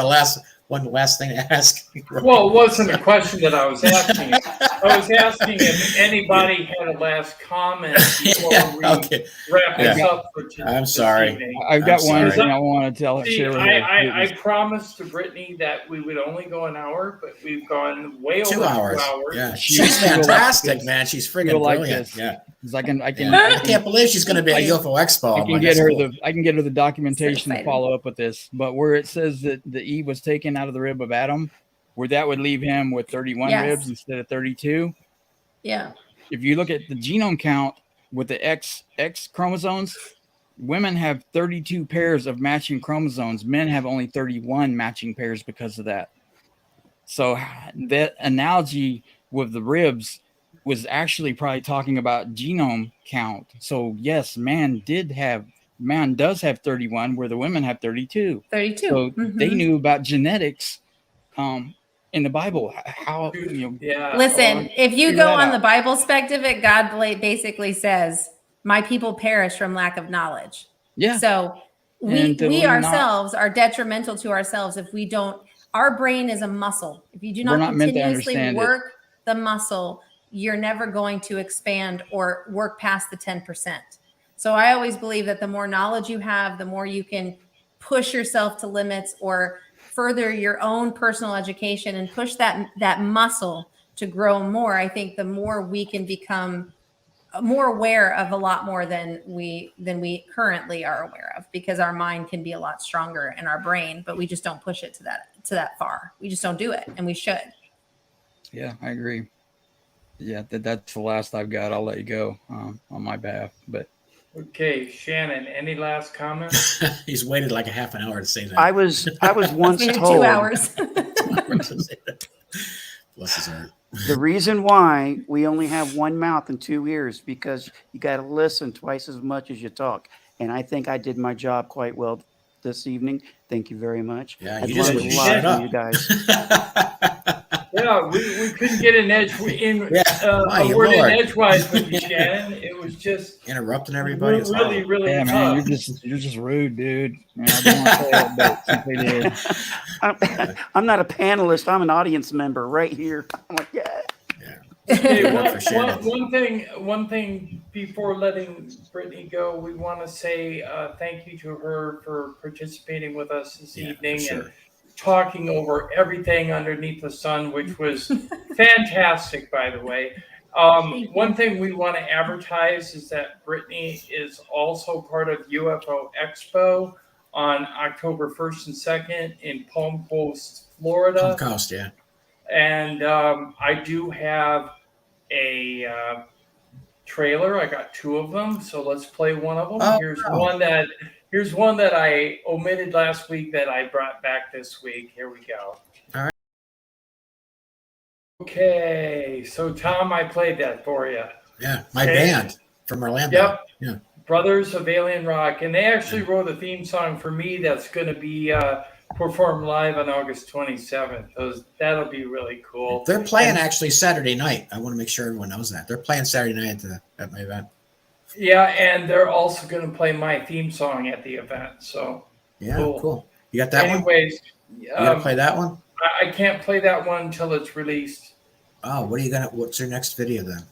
one last thing to ask? Well, it wasn't a question that I was asking. I was asking if anybody had a last comment before we Okay. wrap this Yeah. up for today. I'm sorry. I've got I'm one sorry. thing I want to tell. See, Share with I promised to Brittany that we would only go an hour, but we've gone way over 2 hours. 2 hours. Yeah, She- she's she will like fantastic, this. man. She's She friggin' will like brilliant. this. Yeah. 'Cause I can't. I can't believe she's going to be a UFO Expo. I I'm can like, get that's her cool. the documentation to exciting. follow up with this. But where it says that the Eve was taken out of the rib of Adam, where that would leave him with 31 Yes. ribs instead of 32. Yeah. If you look at the genome count with the X chromosomes, women have 32 pairs of matching chromosomes. Men have only 31 matching pairs because of that. So that analogy with the ribs was actually probably talking about genome count. So yes, man does have 31, where the women have 32. 32. So Mhm. they knew about genetics in the Bible. How Yeah. Listen, if you figure go that on out. the Bible perspective, God basically says, "My people perish from lack of knowledge." yeah. So we And to we not- ourselves are detrimental to ourselves if we don't. Our brain is a muscle. If you do We're not not meant to continuously understand it. work the muscle, you're never going to expand or work past the 10%. So I always believe that the more knowledge you have, the more you can push yourself to limits or further your own personal education and push that muscle to grow more. I think the more we can become more aware of a lot more than we currently are aware of, because our mind can be a lot stronger in our brain, but we just don't push it to that far. We just don't do it, and we should. Yeah, I agree. Yeah, that's the last I've got. I'll let you go on my behalf. But Okay, Shannon, any last comments? He's waited like a half an hour to say that. I was once We had told 2 hours. Bless his heart. the reason why we only have one mouth and 2 ears, because you got to listen twice as much as you talk. And I think I did my job quite well this evening. Thank you very much. Yeah, I've you just learned wouldn't a lot shut from up. you guys. Yeah, we couldn't get an edge in Yeah, my a word in Lord. edgewise with you, Shannon. It was just Interrupting everybody. It's really, awful. really yeah, man, tough. you're just rude, dude. Man, I don't want to say it, but simply did. I'm not a panelist. I'm an audience member right here. I'm like, yeah. Hey, Give it up for Shannon. one thing before letting Brittany go, we want to say thank you to her for participating with us this Yeah, for evening sure. and talking over everything underneath the sun, which was fantastic, by the way. One thing we want to advertise is that Brittany is also part of UFO Expo on October 1st and 2nd in Palm Coast, Florida. Palm Coast, yeah. And I do have a trailer. I got 2 of them, so let's play one of them. Oh, Here's one that I omitted last week that I brought back this week. Here we go. All right. Okay, so Tom, I played that for you. Yeah, my Okay. band from Orlando. Yep. Yeah. Brothers of Alien Rock, and they actually wrote a theme song for me that's going to be performed live on August 27th. That'll be really cool. They're playing actually Saturday night. I want to make sure everyone knows that. They're playing Saturday night at my event. Yeah, and they're also going to play my theme song at the event. So, Yeah, Cool. cool. You got that one? anyways, You got to play that one? I can't play that one until it's released. Oh, what's your next video then?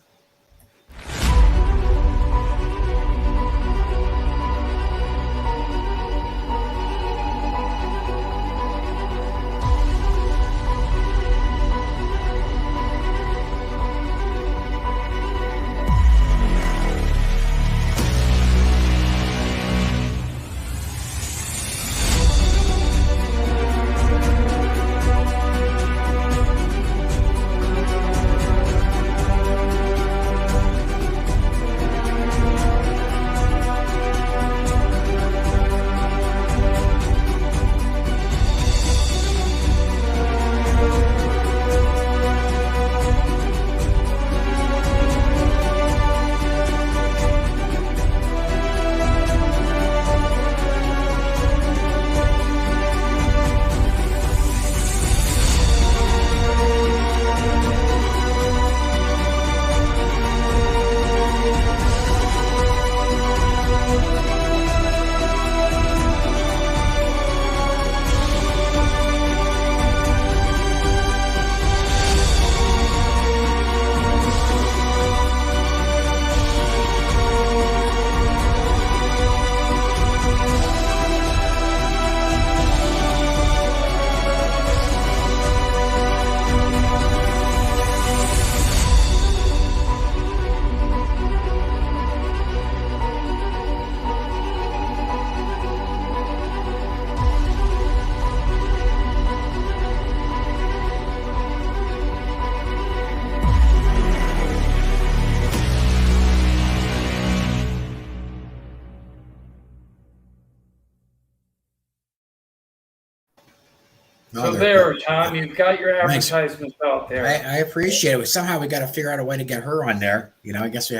No, So they're- there, Tom, you've got your Thanks. advertisements out there. I appreciate it. Somehow we got to figure out a way to get her on there. I guess we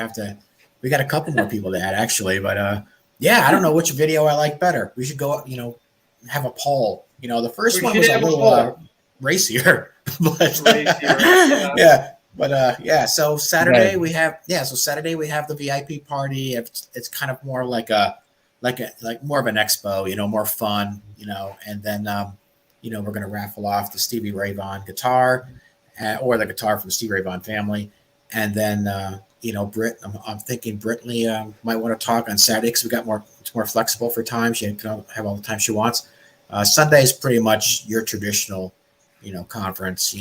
got a couple more people to add actually, but yeah, I don't know which video I like better. We should go, have a poll. The first We one should was a have a little poll. racier, but Racier, yeah. But yeah, so Saturday we have the VIP party. It's kind of more like more of an expo, more fun, and then we're going to raffle off the Stevie Ray Vaughan guitar, or the guitar from the Stevie Ray Vaughan family, and then I'm thinking Brittany might want to talk on Saturday because it's more flexible for time. She can have all the time she wants. Sunday is pretty much your traditional, conference.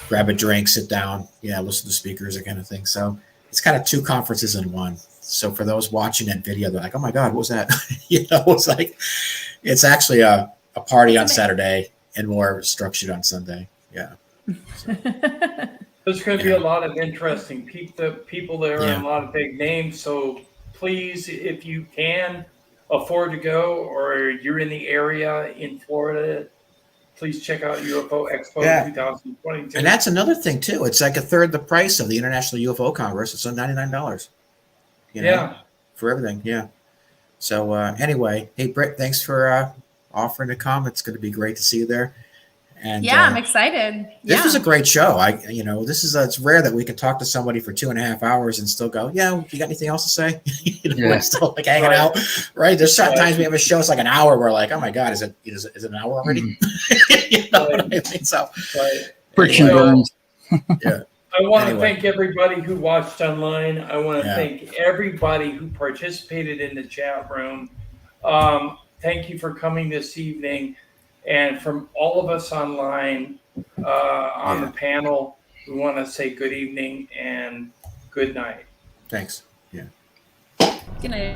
Grab a drink, sit down, listen to speakers, that kind of thing. So it's kind of two conferences in one. So for those watching that video, they're like, "Oh my God, what was that?" It's like it's actually a party on Saturday and more structured on Sunday. Yeah. So, There's going to be a lot of interesting people there and a lot of big names. So please, if you can afford to go or you're in the area in Florida, please check out UFO Expo 2022. And that's another thing too. It's like a third the price of the International UFO Congress. It's on $99. For everything. Yeah. So anyway, hey Britt, thanks for offering to come. It's going to be great to see you there. And I'm excited. This was a great show. It's rare that we can talk to somebody for 2.5 hours and still go, you got anything else to say? We're still like hanging out, right? There's times we have a show, it's like an hour. We're like, oh my God, is it an hour already? What I mean? So friction burns. Yeah. I want to thank everybody who watched online. I want to thank everybody who participated in the chat room. Thank you for coming this evening. And from all of us online on the panel, we want to say good evening and good night. Thanks. Good night.